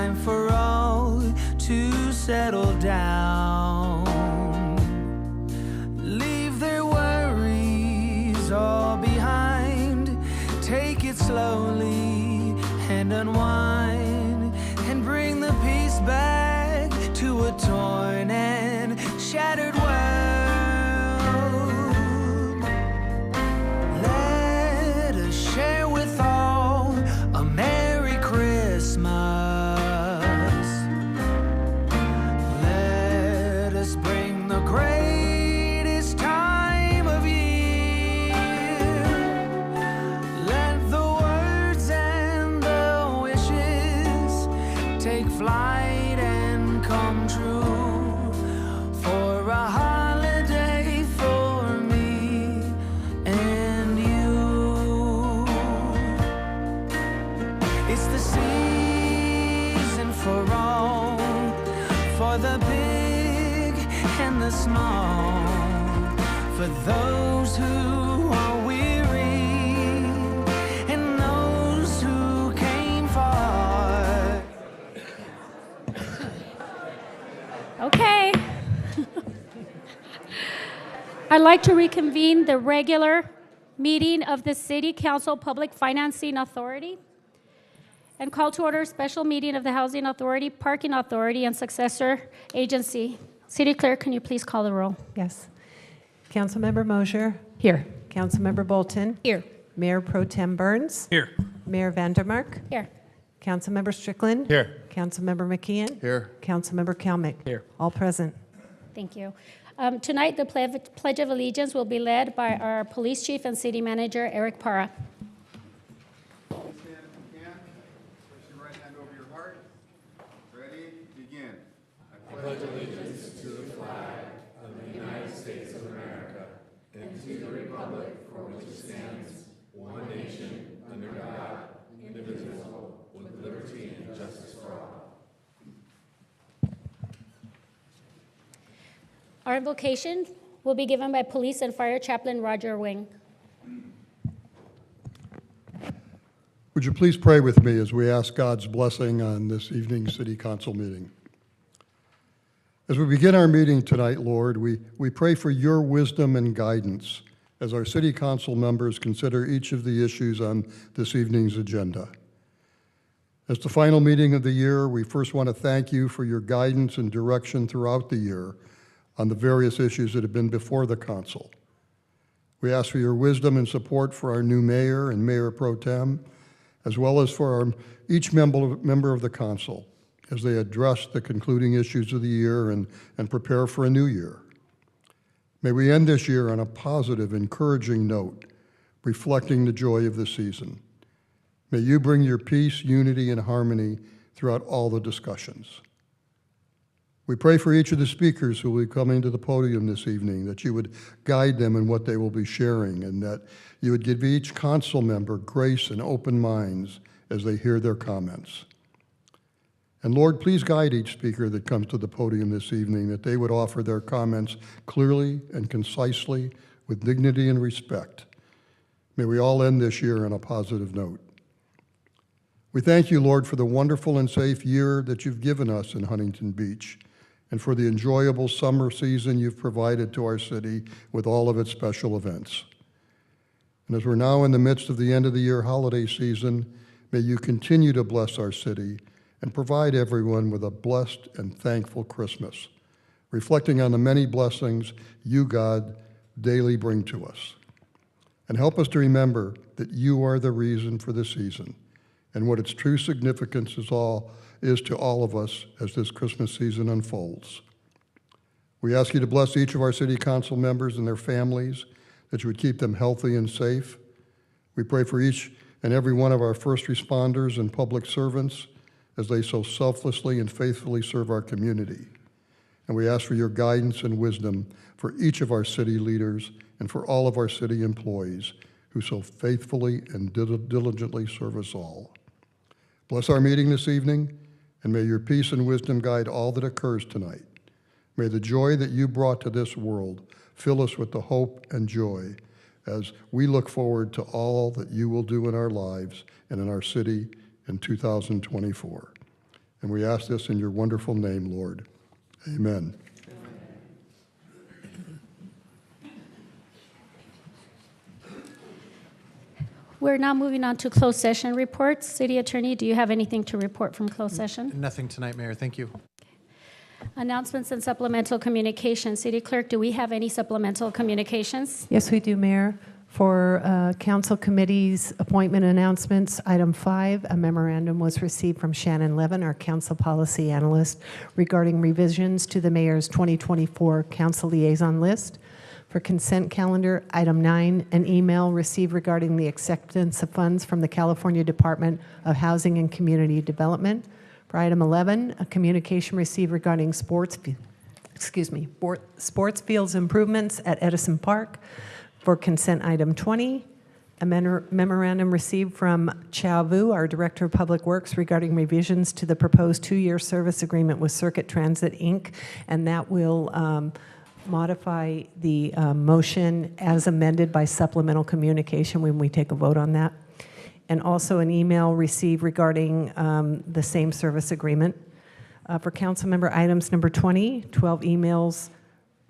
time for all to settle down. Leave their worries all behind. Take it slowly and unwind, and bring the peace back to a torn and shattered world. Let us share with all a Merry Christmas. Let us bring the greatest time of year. Let the words and the wishes take flight and come true, for a holiday for me and you. It's the season for all, for the big and the small, for those who are weary and those who came far. Okay. I'd like to reconvene the regular meeting of the City Council Public Financing Authority and call to order a special meeting of the Housing Authority, Parking Authority, and successor agency. City Clerk, can you please call the roll? Yes. Councilmember Mosher. Here. Councilmember Bolton. Here. Mayor Pro Tem Burns. Here. Mayor Vandermark. Here. Councilmember Strickland. Here. Councilmember McKeon. Here. Councilmember Kalmick. Here. All present. Thank you. Tonight, the Pledge of Allegiance will be led by our Police Chief and City Manager, Eric Parra. Stand if you can. Place your right hand over your heart. Ready? Begin. I pledge allegiance to the flag of the United States of America and to the republic for which it stands, one nation, under God, indivisible, with liberty and justice for all. Our invocation will be given by Police and Fire Chaplain Roger Wing. Would you please pray with me as we ask God's blessing on this evening's City Council meeting? As we begin our meeting tonight, Lord, we pray for your wisdom and guidance as our City Council members consider each of the issues on this evening's agenda. As the final meeting of the year, we first want to thank you for your guidance and direction throughout the year on the various issues that have been before the Council. We ask for your wisdom and support for our new mayor and mayor pro tem, as well as for each member of the Council as they address the concluding issues of the year and prepare for a new year. May we end this year on a positive, encouraging note, reflecting the joy of the season. May you bring your peace, unity, and harmony throughout all the discussions. We pray for each of the speakers who will be coming to the podium this evening, that you would guide them in what they will be sharing, and that you would give each council member grace and open minds as they hear their comments. And Lord, please guide each speaker that comes to the podium this evening, that they would offer their comments clearly and concisely with dignity and respect. May we all end this year on a positive note. We thank you, Lord, for the wonderful and safe year that you've given us in Huntington Beach, and for the enjoyable summer season you've provided to our city with all of its special events. And as we're now in the midst of the end of the year holiday season, may you continue to bless our city and provide everyone with a blessed and thankful Christmas, reflecting on the many blessings you, God, daily bring to us. And help us to remember that you are the reason for the season and what its true significance is to all of us as this Christmas season unfolds. We ask you to bless each of our City Council members and their families, that you would keep them healthy and safe. We pray for each and every one of our first responders and public servants as they so selflessly and faithfully serve our community. And we ask for your guidance and wisdom for each of our city leaders and for all of our city employees who so faithfully and diligently serve us all. Bless our meeting this evening, and may your peace and wisdom guide all that occurs tonight. May the joy that you brought to this world fill us with the hope and joy as we look forward to all that you will do in our lives and in our city in 2024. And we ask this in your wonderful name, Lord. Amen. We're now moving on to closed session reports. City Attorney, do you have anything to report from closed session? Nothing tonight, Mayor. Thank you. Announcements and supplemental communications. City Clerk, do we have any supplemental communications? Yes, we do, Mayor. For council committees appointment announcements, item 5, a memorandum was received from Shannon Levin, our council policy analyst, regarding revisions to the mayor's 2024 council liaison list. For consent calendar, item 9, an email received regarding the acceptance of funds from the California Department of Housing and Community Development. For item 11, a communication received regarding sports fields improvements at Edison Park. For consent item 20, a memorandum received from Chow Vu, our Director of Public Works, regarding revisions to the proposed 2-year service agreement with Circuit Transit, Inc., and that will modify the motion as amended by supplemental communication when we take a vote on that. And also an email received regarding the same service agreement. For council member items number 20, 12 emails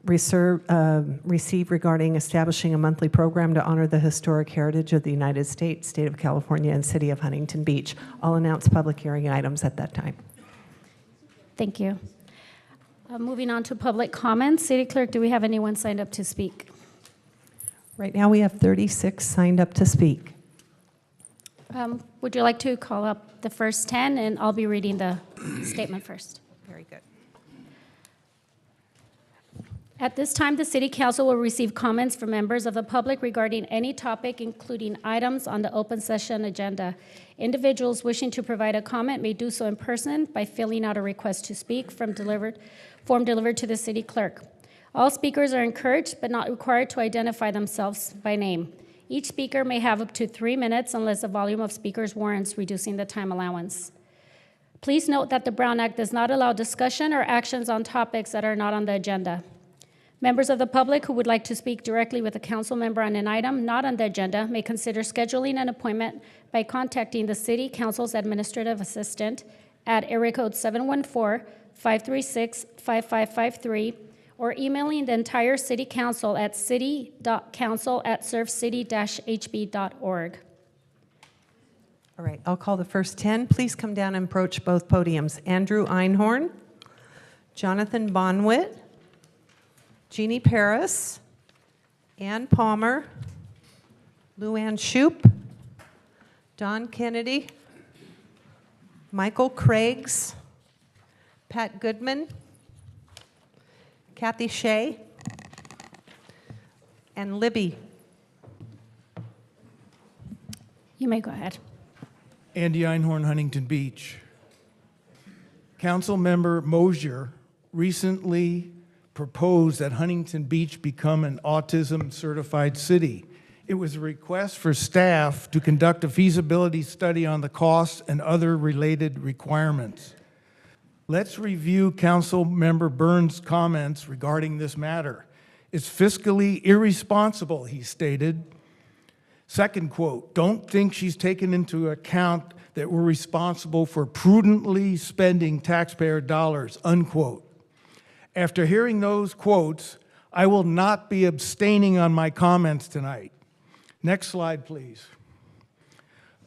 received regarding establishing a monthly program to honor the historic heritage of the United States, State of California, and City of Huntington Beach. I'll announce public hearing items at that time. Thank you. Moving on to public comments. City Clerk, do we have anyone signed up to speak? Right now we have 36 signed up to speak. Would you like to call up the first 10, and I'll be reading the statement first. Very good. At this time, the City Council will receive comments from members of the public regarding any topic, including items on the open session agenda. Individuals wishing to provide a comment may do so in person by filling out a request to speak form delivered to the City Clerk. All speakers are encouraged but not required to identify themselves by name. Each speaker may have up to 3 minutes unless the volume of speakers warrants reducing the time allowance. Please note that the Brown Act does not allow discussion or actions on topics that are not on the agenda. Members of the public who would like to speak directly with a council member on an item not on the agenda may consider scheduling an appointment by contacting the City Council's administrative assistant at area code 714-536-5553 or emailing the entire City Council at city.council@surfcity-hb.org. All right, I'll call the first 10. Please come down and approach both podiums. Andrew Einhorn, Jonathan Bonwit, Jeannie Paris, Ann Palmer, Luann Shoup, Don Kennedy, Michael Craigs, Pat Goodman, Kathy Shea, and Libby. You may go ahead. Andy Einhorn, Huntington Beach. Council member Mosier recently proposed that Huntington Beach become an autism-certified city. It was a request for staff to conduct a feasibility study on the costs and other related requirements. Let's review Council member Burns' comments regarding this matter. It's fiscally irresponsible, he stated. Second quote, don't think she's taken into account that we're responsible for prudently spending taxpayer dollars, unquote. After hearing those quotes, I will not be abstaining on my comments tonight. Next slide, please.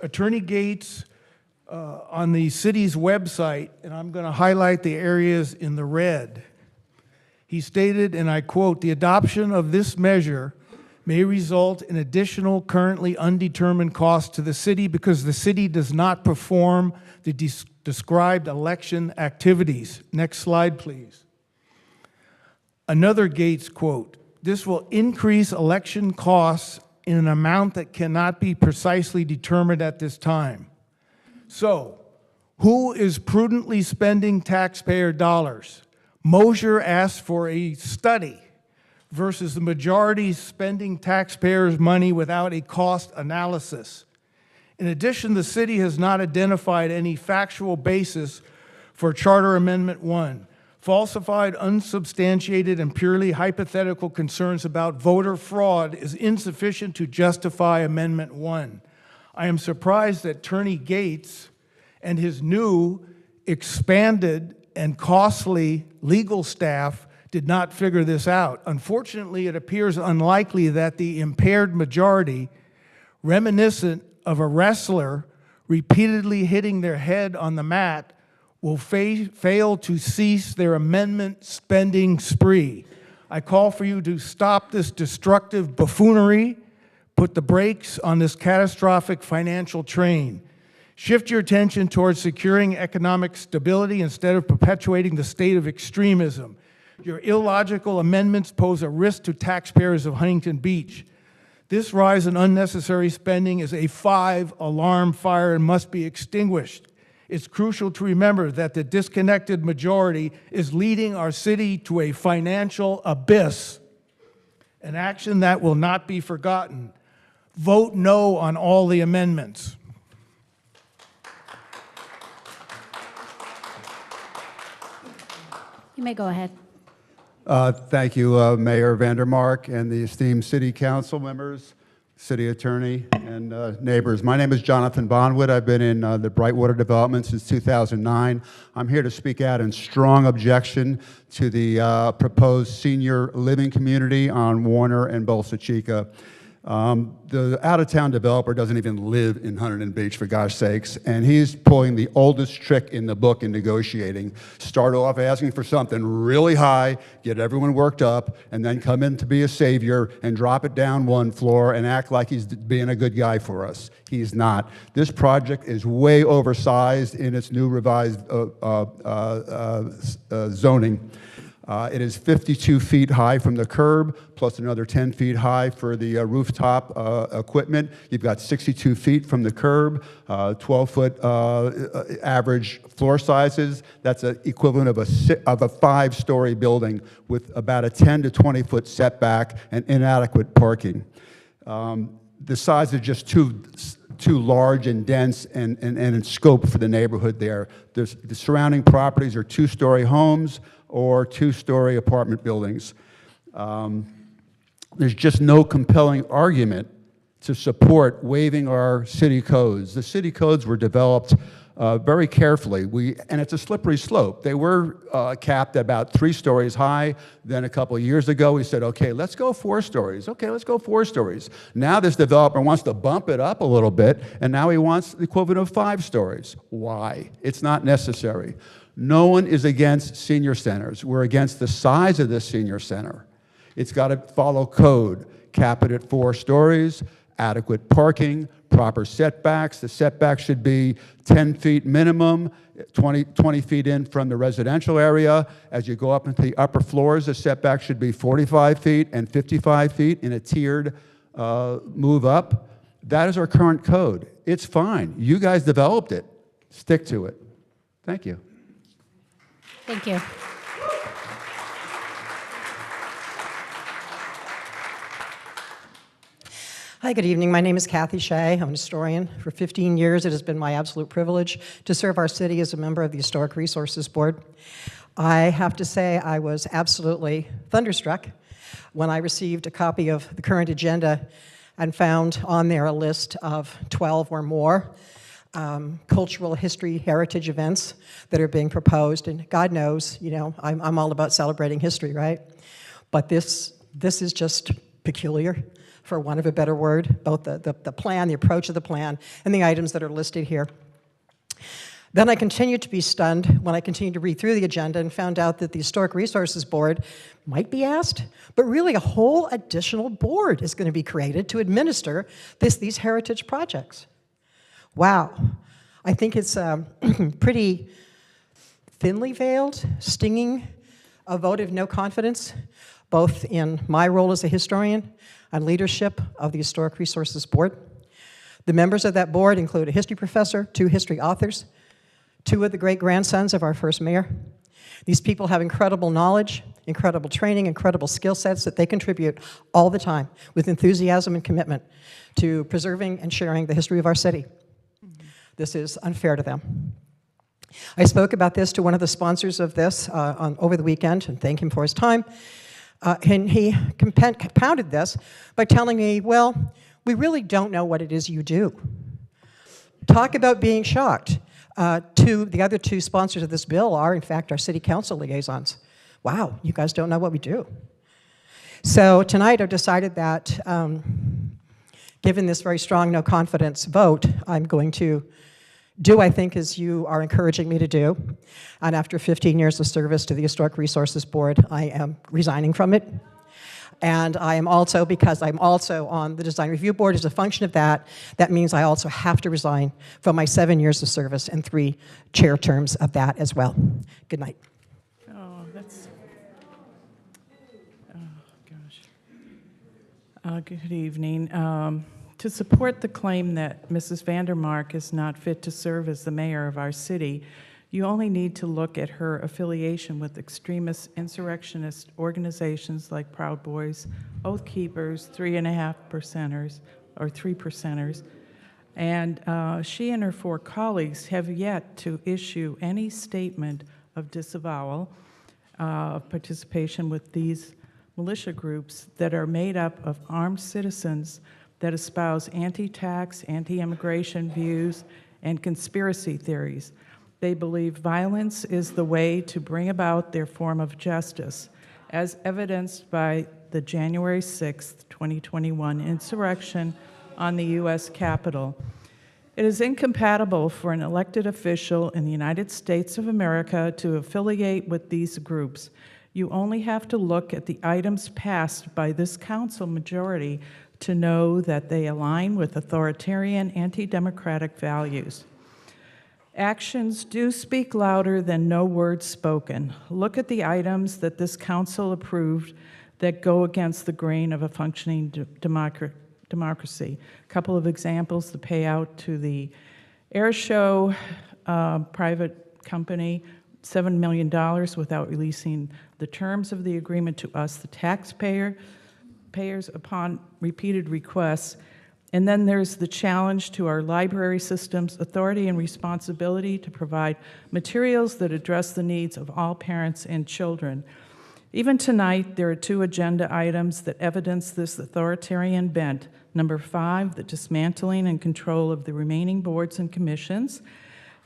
Attorney Gates, on the city's website, and I'm going to highlight the areas in the red. He stated, and I quote, the adoption of this measure may result in additional currently undetermined costs to the city because the city does not perform the described election activities. Next slide, please. Another Gates quote, this will increase election costs in an amount that cannot be precisely determined at this time. So, who is prudently spending taxpayer dollars? Mosier asked for a study versus the majority spending taxpayers' money without a cost analysis. In addition, the city has not identified any factual basis for Charter Amendment 1. Falsified, unsubstantiated, and purely hypothetical concerns about voter fraud is insufficient to justify Amendment 1. I am surprised that Attorney Gates and his new expanded and costly legal staff did not figure this out. Unfortunately, it appears unlikely that the impaired majority, reminiscent of a wrestler repeatedly hitting their head on the mat, will fail to cease their amendment spending spree. I call for you to stop this destructive buffoonery, put the brakes on this catastrophic financial train. Shift your attention towards securing economic stability instead of perpetuating the state of extremism. Your illogical amendments pose a risk to taxpayers of Huntington Beach. This rise in unnecessary spending is a 5-alarm fire and must be extinguished. It's crucial to remember that the disconnected majority is leading our city to a financial abyss, an action that will not be forgotten. Vote no on all the amendments. You may go ahead. Thank you, Mayor Vandermark and the esteemed city council members, city attorney, and neighbors. My name is Jonathan Bonwood. I've been in the Brightwater development since 2009. I'm here to speak out in strong objection to the proposed senior living community on Warner and Bolsa Chica. The out-of-town developer doesn't even live in Huntington Beach, for gosh sakes, and he's pulling the oldest trick in the book in negotiating. Start off asking for something really high, get everyone worked up, and then come in to be a savior and drop it down one floor and act like he's being a good guy for us. He's not. This project is way oversized in its new revised zoning. It is 52 feet high from the curb, plus another 10 feet high for the rooftop equipment. You've got 62 feet from the curb, 12-foot average floor sizes. That's an equivalent of a 5-story building with about a 10 to 20-foot setback and inadequate parking. The size is just too large and dense and in scope for the neighborhood there. The surrounding properties are 2-story homes or 2-story apartment buildings. There's just no compelling argument to support waiving our city codes. The city codes were developed very carefully, and it's a slippery slope. They were capped at about 3 stories high. Then a couple of years ago, we said, okay, let's go 4 stories. Okay, let's go 4 stories. Now this developer wants to bump it up a little bit, and now he wants the equivalent of 5 stories. Why? It's not necessary. No one is against senior centers. We're against the size of this senior center. It's got to follow code, cap it at 4 stories, adequate parking, proper setbacks. The setback should be 10 feet minimum, 20 feet in from the residential area. As you go up into the upper floors, the setback should be 45 feet and 55 feet in a tiered move up. That is our current code. It's fine. You guys developed it. Stick to it. Thank you. Thank you. Hi, good evening. My name is Kathy Shea. I'm a historian. For 15 years, it has been my absolute privilege to serve our city as a member of the Historic Resources Board. I have to say I was absolutely thunderstruck when I received a copy of the current agenda and found on there a list of 12 or more cultural history heritage events that are being proposed. And God knows, you know, I'm all about celebrating history, right? But this is just peculiar, for want of a better word, both the plan, the approach of the plan, and the items that are listed here. Then I continued to be stunned when I continued to read through the agenda and found out that the Historic Resources Board might be asked, but really a whole additional board is going to be created to administer these heritage projects. Wow. I think it's pretty thinly veiled, stinging a vote of no confidence, both in my role as a historian and leadership of the Historic Resources Board. The members of that board include a history professor, 2 history authors, 2 of the great-grandsons of our first mayor. These people have incredible knowledge, incredible training, incredible skill sets that they contribute all the time with enthusiasm and commitment to preserving and sharing the history of our city. This is unfair to them. I spoke about this to one of the sponsors of this over the weekend, and thank him for his time. And he compounded this by telling me, well, we really don't know what it is you do. Talk about being shocked. The other two sponsors of this bill are, in fact, our city council liaisons. Wow, you guys don't know what we do. So tonight I've decided that, given this very strong no confidence vote, I'm going to do, I think, as you are encouraging me to do. And after 15 years of service to the Historic Resources Board, I am resigning from it. And I am also, because I'm also on the Design Review Board as a function of that, that means I also have to resign from my 7 years of service and 3 chair terms of that as well. Good night. Oh, that's, oh, gosh. Good evening. To support the claim that Mrs. Vandermark is not fit to serve as the mayor of our city, you only need to look at her affiliation with extremist insurrectionist organizations like Proud Boys, Oath Keepers, 3.5%ers, or 3%ers, and she and her 4 colleagues have yet to issue any statement of disavowal of participation with these militia groups that are made up of armed citizens that espouse anti-tax, anti-immigration views, and conspiracy theories. They believe violence is the way to bring about their form of justice, as evidenced by the January 6th, 2021 insurrection on the U.S. Capitol. It is incompatible for an elected official in the United States of America to affiliate with these groups. You only have to look at the items passed by this council majority to know that they align with authoritarian, anti-democratic values. Actions do speak louder than no words spoken. Look at the items that this council approved that go against the grain of a functioning democracy. A couple of examples: the payout to the air show private company, $7 million without releasing the terms of the agreement to us, the taxpayers, upon repeated requests. And then there's the challenge to our library system's authority and responsibility to provide materials that address the needs of all parents and children. Even tonight, there are 2 agenda items that evidence this authoritarian bent. Number 5, the dismantling and control of the remaining boards and commissions.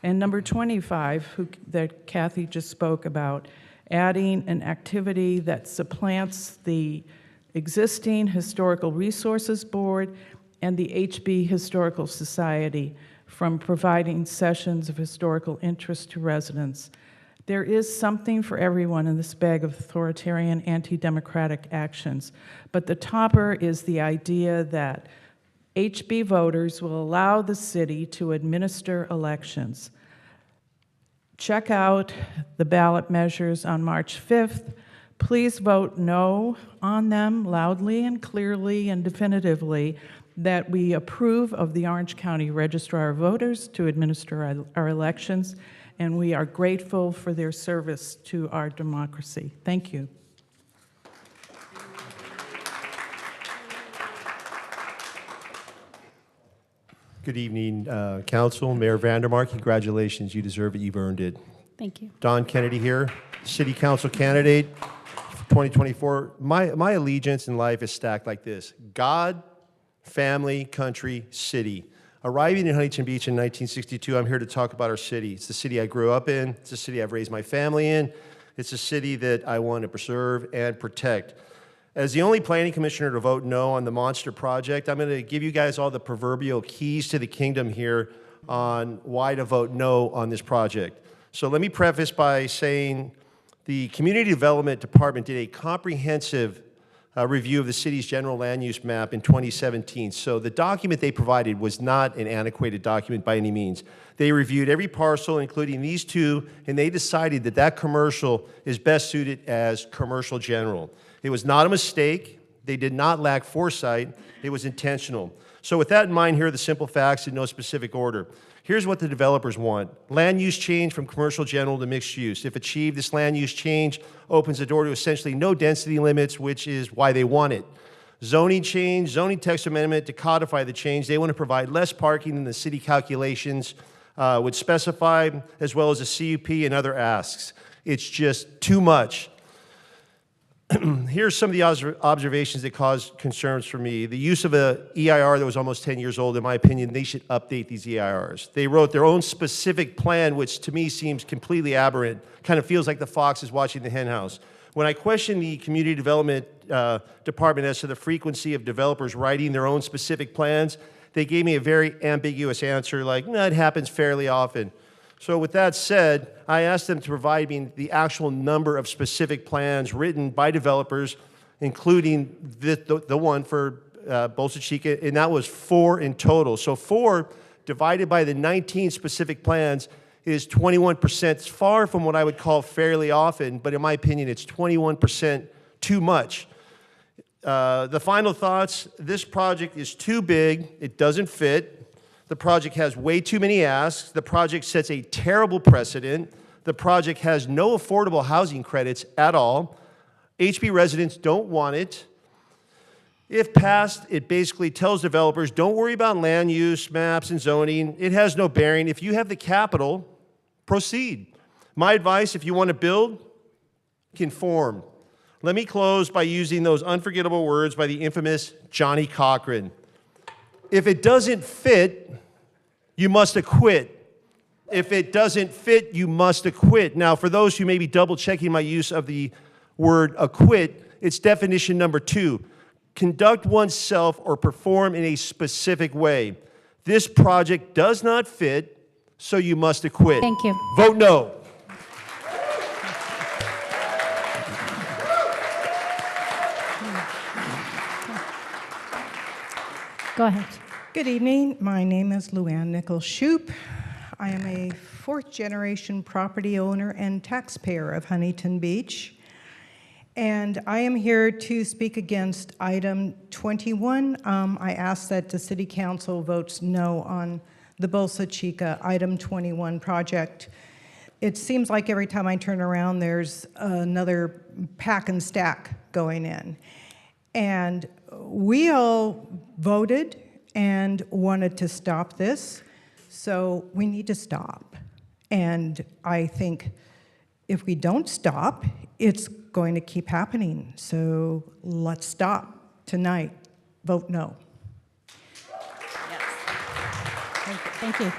And number 25, that Kathy just spoke about, adding an activity that supplants the existing Historical Resources Board and the HB Historical Society from providing sessions of historical interest to residents. There is something for everyone in this bag of authoritarian, anti-democratic actions, but the topper is the idea that HB voters will allow the city to administer elections. Check out the ballot measures on March 5th. Please vote no on them loudly and clearly and definitively, that we approve of the Orange County Registrar of Voters to administer our elections, and we are grateful for their service to our democracy. Thank you. Good evening, Council. Mayor Vandermark, congratulations. You deserve it. You've earned it. Thank you. Don Kennedy here, City Council candidate for 2024. My allegiance in life is stacked like this: God, family, country, city. Arriving in Huntington Beach in 1962, I'm here to talk about our city. It's the city I grew up in. It's the city I've raised my family in. It's a city that I want to preserve and protect. As the only planning commissioner to vote no on the monster project, I'm going to give you guys all the proverbial keys to the kingdom here on why to vote no on this project. So let me preface by saying the Community Development Department did a comprehensive review of the city's general land use map in 2017. So the document they provided was not an antiquated document by any means. They reviewed every parcel, including these 2, and they decided that that commercial is best suited as commercial general. It was not a mistake. They did not lack foresight. It was intentional. So with that in mind, here are the simple facts in no specific order. Here's what the developers want: land use change from commercial general to mixed use. If achieved, this land use change opens the door to essentially no density limits, which is why they want it. Zoning change, zoning text amendment to codify the change. They want to provide less parking than the city calculations would specify, as well as a CUP and other asks. It's just too much. Here's some of the observations that caused concerns for me. The use of a EIR that was almost 10 years old, in my opinion, they should update these EIRs. They wrote their own specific plan, which to me seems completely aberrant. Kind of feels like the fox is watching the hen house. When I questioned the community development department as to the frequency of developers writing their own specific plans, they gave me a very ambiguous answer like, no, it happens fairly often. So with that said, I asked them to provide me the actual number of specific plans written by developers, including the one for Bolsa Chica, and that was 4 in total. So 4 divided by the 19 specific plans is 21%. It's far from what I would call fairly often, but in my opinion, it's 21% too much. The final thoughts, this project is too big, it doesn't fit. The project has way too many asks. The project sets a terrible precedent. The project has no affordable housing credits at all. HB residents don't want it. If passed, it basically tells developers, don't worry about land use, maps, and zoning. It has no bearing. If you have the capital, proceed. My advice, if you want to build, conform. Let me close by using those unforgettable words by the infamous Johnny Cochran. If it doesn't fit, you must acquit. If it doesn't fit, you must acquit. Now, for those who may be double-checking my use of the word acquit, it's definition number 2. Conduct oneself or perform in a specific way. This project does not fit, so you must acquit. Thank you. Vote no. Go ahead. Good evening. My name is Luann Nichols-Shoup. I am a 4th-generation property owner and taxpayer of Huntington Beach. And I am here to speak against item 21. I ask that the City Council votes no on the Bolsa Chica item 21 project. It seems like every time I turn around, there's another pack and stack going in. And we all voted and wanted to stop this, so we need to stop. And I think if we don't stop, it's going to keep happening. So let's stop tonight. Vote no. Thank you.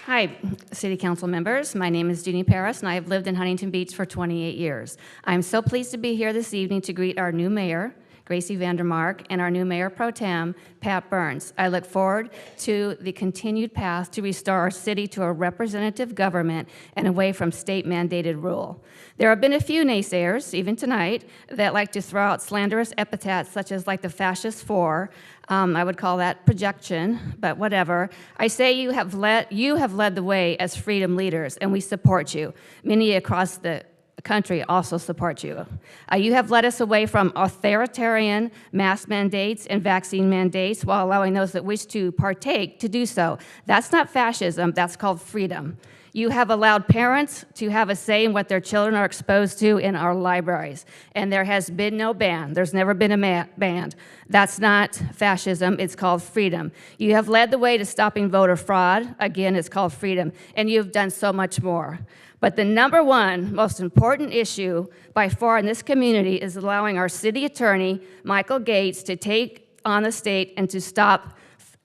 Hi, City Council members. My name is Jeannie Paris, and I have lived in Huntington Beach for 28 years. I'm so pleased to be here this evening to greet our new mayor, Gracie Vandermark, and our new mayor pro tem, Pat Burns. I look forward to the continued path to restore our city to a representative government and away from state-mandated rule. There have been a few naysayers, even tonight, that like to throw out slanderous epithets such as like the fascist four. I would call that projection, but whatever. I say you have led the way as freedom leaders, and we support you. Many across the country also support you. You have led us away from authoritarian mask mandates and vaccine mandates while allowing those that wish to partake to do so. That's not fascism, that's called freedom. You have allowed parents to have a say in what their children are exposed to in our libraries, and there has been no ban. There's never been a ban. That's not fascism, it's called freedom. You have led the way to stopping voter fraud. Again, it's called freedom, and you've done so much more. But the number one most important issue by far in this community is allowing our city attorney, Michael Gates, to take on the state and to stop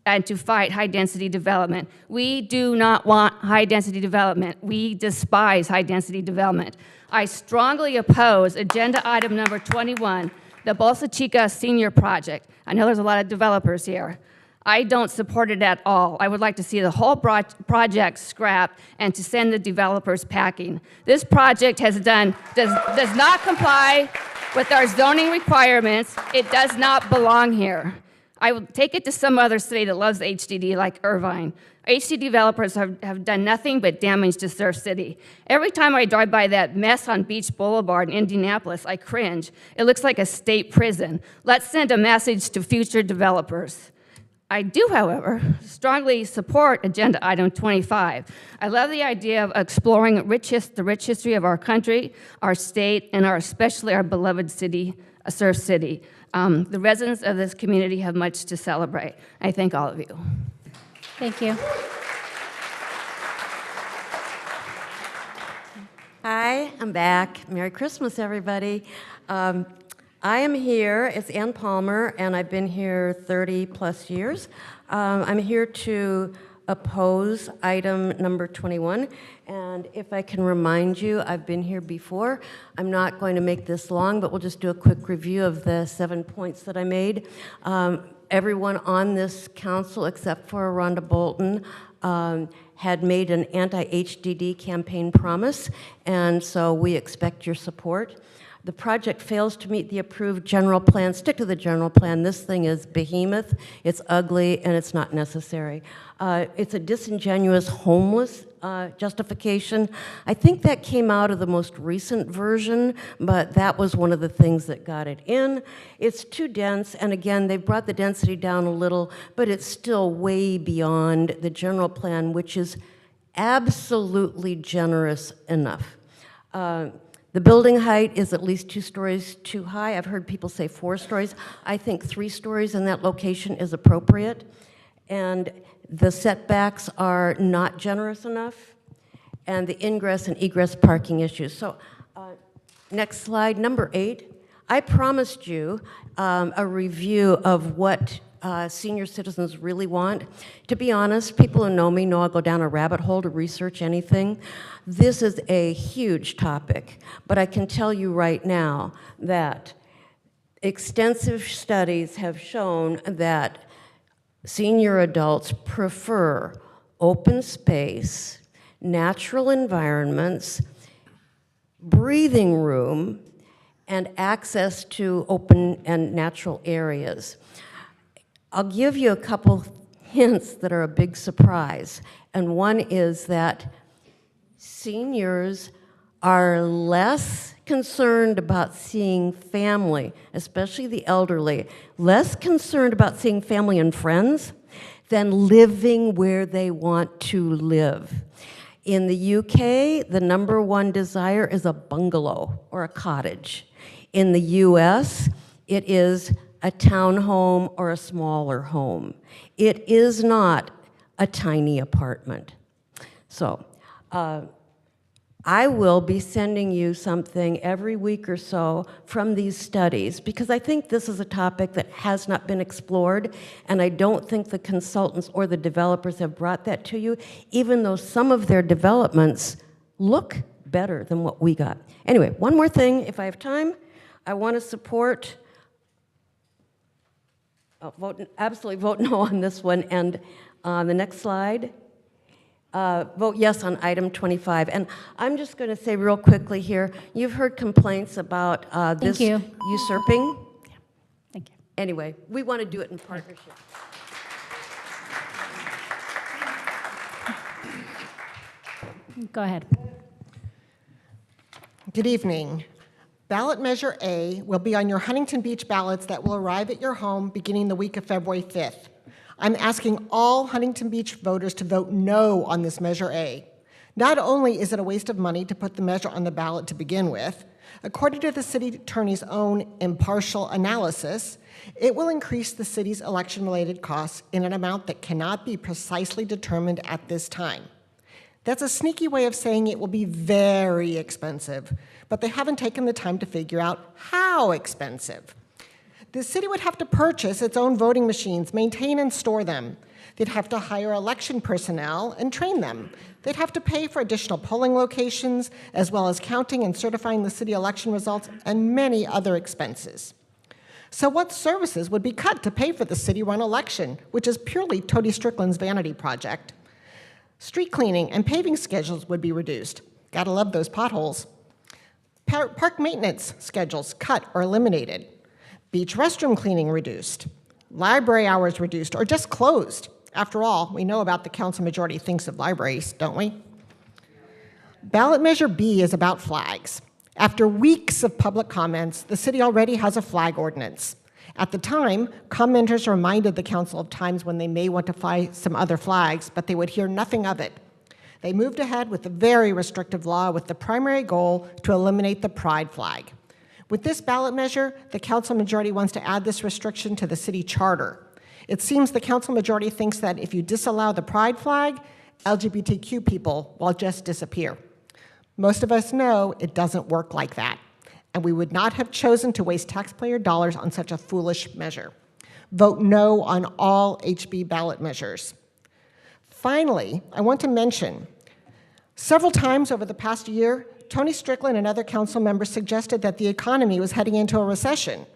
and to fight high-density development. We do not want high-density development. We despise high-density development. I strongly oppose agenda item number 21, the Bolsa Chica Senior Project. I know there's a lot of developers here. I don't support it at all. I would like to see the whole project scrapped and to send the developers packing. This project does not comply with our zoning requirements. It does not belong here. I will take it to some other city that loves HDD like Irvine. HDD developers have done nothing but damage to Surf City. Every time I drive by that mess on Beach Boulevard in Indianapolis, I cringe. It looks like a state prison. Let's send a message to future developers. I do, however, strongly support agenda item 25. I love the idea of exploring the rich history of our country, our state, and especially our beloved city, Surf City. The residents of this community have much to celebrate. I thank all of you. Thank you. Hi, I'm back. Merry Christmas, everybody. I am here, it's Ann Palmer, and I've been here 30 plus years. I'm here to oppose item number 21, and if I can remind you, I've been here before. I'm not going to make this long, but we'll just do a quick review of the 7 points that I made. Everyone on this council, except for Rhonda Bolton, had made an anti-HDD campaign promise, and so we expect your support. The project fails to meet the approved general plan. Stick to the general plan. This thing is behemoth, it's ugly, and it's not necessary. It's a disingenuous homeless justification. I think that came out of the most recent version, but that was one of the things that got it in. It's too dense, and again, they brought the density down a little, but it's still way beyond the general plan, which is absolutely generous enough. The building height is at least 2 stories too high. I've heard people say 4 stories. I think 3 stories in that location is appropriate. And the setbacks are not generous enough. And the ingress and egress parking issues. So next slide, number 8. I promised you a review of what senior citizens really want. To be honest, people who know me know I'll go down a rabbit hole to research anything. This is a huge topic, but I can tell you right now that extensive studies have shown that senior adults prefer open space, natural environments, breathing room, and access to open and natural areas. I'll give you a couple hints that are a big surprise, and one is that seniors are less concerned about seeing family, especially the elderly, less concerned about seeing family and friends than living where they want to live. In the UK, the #1 desire is a bungalow or a cottage. In the US, it is a townhome or a smaller home. It is not a tiny apartment. So, I will be sending you something every week or so from these studies because I think this is a topic that has not been explored, and I don't think the consultants or the developers have brought that to you, even though some of their developments look better than what we got. Anyway, one more thing, if I have time. I want to support, absolutely vote no on this one, and on the next slide, vote yes on item 25. And I'm just going to say real quickly here, you've heard complaints about this usurping. Yeah. Thank you. Anyway, we want to do it in partnership. Go ahead. Good evening. Ballot Measure A will be on your Huntington Beach ballots that will arrive at your home beginning the week of February 5th. I'm asking all Huntington Beach voters to vote no on this Measure A. Not only is it a waste of money to put the measure on the ballot to begin with, according to the city attorney's own impartial analysis, it will increase the city's election-related costs in an amount that cannot be precisely determined at this time. That's a sneaky way of saying it will be very expensive, but they haven't taken the time to figure out how expensive. The city would have to purchase its own voting machines, maintain and store them. They'd have to hire election personnel and train them. They'd have to pay for additional polling locations, as well as counting and certifying the city election results, and many other expenses. So what services would be cut to pay for the city-run election, which is purely Tody Strickland's vanity project? Street cleaning and paving schedules would be reduced. Gotta love those potholes. Park maintenance schedules cut or eliminated. Beach restroom cleaning reduced. Library hours reduced or just closed. After all, we know about the council majority thinks of libraries, don't we? Ballot Measure B is about flags. After weeks of public comments, the city already has a flag ordinance. At the time, commenters reminded the council of times when they may want to fly some other flags, but they would hear nothing of it. They moved ahead with a very restrictive law with the primary goal to eliminate the pride flag. With this ballot measure, the council majority wants to add this restriction to the city charter. It seems the council majority thinks that if you disallow the pride flag, LGBTQ people will just disappear. Most of us know it doesn't work like that, and we would not have chosen to waste taxpayer dollars on such a foolish measure. Vote no on all HB ballot measures. Finally, I want to mention, several times over the past year, Tony Strickland and other council members suggested that the economy was heading into a recession,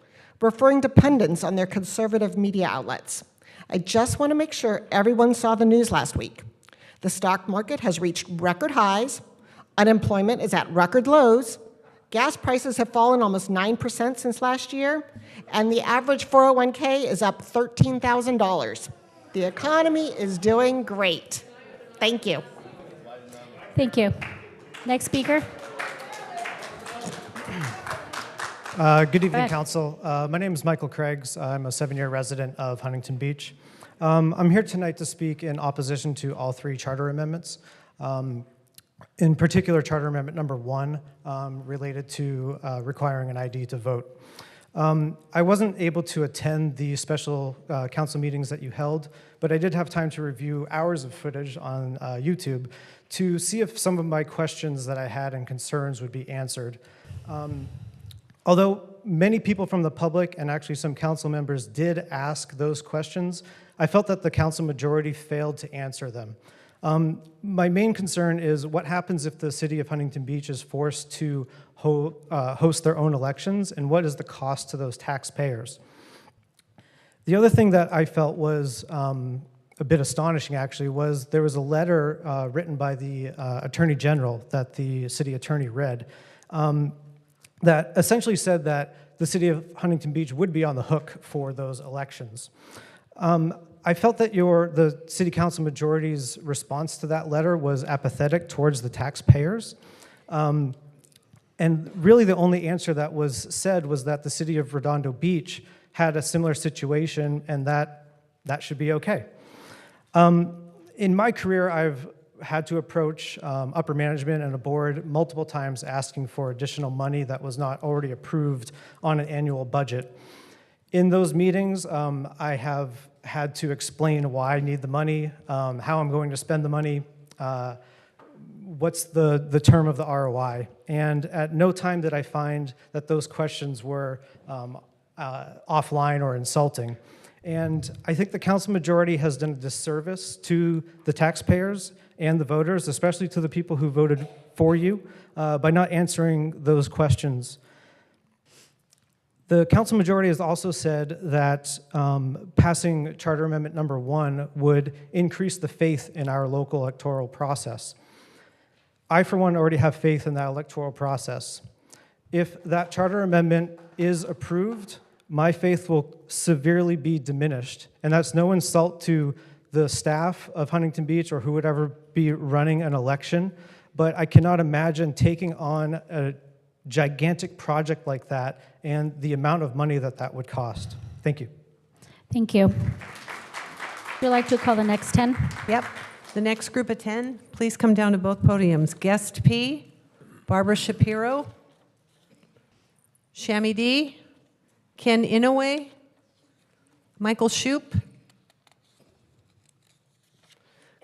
referring to pundits on their conservative media outlets. I just want to make sure everyone saw the news last week. The stock market has reached record highs, unemployment is at record lows, gas prices have fallen almost 9% since last year, and the average 401k is up $13,000. The economy is doing great. Thank you. Thank you. Next speaker. Good evening, ahead. Council. My name is Michael Craigs. I'm a 7-year resident of Huntington Beach. I'm here tonight to speak in opposition to all 3 charter amendments. In particular, Charter Amendment number 1, related to requiring an ID to vote. I wasn't able to attend the special council meetings that you held, but I did have time to review hours of footage on YouTube to see if some of my questions that I had and concerns would be answered. Although many people from the public and actually some council members did ask those questions, I felt that the council majority failed to answer them. My main concern is what happens if the city of Huntington Beach is forced to host their own elections, and what is the cost to those taxpayers? The other thing that I felt was a bit astonishing, actually, was there was a letter written by the Attorney General that the city attorney read that essentially said that the city of Huntington Beach would be on the hook for those elections. I felt that the city council majority's response to that letter was apathetic towards the taxpayers. And really the only answer that was said was that the city of Redondo Beach had a similar situation and that should be okay. In my career, I've had to approach upper management and a board multiple times asking for additional money that was not already approved on an annual budget. In those meetings, I have had to explain why I need the money, how I'm going to spend the money, what's the term of the ROI. And at no time did I find that those questions were offline or insulting. And I think the council majority has done a disservice to the taxpayers and the voters, especially to the people who voted for you, by not answering those questions. The council majority has also said that passing Charter Amendment number 1 would increase the faith in our local electoral process. I, for one, already have faith in that electoral process. If that charter amendment is approved, my faith will severely be diminished. And that's no insult to the staff of Huntington Beach or who would ever be running an election, but I cannot imagine taking on a gigantic project like that and the amount of money that that would cost. Thank you. Thank you. Would you like to call the next 10? Yep. The next group of 10, please come down to both podiums. Guest P, Barbara Shapiro, Shami D, Ken Inouye, Michael Shoup,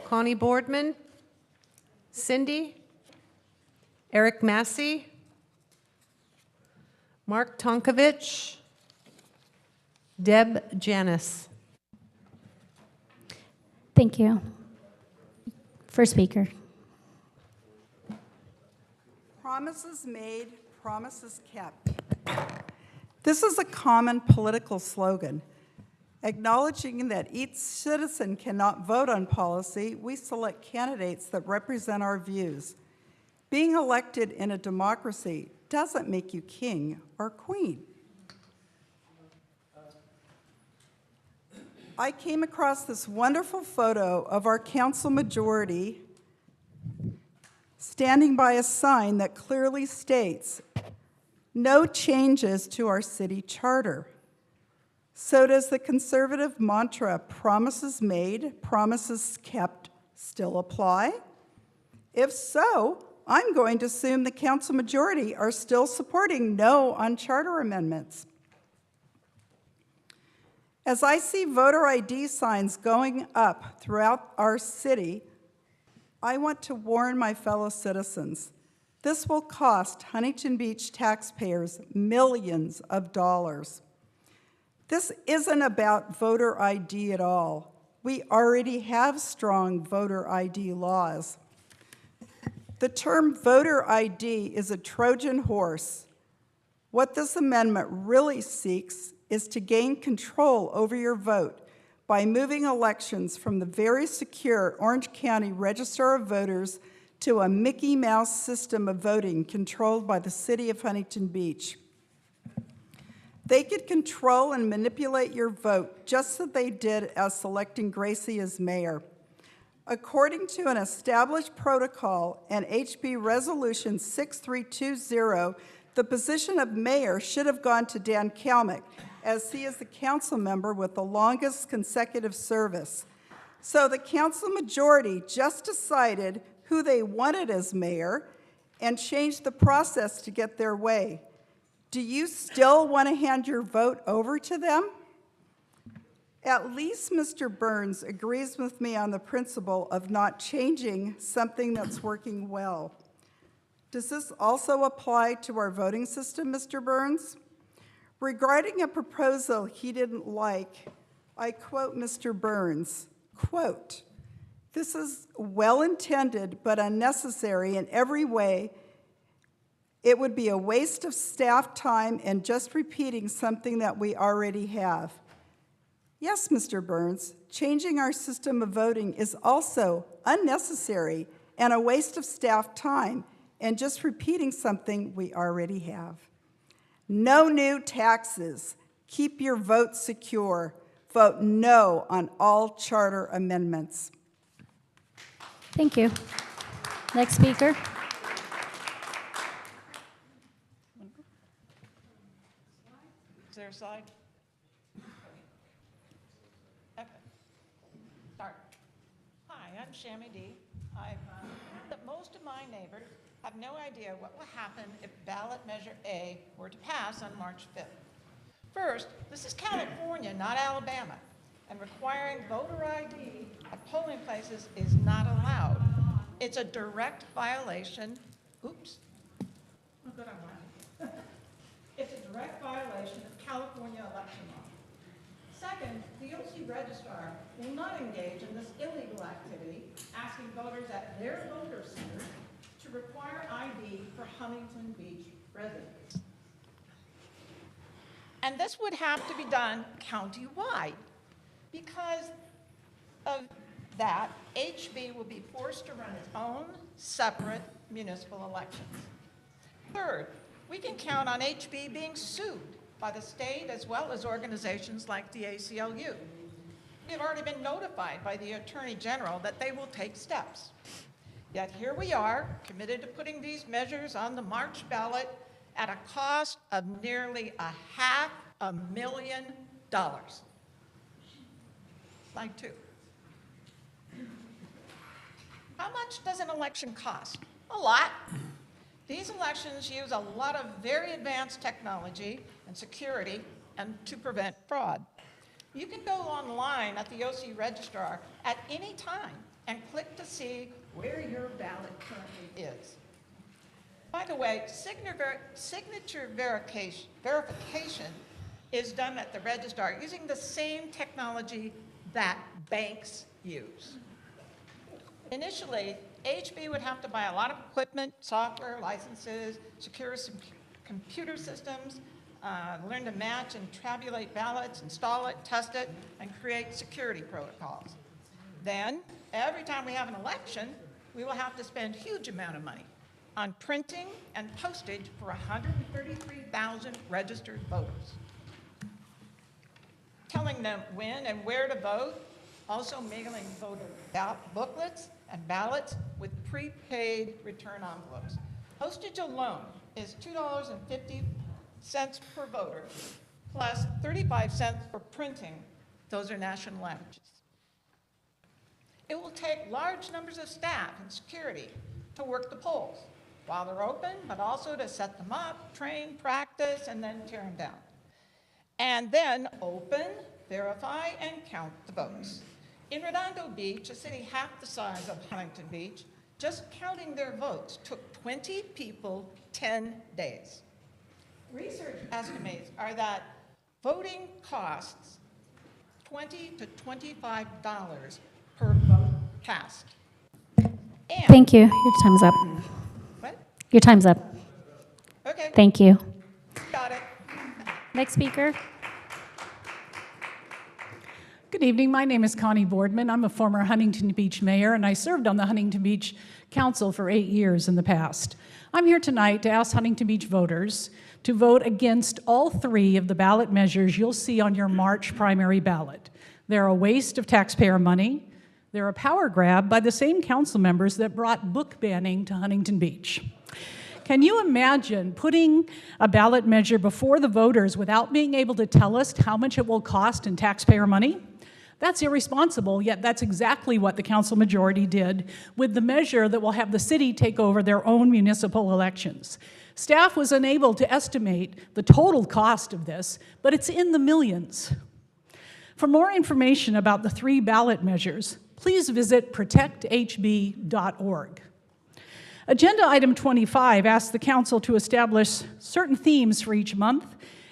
Connie Boardman, Cindy, Eric Massey, Mark Tonkovich, Deb Janis. Thank you. First speaker. Promises made, promises kept. This is a common political slogan. Acknowledging that each citizen cannot vote on policy, we select candidates that represent our views. Being elected in a democracy doesn't make you king or queen. I came across this wonderful photo of our council majority standing by a sign that clearly states, "No changes to our city charter." So does the conservative mantra, promises made, promises kept, still apply? If so, I'm going to assume the council majority are still supporting no on charter amendments. As I see voter ID signs going up throughout our city, I want to warn my fellow citizens. This will cost Huntington Beach taxpayers millions of dollars. This isn't about voter ID at all. We already have strong voter ID laws. The term voter ID is a Trojan horse. What this amendment really seeks is to gain control over your vote by moving elections from the very secure Orange County Register of Voters to a Mickey Mouse system of voting controlled by the city of Huntington Beach. They could control and manipulate your vote just as they did as selecting Gracie as mayor. According to an established protocol and HB Resolution 6320, the position of mayor should have gone to Dan Kalmick, as he is the council member with the longest consecutive service. So the council majority just decided who they wanted as mayor and changed the process to get their way. Do you still want to hand your vote over to them? At least Mr. Burns agrees with me on the principle of not changing something that's working well. Does this also apply to our voting system, Mr. Burns? Regarding a proposal he didn't like, I quote Mr. Burns, quote, "This is well-intended but unnecessary in every way. It would be a waste of staff time and just repeating something that we already have." Yes, Mr. Burns, changing our system of voting is also unnecessary and a waste of staff time and just repeating something we already have. No new taxes. Keep your vote secure. Vote no on all charter amendments. Thank you. Next speaker. Is there a slide? Okay. Start. Hi, I'm Shammy D. I've that most of my neighbors have no idea what will happen if ballot measure A were to pass on March 5th. First, this is California, not Alabama, and requiring voter ID at polling places is not allowed. It's a direct violation. Oops. Oh, good, I'm right. It's a direct violation of California election law. Second, the OC registrar will not engage in this illegal activity, asking voters at their voter centers to require ID for Huntington Beach residents. And this would have to be done countywide. Because of that, HB will be forced to run its own separate municipal elections. Third, we can count on HB being sued by the state as well as organizations like the ACLU. We have already been notified by the Attorney General that they will take steps. Yet here we are, committed to putting these measures on the March ballot at a cost of nearly $500,000. Slide 2. How much does an election cost? A lot. These elections use a lot of very advanced technology and security and to prevent fraud. You can go online at the OC registrar at any time and click to see where your ballot currently is. By the way, signature verification is done at the registrar using the same technology that banks use. Initially, HB would have to buy a lot of equipment, software, licenses, secure some computer systems, learn to match and tabulate ballots, install it, test it, and create security protocols. Then, every time we have an election, we will have to spend a huge amount of money on printing and postage for 133,000 registered voters. Telling them when and where to vote, also mailing voter booklets and ballots with prepaid return envelopes. Postage alone is $2.50 per voter, plus 35 cents for printing. Those are national averages. It will take large numbers of staff and security to work the polls while they're open, but also to set them up, train, practice, and then tear them down. And then open, verify, and count the votes. In Redondo Beach, a city half the size of Huntington Beach, Just counting their votes took 20 people 10 days. Research estimates are that voting costs $20 to $25 per vote cast. And Thank you. Your time's up. what? Your time's up. Okay, Thank you. got it. Next speaker. Good evening. My name is Connie Boardman. I'm a former Huntington Beach mayor, and I served on the Huntington Beach Council for 8 years in the past. I'm here tonight to ask Huntington Beach voters to vote against all 3 of the ballot measures you'll see on your March primary ballot. They're a waste of taxpayer money. They're a power grab by the same council members that brought book banning to Huntington Beach. Can you imagine putting a ballot measure before the voters without being able to tell us how much it will cost in taxpayer money? That's irresponsible, yet that's exactly what the council majority did with the measure that will have the city take over their own municipal elections. Staff was unable to estimate the total cost of this, but it's in the millions. For more information about the 3 ballot measures, please visit protecthb.org. Agenda item 25 asks the council to establish certain themes for each month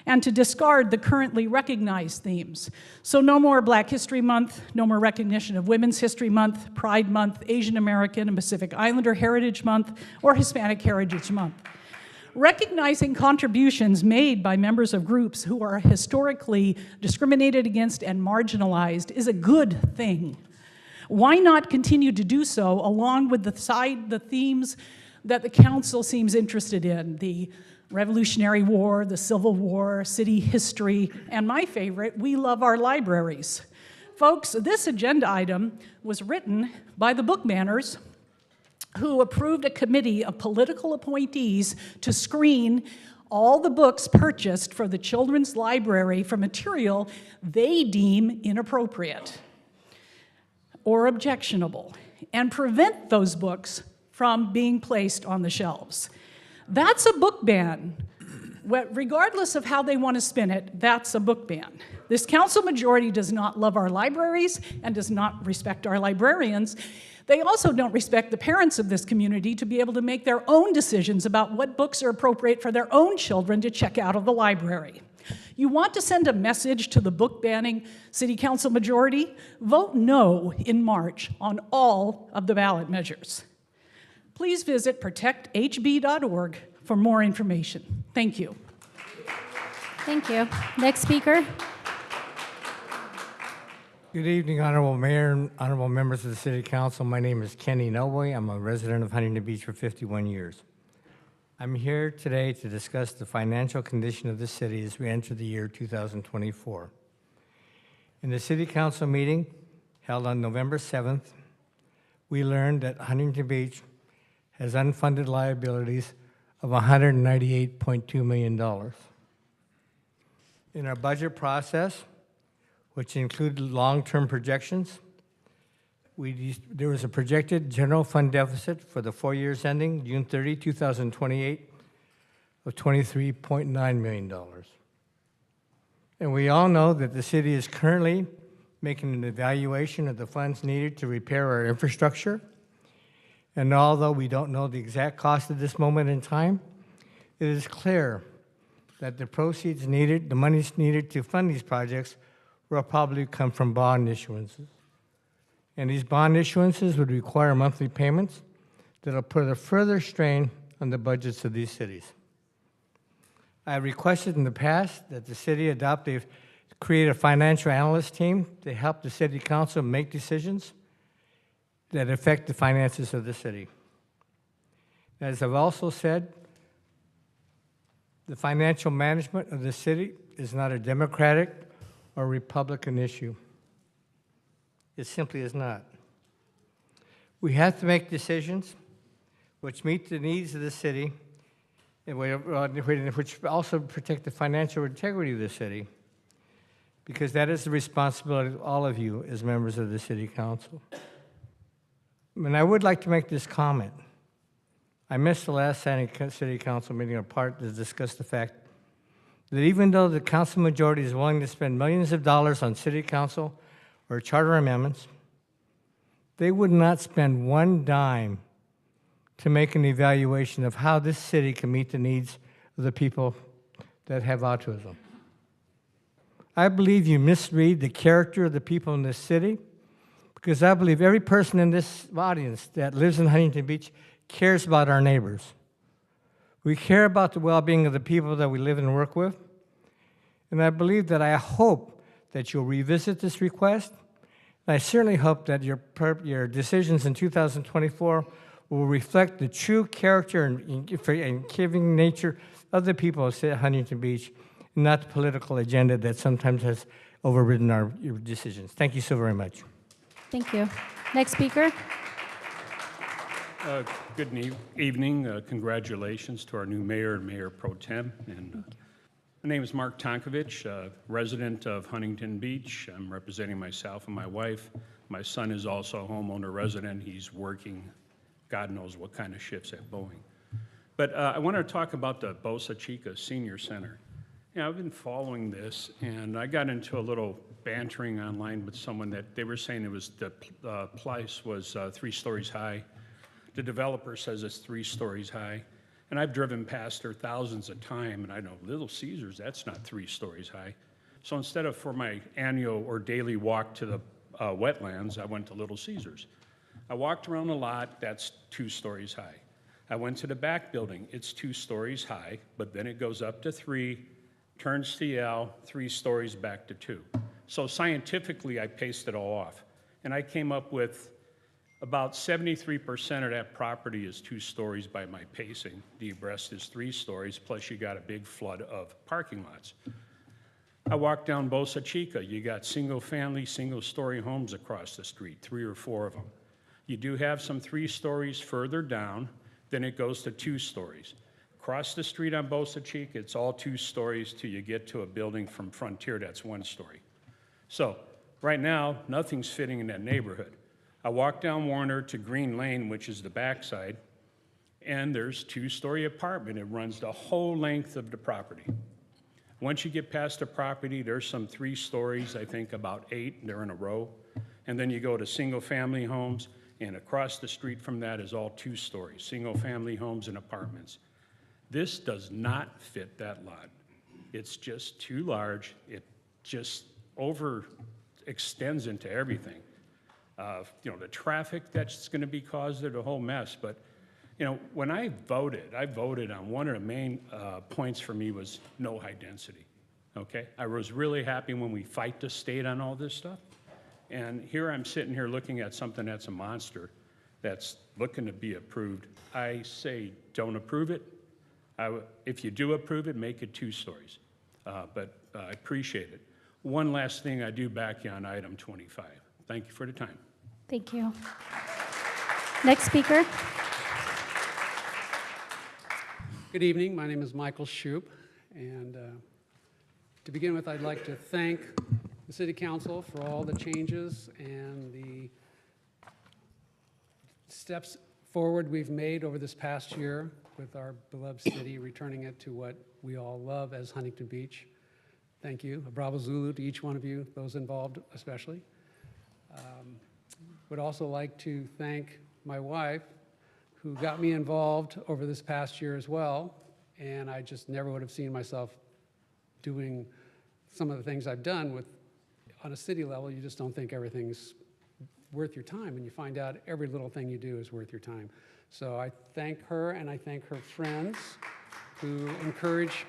and to discard the currently recognized themes. So no more Black History Month, no more recognition of Women's History Month, Pride Month, Asian American and Pacific Islander Heritage Month, or Hispanic Heritage Month. Recognizing contributions made by members of groups who are historically discriminated against and marginalized is a good thing. Why not continue to do so along with the themes that the council seems interested in, the Revolutionary War, the Civil War, city history, and my favorite, we love our libraries. Folks, this agenda item was written by the book banners who approved a committee of political appointees to screen all the books purchased for the children's library for material they deem inappropriate or objectionable, and prevent those books from being placed on the shelves. That's a book ban. Regardless of how they want to spin it, that's a book ban. This council majority does not love our libraries and does not respect our librarians. They also don't respect the parents of this community to be able to make their own decisions about what books are appropriate for their own children to check out of the library. You want to send a message to the book banning city council majority? Vote no in March on all of the ballot measures. Please visit protecthb.org for more information. Thank you. Thank you. Next speaker. Good evening, Honorable Mayor and honorable members of the City Council. My name is Kenny Noboy. I'm a resident of Huntington Beach for 51 years. I'm here today to discuss the financial condition of the city as we enter the year 2024. In the City Council meeting held on November 7th, we learned that Huntington Beach has unfunded liabilities of $198.2 million. In our budget process, which included long-term projections, there was a projected general fund deficit for the 4 years ending June 30, 2028 of $23.9 million. And we all know that the city is currently making an evaluation of the funds needed to repair our infrastructure. And although we don't know the exact cost at this moment in time, it is clear that the proceeds needed, the monies needed to fund these projects will probably come from bond issuances. And these bond issuances would require monthly payments that will put a further strain on the budgets of these cities. I have requested in the past that the city create a financial analyst team to help the city council make decisions that affect the finances of the city. As I've also said, the financial management of the city is not a Democratic or Republican issue. It simply is not. We have to make decisions which meet the needs of the city and which also protect the financial integrity of the city, because that is the responsibility of all of you as members of the City Council. And I would like to make this comment. I missed the last City Council meeting or part to discuss the fact that even though the council majority is willing to spend millions of dollars on City Council or charter amendments, they would not spend one dime to make an evaluation of how this city can meet the needs of the people that have autism. I believe you misread the character of the people in this city, because I believe every person in this audience that lives in Huntington Beach cares about our neighbors. We care about the well-being of the people that we live and work with. And I believe that I hope that you'll revisit this request. And I certainly hope that your decisions in 2024 will reflect the true character and giving nature of the people of Huntington Beach, not the political agenda that sometimes has overridden our decisions. Thank you so very much. Thank you. Next speaker. Good evening. Congratulations to our new mayor and mayor pro tem. And my name is Mark Tonkovich, resident of Huntington Beach. I'm representing myself and my wife. My son is also a homeowner resident. He's working God knows what kind of shifts at Boeing. But I want to talk about the Bosa Chica Senior Center. I've been following this, and I got into a little bantering online with someone that they were saying it was the place was 3 stories high. The developer says it's 3 stories high, and I've driven past there thousands of times, and I know Little Caesars, that's not 3 stories high. So instead of for my annual or daily walk to the wetlands, I went to Little Caesars. I walked around the lot, that's 2 stories high. I went to the back building, it's 2 stories high, but then it goes up to 3, turns to L, 3 stories back to 2. So scientifically, I paced it all off. And I came up with about 73% of that property is 2 stories by my pacing. The abreast is 3 stories, plus you got a big flood of parking lots. I walked down Bosa Chica. You got single-family, single-story homes across the street, 3 or 4 of them. You do have some 3 stories further down, then it goes to 2 stories. Across the street on Bosa Chica, it's all 2 stories till you get to a building from Frontier that's 1 story. So right now, nothing's fitting in that neighborhood. I walk down Warner to Green Lane, which is the backside, and there's 2-story apartment. It runs the whole length of the property. Once you get past the property, there's some 3 stories, I think about 8, they're in a row. And then you go to single-family homes, and across the street from that is all 2 stories, single-family homes and apartments. This does not fit that lot. It's just too large. It just overextends into everything. The traffic that's going to be caused there, the whole mess. But, when I voted on one of the main points for me was no high density, okay? I was really happy when we fight the state on all this stuff. And here I'm sitting here looking at something that's a monster that's looking to be approved. I say don't approve it. If you do approve it, make it 2 stories. But I appreciate it. One last thing I do back you on item 25. Thank you for the time. Thank you. Next speaker. Good evening. My name is Michael Shoup. And to begin with, I'd like to thank the City Council for all the changes and the steps forward we've made over this past year with our beloved city, returning it to what we all love as Huntington Beach. Thank you. A bravo Zulu to each one of you, those involved especially. Would also like to thank my wife, who got me involved over this past year as well, and I just never would have seen myself doing some of the things I've done with. On a city level, you just don't think everything's worth your time, and you find out every little thing you do is worth your time. So I thank her, and I thank her friends who encourage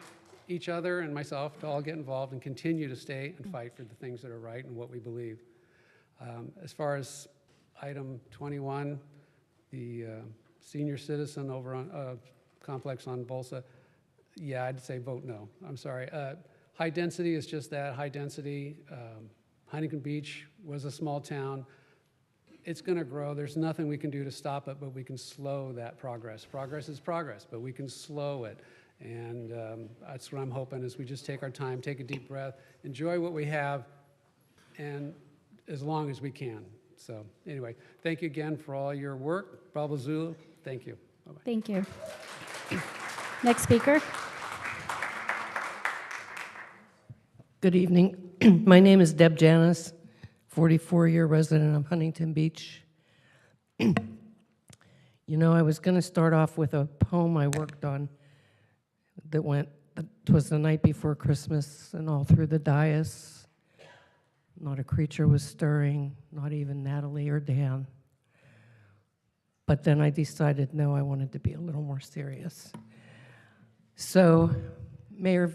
each other and myself to all get involved and continue to stay and fight for the things that are right and what we believe. As far as item 21, the senior citizen over on complex on Bosa, yeah, I'd say vote no. I'm sorry. High density is just that, high density. Huntington Beach was a small town. It's going to grow. There's nothing we can do to stop it, but we can slow that progress. Progress is progress, but we can slow it. And that's what I'm hoping is we just take our time, take a deep breath, enjoy what we have, and as long as we can. So anyway, thank you again for all your work. Bravo Zulu, thank you. Bye-bye. Thank you. Next speaker. Good evening. My name is Deb Janis, 44-year resident of Huntington Beach. You know, I was going to start off with a poem I worked on that was the night before Christmas, and all through the dais, not a creature was stirring, not even Natalie or Dan. But then I decided, no, I wanted to be a little more serious. So, Mayor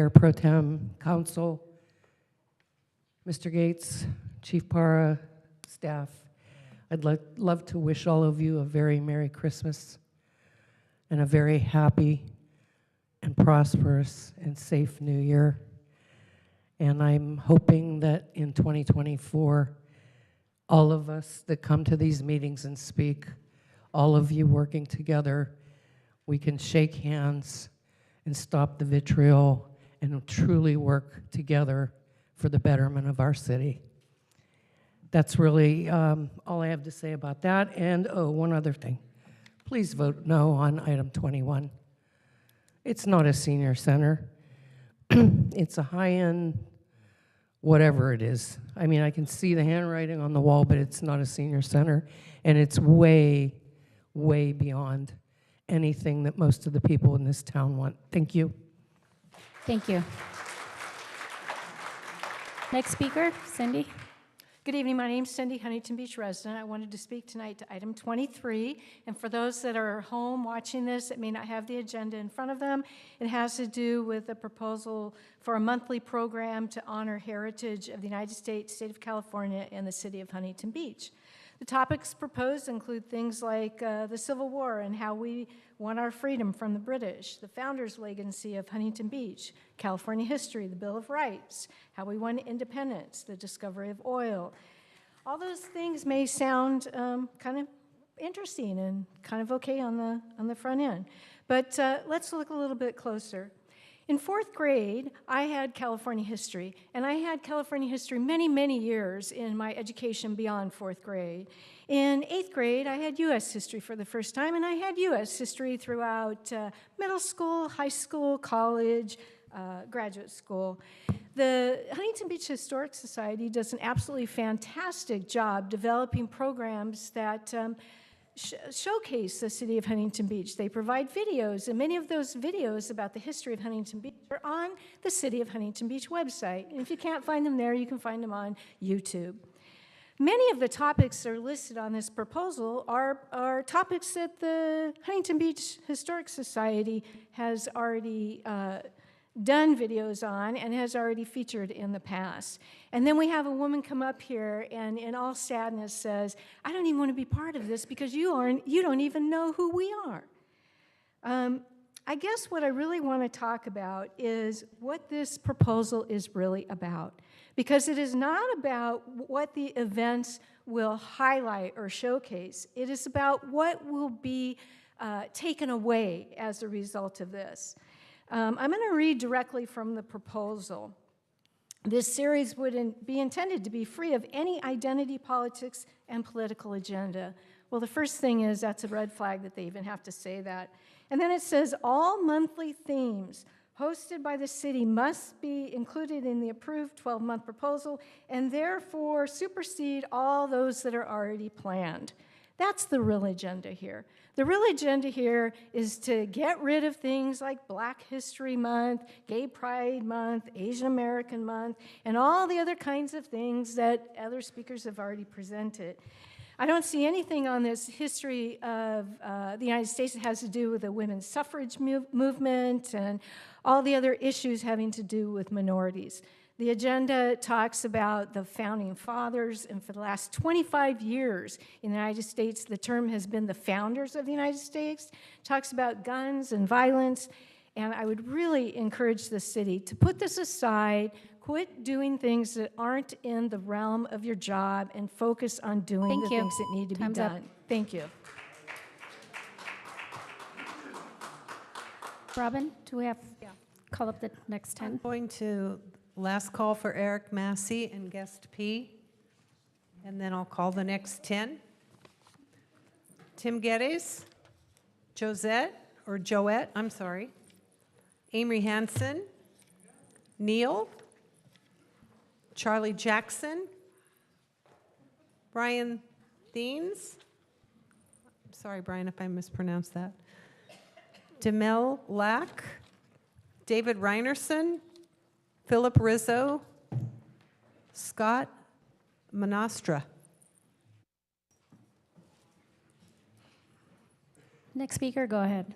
Pro Tem, Council, Mr. Gates, Chief Para, staff, I'd love to wish all of you a very Merry Christmas and a very happy and prosperous and safe New Year. And I'm hoping that in 2024, all of us that come to these meetings and speak, all of you working together, we can shake hands and stop the vitriol and truly work together for the betterment of our city. That's really all I have to say about that. And, oh, one other thing. Please vote no on item 21. It's not a senior center. It's a high-end, whatever it is. I mean, I can see the handwriting on the wall, but it's not a senior center. And it's way, way beyond anything that most of the people in this town want. Thank you. Thank you. Next speaker, Cindy. Good evening. My name's Cindy, Huntington Beach resident. I wanted to speak tonight to item 23. And for those that are home watching this that may not have the agenda in front of them, it has to do with a proposal for a monthly program to honor heritage of the United States, state of California, and the city of Huntington Beach. The topics proposed include things like the Civil War and how we won our freedom from the British, the founders' legacy of Huntington Beach, California history, the Bill of Rights, how we won independence, the discovery of oil. All those things may sound kind of interesting and kind of okay on the front end, but let's look a little bit closer. In 4th grade, I had California history, and I had California history many, many years in my education beyond 4th grade. In 8th grade, I had U.S. history for the first time, and I had U.S. history throughout middle school, high school, college, graduate school. The Huntington Beach Historic Society does an absolutely fantastic job developing programs that showcase the city of Huntington Beach. They provide videos, and many of those videos about the history of Huntington Beach are on the City of Huntington Beach website. And if you can't find them there, you can find them on YouTube. Many of the topics that are listed on this proposal are topics that the Huntington Beach Historic Society has already done videos on and has already featured in the past. And then we have a woman come up here and in all sadness says, I don't even want to be part of this because you don't even know who we are. I guess what I really want to talk about is what this proposal is really about. Because it is not about what the events will highlight or showcase. It is about what will be taken away as a result of this. I'm going to read directly from the proposal. This series would be intended to be free of any identity politics and political agenda. Well, the first thing is that's a red flag that they even have to say that. And then it says all monthly themes hosted by the city must be included in the approved 12-month proposal and therefore supersede all those that are already planned. That's the real agenda here. The real agenda here is to get rid of things like Black History Month, Gay Pride Month, Asian American Month, and all the other kinds of things that other speakers have already presented. I don't see anything on this history of the United States that has to do with the women's suffrage movement and all the other issues having to do with minorities. The agenda talks about the founding fathers, and for the last 25 years in the United States, the term has been the founders of the United States. It talks about guns and violence, and I would really encourage the city to put this aside, quit doing things that aren't in the realm of your job, and focus on doing the things that need to be done. Thank you. Robin, do we have, call up the next 10? I'm going to last call for Eric Massey and guest P, and then I'll call the next 10. Tim Geddes, Joette, I'm sorry, Amory Hansen, Neil, Charlie Jackson, Brian Theens, sorry, Brian, if I mispronounced that. Demel Lack, David Reinerson, Philip Rizzo, Scott Monastra. Next speaker, go ahead.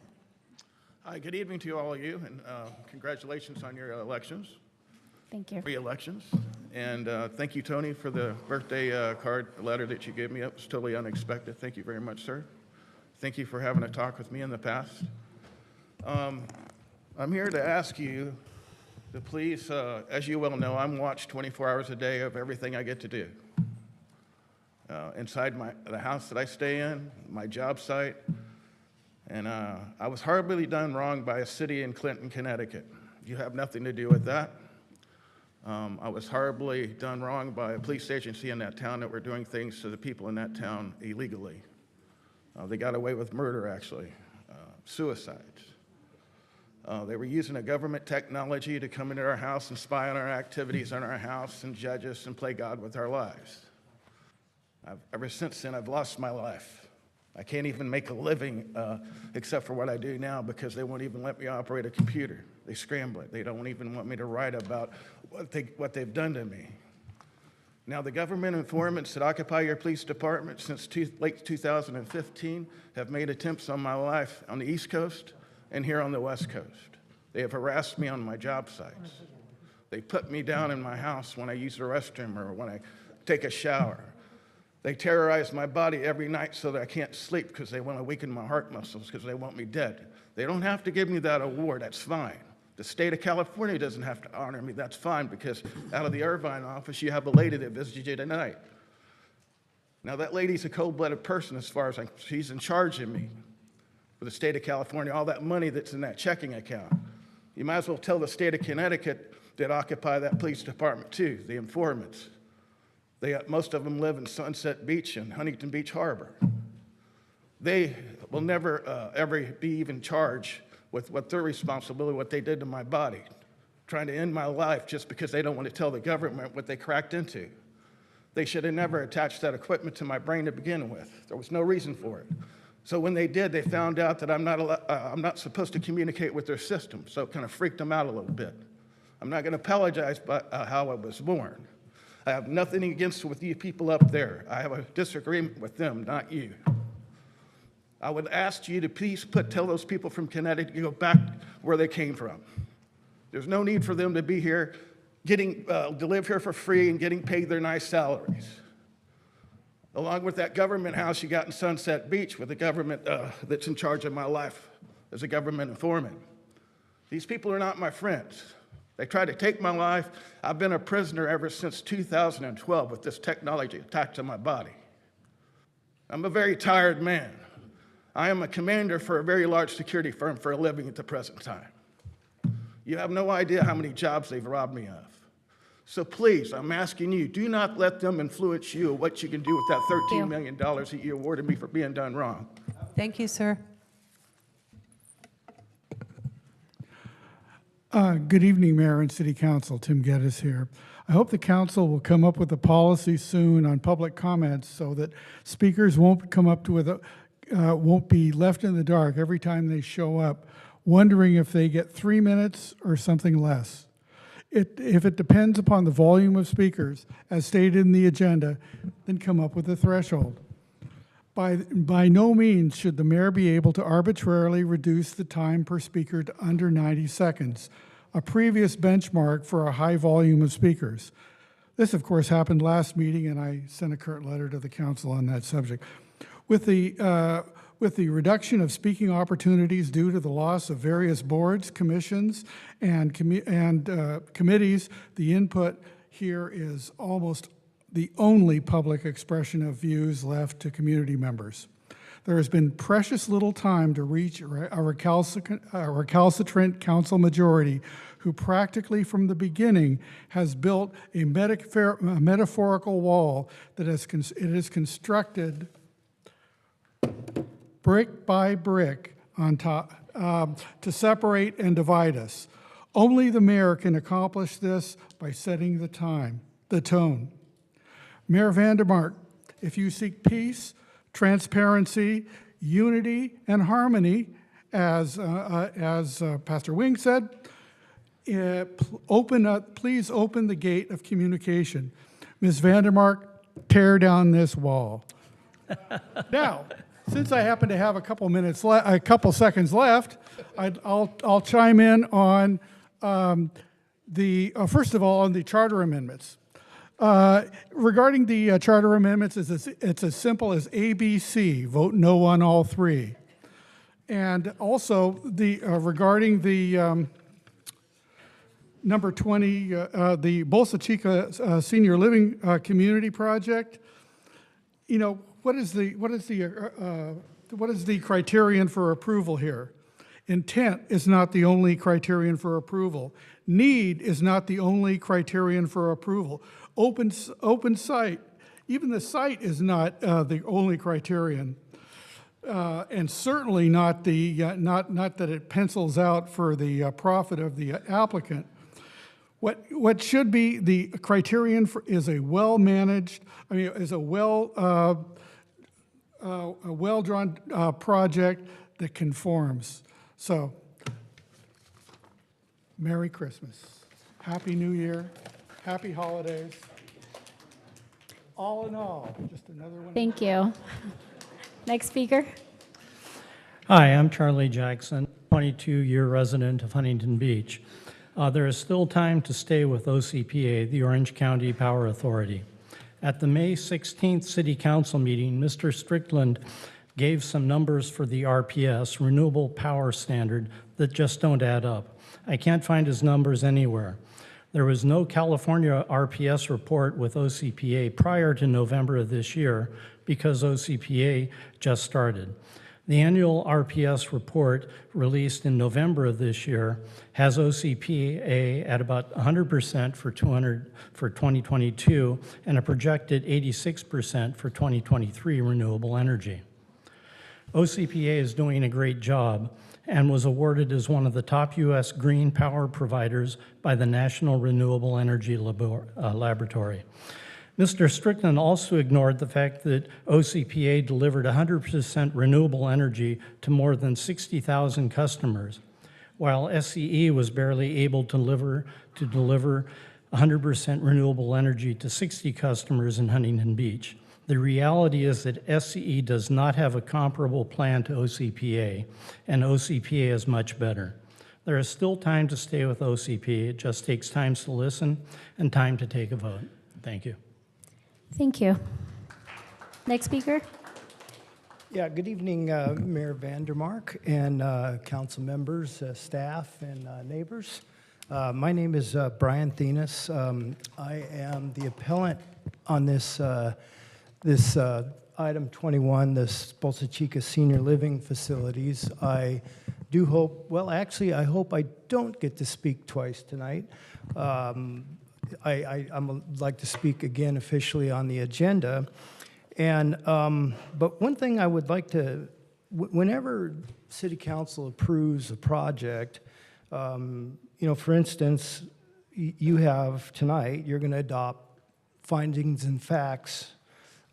Hi, good evening to all of you, and congratulations on your elections. Thank you. Re-elections. And thank you, Tony, for the birthday card letter that you gave me. It was totally unexpected. Thank you very much, sir. Thank you for having a talk with me in the past. I'm here to ask you to please, as you well know, I'm watched 24 hours a day of everything I get to do. Inside the house that I stay in, my job site, and I was horribly done wrong by a city in Clinton, Connecticut. You have nothing to do with that. I was horribly done wrong by a police agency in that town that were doing things to the people in that town illegally. They got away with murder, actually, suicides. They were using a government technology to come into our house and spy on our activities in our house and judge us and play God with our lives. Ever since then, I've lost my life. I can't even make a living except for what I do now because they won't even let me operate a computer. They scramble it. They don't even want me to write about what they've done to me. Now, the government informants that occupy your police department since late 2015 have made attempts on my life on the East Coast and here on the West Coast. They have harassed me on my job sites. They put me down in my house when I use the restroom or when I take a shower. They terrorize my body every night so that I can't sleep because they want to weaken my heart muscles because they want me dead. They don't have to give me that award, that's fine. The state of California doesn't have to honor me, that's fine, because out of the Irvine office, you have a lady that visited you tonight. Now that lady's a cold-blooded person as far as she's in charge of me for the state of California, all that money that's in that checking account. You might as well tell the state of Connecticut that occupy that police department too, the informants. Most of them live in Sunset Beach and Huntington Beach Harbor. They will never, ever be even charged with what their responsibility, what they did to my body, trying to end my life just because they don't want to tell the government what they cracked into. They should have never attached that equipment to my brain to begin with. There was no reason for it. So when they did, they found out that I'm not supposed to communicate with their system, so it kind of freaked them out a little bit. I'm not going to apologize about how I was born. I have nothing against with you people up there. I have a disagreement with them, not you. I would ask you to please tell those people from Connecticut to go back where they came from. There's no need for them to be here, to live here for free and getting paid their nice salaries. Along with that government house you got in Sunset Beach with the government that's in charge of my life as a government informant. These people are not my friends. They tried to take my life. I've been a prisoner ever since 2012 with this technology attached to my body. I'm a very tired man. I am a commander for a very large security firm for a living at the present time. You have no idea how many jobs they've robbed me of. So please, I'm asking you, do not let them influence you what you can do with that $13 million that you awarded me for being done wrong. Thank you, sir. Good evening, Mayor and City Council. Tim Geddes here. I hope the council will come up with a policy soon on public comments so that speakers won't come up to won't be left in the dark every time they show up, wondering if they get 3 minutes or something less. If it depends upon the volume of speakers, as stated in the agenda, then come up with a threshold. By no means should the mayor be able to arbitrarily reduce the time per speaker to under 90 seconds, a previous benchmark for a high volume of speakers. This, of course, happened last meeting, and I sent a current letter to the council on that subject. With the reduction of speaking opportunities due to the loss of various boards, commissions, and committees, the input here is almost the only public expression of views left to community members. There has been precious little time to reach a recalcitrant council majority who practically from the beginning has built a metaphorical wall that it is constructed brick by brick on top to separate and divide us. Only the mayor can accomplish this by setting the tone. Mayor Vandermark, if you seek peace, transparency, unity, and harmony, as Pastor Wing said. Please open the gate of communication. Ms. Vandermark, tear down this wall. Now, since I happen to have a couple seconds left, I'll chime in on first of all, on the charter amendments. Regarding the charter amendments, it's as simple as ABC, vote no on all three. And also, regarding the number 20, the Bolsa Chica Senior Living Community Project, you know, what is the criterion for approval here? Intent is not the only criterion for approval. Need is not the only criterion for approval. Open site, even the site is not the only criterion, and certainly not not that it pencils out for the profit of the applicant. What should be the criterion is a well-managed, is a well-drawn project that conforms. So, Merry Christmas, Happy New Year, Happy Holidays. All in all, just another one. Thank you. Next speaker. Hi, I'm Charlie Jackson, 22-year resident of Huntington Beach. There is still time to stay with OCPA, the Orange County Power Authority. At the May 16th City Council meeting, Mr. Strickland gave some numbers for the RPS, Renewable Power Standard, that just don't add up. I can't find his numbers anywhere. There was no California RPS report with OCPA prior to November of this year because OCPA just started. The annual RPS report released in November of this year has OCPA at about 100% for 2022 and a projected 86% for 2023 renewable energy. OCPA is doing a great job and was awarded as one of the top U.S. green power providers by the National Renewable Energy Laboratory. Mr. Strickland also ignored the fact that OCPA delivered 100% renewable energy to more than 60,000 customers, while SCE was barely able to deliver 100% renewable energy to 60 customers in Huntington Beach. The reality is that SCE does not have a comparable plan to OCPA, and OCPA is much better. There is still time to stay with OCPA. It just takes time to listen and time to take a vote. Thank you. Thank you. Next speaker. Yeah, good evening, Mayor Vandermark and council members, staff, and neighbors. My name is Brian Thenis. I am the appellant on this item 21, this Bolsa Chica Senior Living Facilities. I do hope, well, actually, I hope I don't get to speak twice tonight. I'm like to speak again officially on the agenda. And, but one thing I would like to, whenever City Council approves a project, you know, for instance, you have tonight, you're going to adopt findings and facts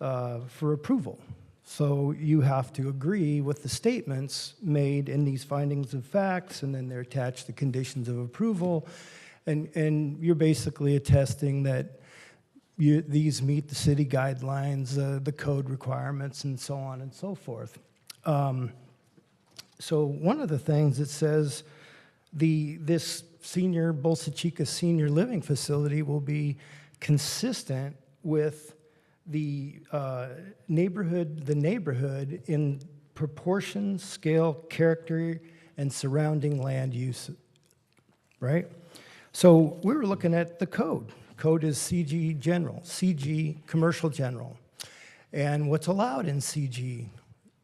for approval. So you have to agree with the statements made in these findings of facts, and then they're attached to conditions of approval. And you're basically attesting that these meet the city guidelines, the code requirements, and so on and so forth. So one of the things it says, this Bolsa Chica Senior Living Facility will be consistent with the neighborhood in proportion, scale, character, and surrounding land use, right? So we were looking at the code. Code is CG General, CG Commercial General. And what's allowed in CG?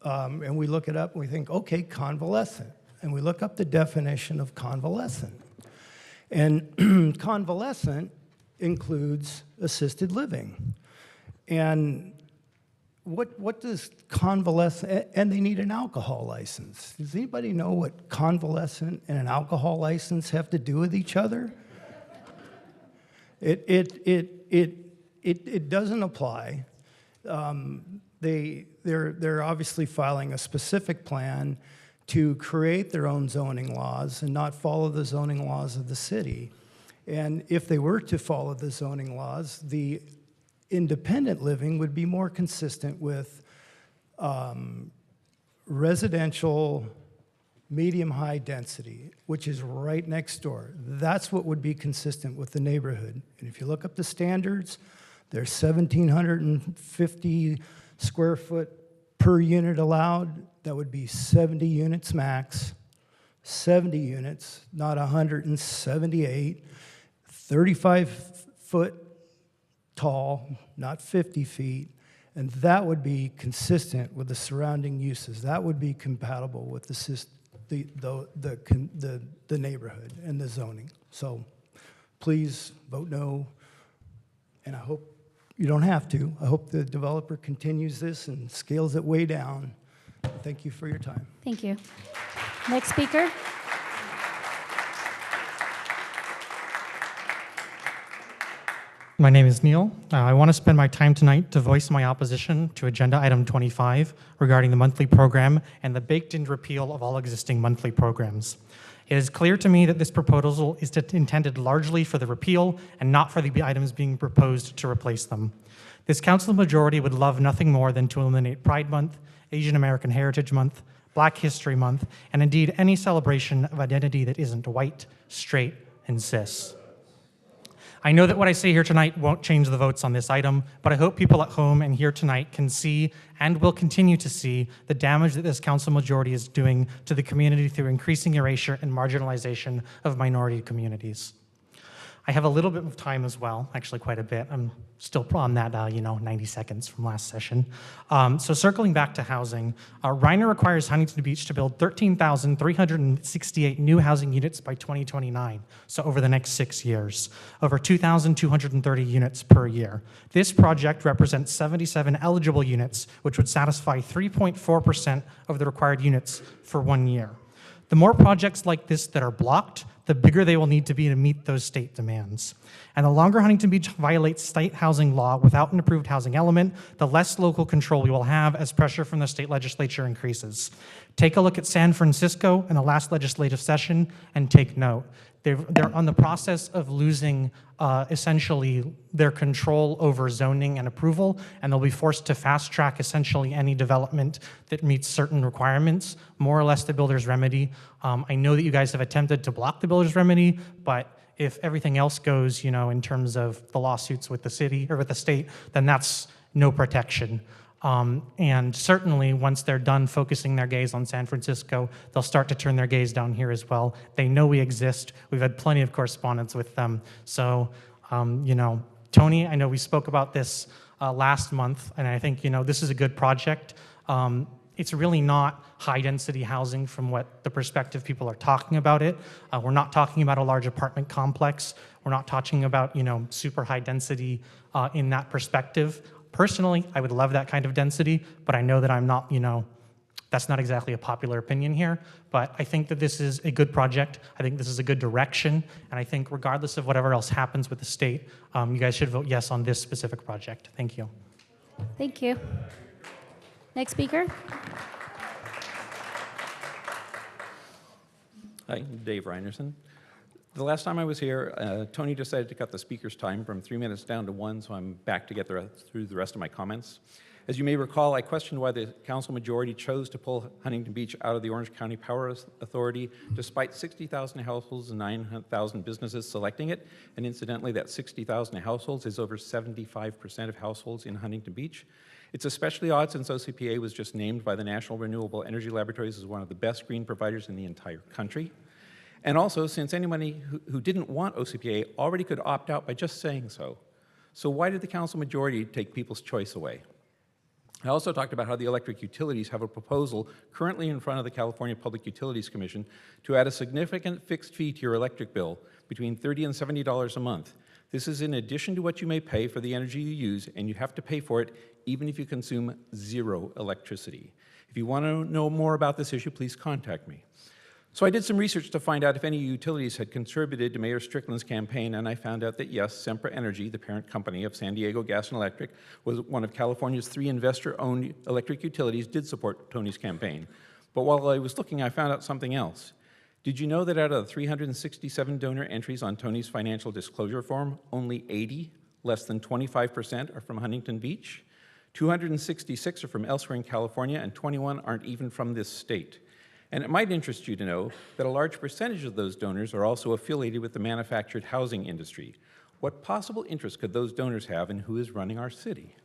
And we look it up and we think, okay, convalescent. And we look up the definition of convalescent. And convalescent includes assisted living. And what does convalescent, and they need an alcohol license. Does anybody know what convalescent and an alcohol license have to do with each other? It doesn't apply. they're obviously filing a specific plan to create their own zoning laws and not follow the zoning laws of the city. And if they were to follow the zoning laws, the independent living would be more consistent with residential medium-high density, which is right next door. That's what would be consistent with the neighborhood. And if you look up the standards, they're 1,750 square foot per unit allowed. That would be 70 units max, 70 units, not 178, 35 foot tall, not 50 feet, and that would be consistent with the surrounding uses. That would be compatible with the neighborhood and the zoning. So please vote no, and I hope you don't have to. I hope the developer continues this and scales it way down. Thank you for your time. Thank you. Next speaker. My name is Neil. I want to spend my time tonight to voice my opposition to Agenda Item 25 regarding the monthly program and the baked-in repeal of all existing monthly programs. It is clear to me that this proposal is intended largely for the repeal and not for the items being proposed to replace them. This council majority would love nothing more than to eliminate Pride Month, Asian American Heritage Month, Black History Month, and indeed any celebration of identity that isn't white, straight, and cis. I know that what I say here tonight won't change the votes on this item, but I hope people at home and here tonight can see and will continue to see the damage that this council majority is doing to the community through increasing erasure and marginalization of minority communities. I have a little bit of time as well, actually quite a bit. I'm still on that, 90 seconds from last session. So circling back to housing, Reiner requires Huntington Beach to build 13,368 new housing units by 2029, so over the next 6 years, over 2,230 units per year. This project represents 77 eligible units, which would satisfy 3.4% of the required units for 1 year. The more projects like this that are blocked, the bigger they will need to be to meet those state demands. And the longer Huntington Beach violates state housing law without an approved housing element, the less local control we will have as pressure from the state legislature increases. Take a look at San Francisco in the last legislative session and take note. They're on the process of losing essentially their control over zoning and approval, and they'll be forced to fast track essentially any development that meets certain requirements, more or less the builder's remedy. I know that you guys have attempted to block the builder's remedy, but if everything else goes, in terms of the lawsuits with the city or with the state, then that's no protection. And certainly once they're done focusing their gaze on San Francisco, they'll start to turn their gaze down here as well. They know we exist. We've had plenty of correspondence with them. So, Tony, I know we spoke about this last month, and I think, this is a good project. It's really not high-density housing from what the perspective people are talking about it. We're not talking about a large apartment complex. We're not talking about, super high density in that perspective. Personally, I would love that kind of density, but I know that I'm not, that's not exactly a popular opinion here. But I think that this is a good project. I think this is a good direction. And I think regardless of whatever else happens with the state, you guys should vote yes on this specific project. Thank you. Thank you. Next speaker. Hi, Dave Reinerson. The last time I was here, Tony decided to cut the speaker's time from 3 minutes down to 1, so I'm back to get through the rest of my comments. As you may recall, I questioned why the council majority chose to pull Huntington Beach out of the Orange County Power Authority, despite 60,000 households and 9,000 businesses selecting it. And incidentally, that 60,000 households is over 75% of households in Huntington Beach. It's especially odd since OCPA was just named by the National Renewable Energy Laboratories as one of the best green providers in the entire country. And also, since anybody who didn't want OCPA already could opt out by just saying so. So why did the council majority take people's choice away? I also talked about how the electric utilities have a proposal currently in front of the California Public Utilities Commission to add a significant fixed fee to your electric bill, between $30 and $70 a month. This is in addition to what you may pay for the energy you use, and you have to pay for it even if you consume 0 electricity. If you want to know more about this issue, please contact me. So I did some research to find out if any utilities had contributed to Mayor Strickland's campaign, and I found out that yes, Sempra Energy, the parent company of San Diego Gas and Electric, was one of California's 3 investor-owned electric utilities, did support Tony's campaign. But while I was looking, I found out something else. Did you know that out of the 367 donor entries on Tony's financial disclosure form, only 80, less than 25%, are from Huntington Beach? 266 are from elsewhere in California, and 21 aren't even from this state. And it might interest you to know that a large percentage of those donors are also affiliated with the manufactured housing industry. What possible interest could those donors have in who is running our city?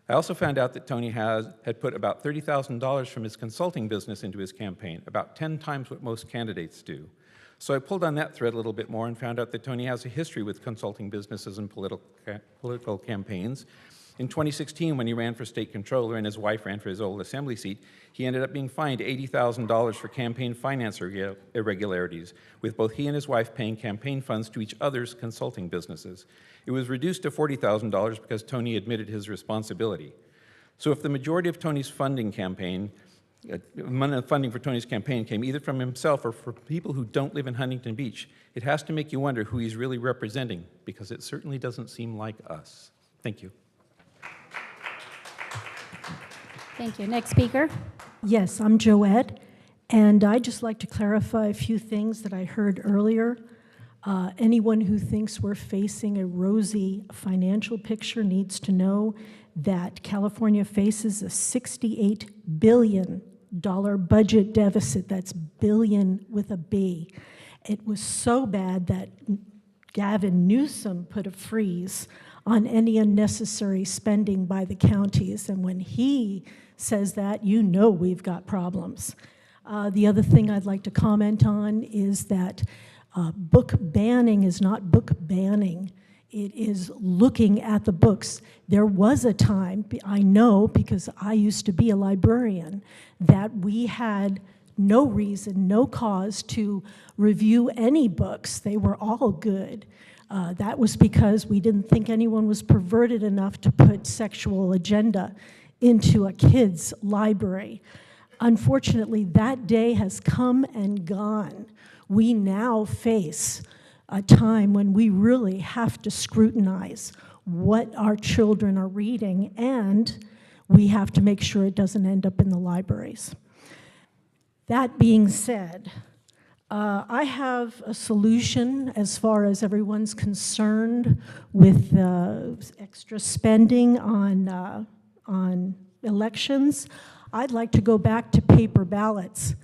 I also found out that Tony had put about $30,000 from his consulting business into his campaign, about 10 times what most candidates do. So I pulled on that thread a little bit more and found out that Tony has a history with consulting businesses and political campaigns. In 2016, when he ran for state controller and his wife ran for his old assembly seat, he ended up being fined $80,000 for campaign finance irregularities, with both he and his wife paying campaign funds to each other's consulting businesses. It was reduced to $40,000 because Tony admitted his responsibility. So if the majority of Tony's funding for Tony's campaign came either from himself or from people who don't live in Huntington Beach, it has to make you wonder who he's really representing, because it certainly doesn't seem like us. Thank you. Thank you. Next speaker. Yes, I'm Joette, and I'd just like to clarify a few things that I heard earlier. Anyone who thinks we're facing a rosy financial picture needs to know that California faces a $68 billion budget deficit. That's billion with a B. It was so bad that Gavin Newsom put a freeze on any unnecessary spending by the counties, and when he says that, you know we've got problems. The other thing I'd like to comment on is that book banning is not book banning. It is looking at the books. There was a time, I know because I used to be a librarian, that we had no reason, no cause to review any books. They were all good. That was because we didn't think anyone was perverted enough to put sexual agenda into a kid's library. Unfortunately, that day has come and gone. We now face a time when we really have to scrutinize what our children are reading, and we have to make sure it doesn't end up in the libraries. That being said, I have a solution as far as everyone's concerned with extra spending on elections. I'd like to go back to paper ballots.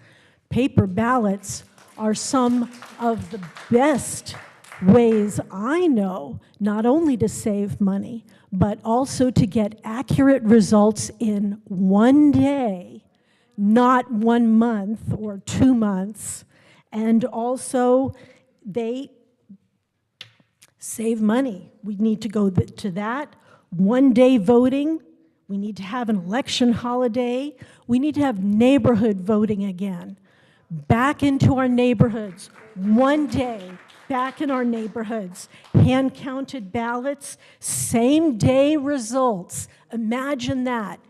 Paper ballots are some of the best ways I know not only to save money, but also to get accurate results in one day, not 1 month or 2 months. And also, they save money. We need to go to that. 1 day voting. We need to have an election holiday. We need to have neighborhood voting again. Back into our neighborhoods. 1 day, back in our neighborhoods. Hand-counted ballots, same-day results. Imagine that.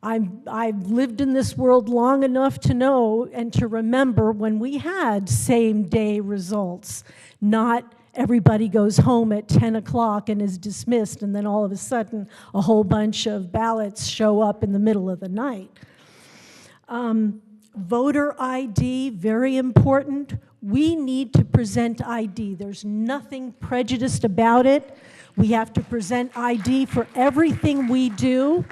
I've lived in this world long enough to know and to remember when we had same-day results. Not everybody goes home at 10 o'clock and is dismissed, and then all of a sudden a whole bunch of ballots show up in the middle of the night. Voter ID, very important. We need to present ID. There's nothing prejudiced about it. We have to present ID for everything we do.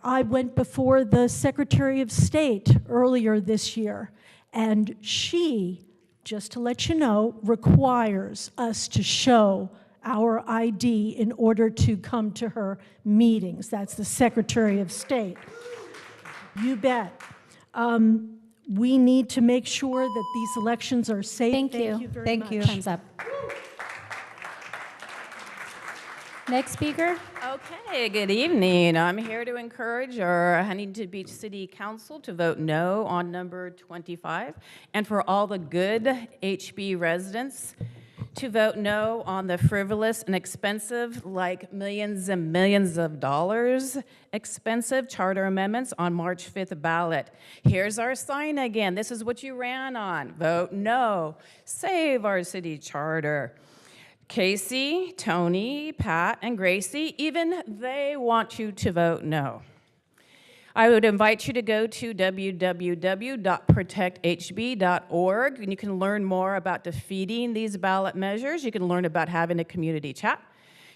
I went before the Secretary of State earlier this year, and she, just to let you know, requires us to show our ID in order to come to her meetings. That's the Secretary of State. You bet. We need to make sure that these elections are safe. Thank you. Very much. Time's up. Next speaker. Okay, good evening. I'm here to encourage our Huntington Beach City Council to vote no on number 25, and for all the good HB residents to vote no on the frivolous and expensive, like millions and millions of dollars expensive charter amendments on March 5th ballot. Here's our sign again. This is what you ran on. Vote no. Save our city charter. Casey, Tony, Pat, and Gracie, even they want you to vote no. I would invite you to go to www.protecthb.org, and you can learn more about defeating these ballot measures. You can learn about having a community chat.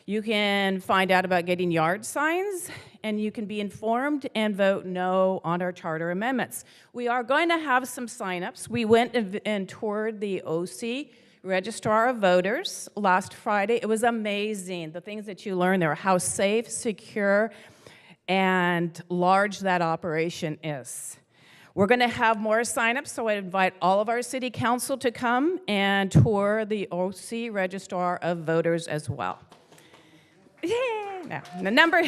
You can find out about getting yard signs, and you can be informed and vote no on our charter amendments. We are going to have some signups. We went and toured the OC Registrar of Voters last Friday. It was amazing, the things that you learned there, how safe, secure, and large that operation is. We're going to have more signups, so I invite all of our city council to come and tour the OC Registrar of Voters as well. Yeah. Now, number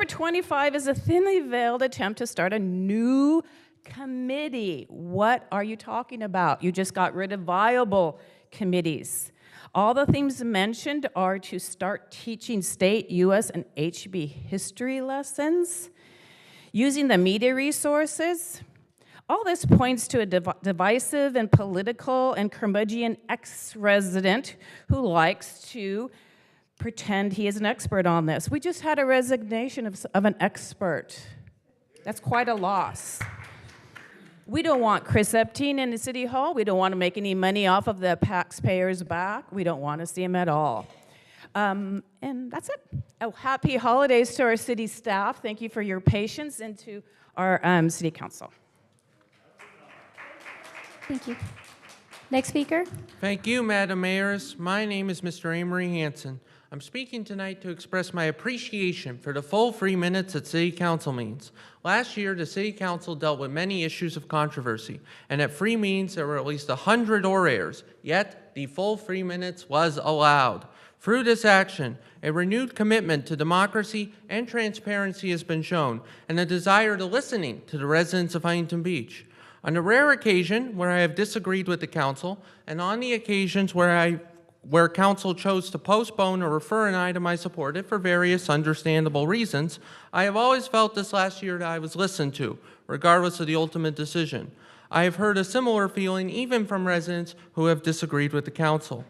25 is a thinly veiled attempt to start a new committee. What are you talking about? You just got rid of viable committees. All the things mentioned are to start teaching state, U.S., and HB history lessons, using the media resources. All this points to a divisive and political and curmudgeon ex-resident who likes to pretend he is an expert on this. We just had a resignation of an expert. That's quite a loss. We don't want Chris Epting in the City Hall. We don't want to make any money off of the taxpayers' back. We don't want to see him at all. And that's it. Oh, happy holidays to our city staff. Thank you for your patience, and to our city council. Thank you. Next speaker. Thank you, Madam Mayoress. My name is Mr. Amory Hanson. I'm speaking tonight to express my appreciation for the full 3 minutes at City Council meetings. Last year, the City Council dealt with many issues of controversy, and at free meetings there were at least 100 orators, yet the full 3 minutes was allowed. Through this action, a renewed commitment to democracy and transparency has been shown, and a desire to listening to the residents of Huntington Beach. On the rare occasion where I have disagreed with the council, and on the occasions where council chose to postpone or refer an item I supported for various understandable reasons, I have always felt this last year that I was listened to, regardless of the ultimate decision. I have heard a similar feeling even from residents who have disagreed with the council.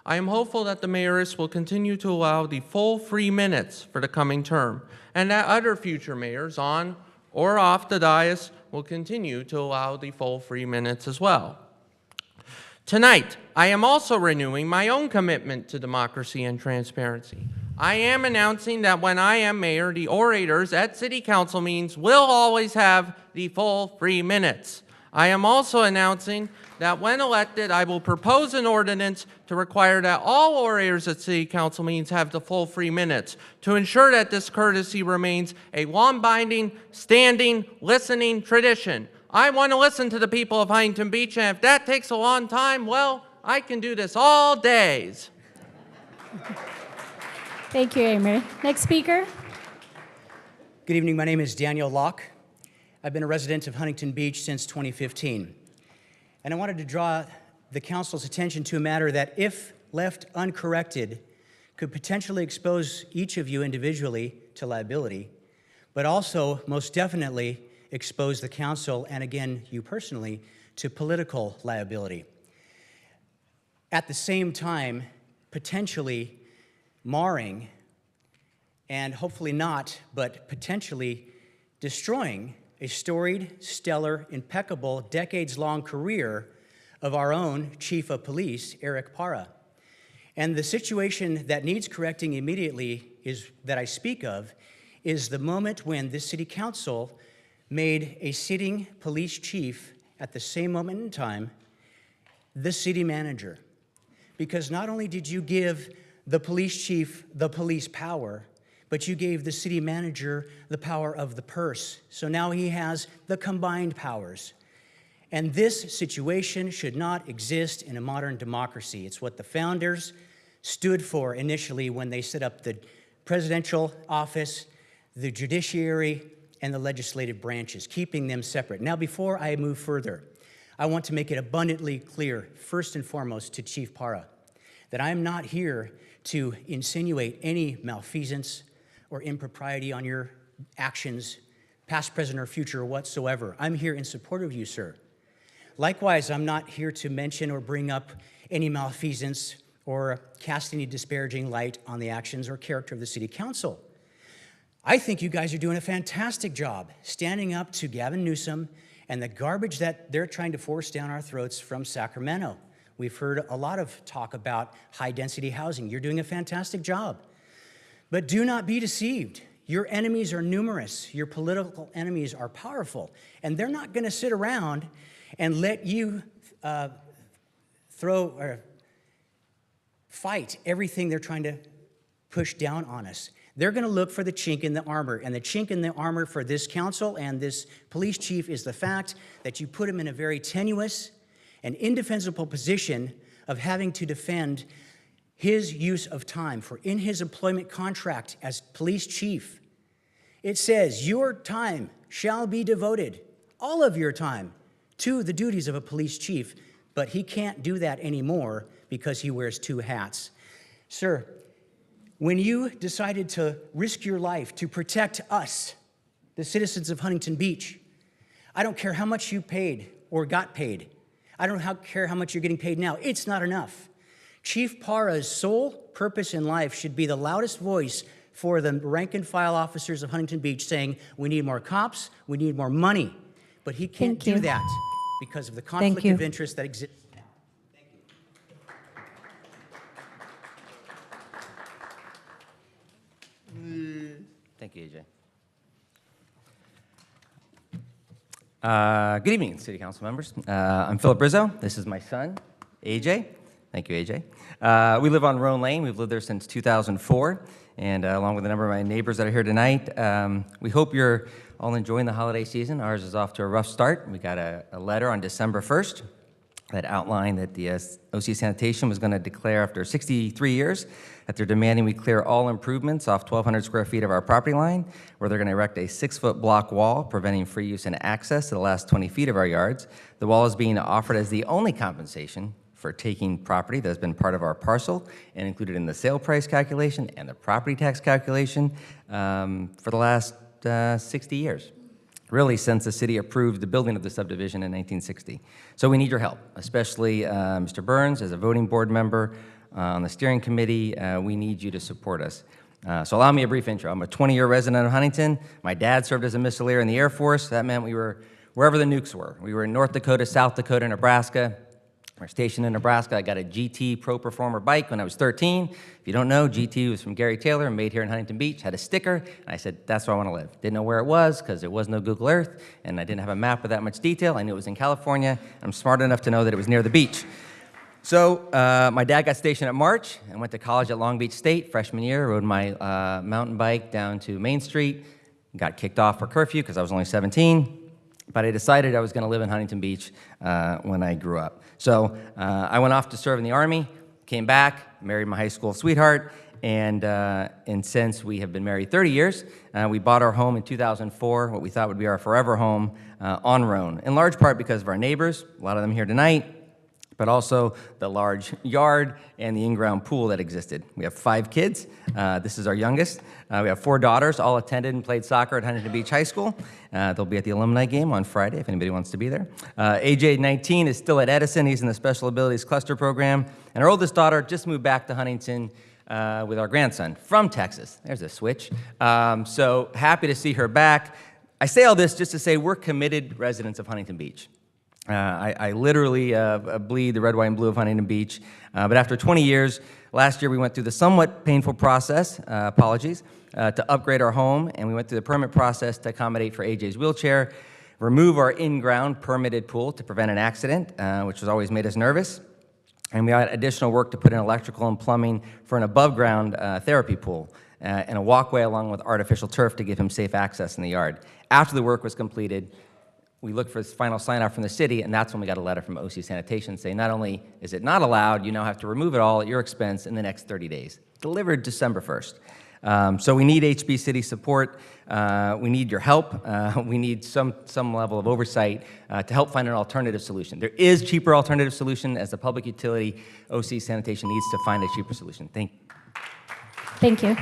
I am hopeful that the mayoress will continue to allow the full 3 minutes for the coming term, and that other future mayors on or off the dais will continue to allow the full 3 minutes as well. Tonight, I am also renewing my own commitment to democracy and transparency. I am announcing that when I am mayor, the orators at city council meetings will always have the full 3 minutes. I am also announcing that when elected, I will propose an ordinance to require that all orators at city council meetings have the full 3 minutes to ensure that this courtesy remains a long-binding, standing, listening tradition. I want to listen to the people of Huntington Beach, and if that takes a long time, well, I can do this all days. Thank you, Amory. Next speaker. Good evening. My name is Daniel Locke. I've been a resident of Huntington Beach since 2015. And I wanted to draw the council's attention to a matter that, if left uncorrected, could potentially expose each of you individually to liability, but also most definitely expose the council, and again, you personally, to political liability. At the same time, potentially marring, and hopefully not, but potentially destroying a storied, stellar, impeccable, decades-long career of our own Chief of Police, Eric Parra. And the situation that needs correcting immediately that I speak of is the moment when this city council made a sitting police chief at the same moment in time the city manager. Because not only did you give the police chief the police power, but you gave the city manager the power of the purse. So now he has the combined powers. And this situation should not exist in a modern democracy. It's what the founders stood for initially when they set up the presidential office, the judiciary, and the legislative branches, keeping them separate. Now, before I move further, I want to make it abundantly clear, first and foremost, to Chief Parra. that I'm not here to insinuate any malfeasance or impropriety on your actions, past, present, or future, or whatsoever. I'm here in support of you, sir. Likewise, I'm not here to mention or bring up any malfeasance or cast any disparaging light on the actions or character of the City Council. I think you guys are doing a fantastic job standing up to Gavin Newsom and the garbage that they're trying to force down our throats from Sacramento. We've heard a lot of talk about high-density housing. You're doing a fantastic job. But do not be deceived. Your enemies are numerous. Your political enemies are powerful. And they're not going to sit around and let you fight everything they're trying to push down on us. They're going to look for the chink in the armor. And the chink in the armor for this council and this police chief is the fact that you put him in a very tenuous and indefensible position of having to defend his use of time. For in his employment contract as police chief, it says, your time shall be devoted, all of your time, to the duties of a police chief. But he can't do that anymore because he wears two hats. Sir, when you decided to risk your life to protect us, the citizens of Huntington Beach, I don't care how much you paid or got paid. I don't care how much you're getting paid now. It's not enough. Chief Para's sole purpose in life should be the loudest voice for the rank and file officers of Huntington Beach saying, we need more cops, we need more money. But he can't do that because of the conflict of interest that exists. Thank you, AJ. Good evening, City Council members. I'm Philip Rizzo. This is my son, AJ. Thank you, AJ. We live on Roan Lane. We've lived there since 2004, and along with a number of my neighbors that are here tonight, we hope you're all enjoying the holiday season. Ours is off to a rough start. We got a letter on December 1st that outlined that the OC Sanitation was going to declare after 63 years that they're demanding we clear all improvements off 1,200 square feet of our property line, where they're going to erect a 6-foot block wall preventing free use and access to the last 20 feet of our yards. The wall is being offered as the only compensation for taking property that has been part of our parcel and included in the sale price calculation and the property tax calculation for the last 60 years. Really, since the city approved the building of the subdivision in 1960. So we need your help, especially Mr. Burns as a voting board member on the steering committee. We need you to support us. So allow me a brief intro. I'm a 20-year resident of Huntington. My dad served as a missileer in the Air Force. That meant we were wherever the nukes were. We were in North Dakota, South Dakota, Nebraska. We're stationed in Nebraska. I got a GT Pro Performer bike when I was 13. If you don't know, GT was from Gary Taylor and made here in Huntington Beach, had a sticker, and I said, that's where I want to live. Didn't know where it was because there was no Google Earth, and I didn't have a map with that much detail. I knew it was in California. I'm smart enough to know that it was near the beach. So my dad got stationed at March and went to college at Long Beach State freshman year, rode my mountain bike down to Main Street, got kicked off for curfew because I was only 17. But I decided I was going to live in Huntington Beach when I grew up. So I went off to serve in the Army, came back, married my high school sweetheart, and since we have been married 30 years, we bought our home in 2004, what we thought would be our forever home on Roan, in large part because of our neighbors, a lot of them here tonight, but also the large yard and the in-ground pool that existed. We have 5 kids. This is our youngest. We have 4 daughters, all attended and played soccer at Huntington Beach High School. They'll be at the alumni game on Friday if anybody wants to be there. AJ, 19, is still at Edison. He's in the Special Abilities Cluster Program. And our oldest daughter just moved back to Huntington with our grandson from Texas. There's a switch. So happy to see her back. I say all this just to say we're committed residents of Huntington Beach. I literally bleed the red, white, and blue of Huntington Beach. But after 20 years, last year we went through the somewhat painful process, to upgrade our home, and we went through the permit process to accommodate for AJ's wheelchair, remove our in-ground permitted pool to prevent an accident, which has always made us nervous, and we had additional work to put in electrical and plumbing for an above-ground therapy pool, and a walkway along with artificial turf to give him safe access in the yard. After the work was completed, we looked for this final sign-off from the city, and that's when we got a letter from OC Sanitation saying not only is it not allowed, you now have to remove it all at your expense in the next 30 days. Delivered December 1st. So we need HB City support. We need your help. We need some level of oversight to help find an alternative solution. There is cheaper alternative solution. As a public utility, OC Sanitation needs to find a cheaper solution. Thank you.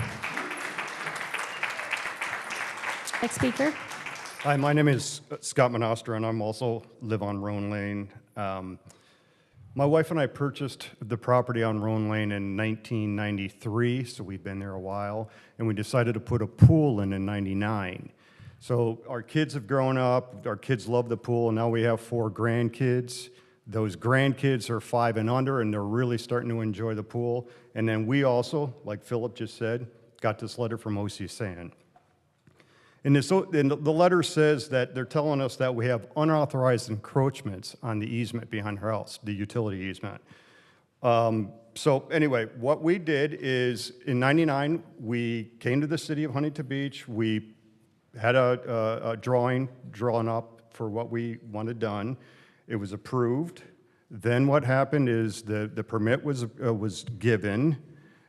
Next speaker. Hi, my name is Scott Monastra, and I'm also live on Roan Lane. My wife and I purchased the property on Roan Lane in 1993, so we've been there a while, and we decided to put a pool in 99. So our kids have grown up, our kids love the pool, and now we have 4 grandkids. Those grandkids are 5 and under, and they're really starting to enjoy the pool. And then we also, like Philip just said, got this letter from OC San. And the letter says that they're telling us that we have unauthorized encroachments on the easement behind our house, the utility easement. So anyway, what we did is in 99, we came to the city of Huntington Beach. We had a drawing drawn up for what we wanted done. It was approved. Then what happened is the permit was given.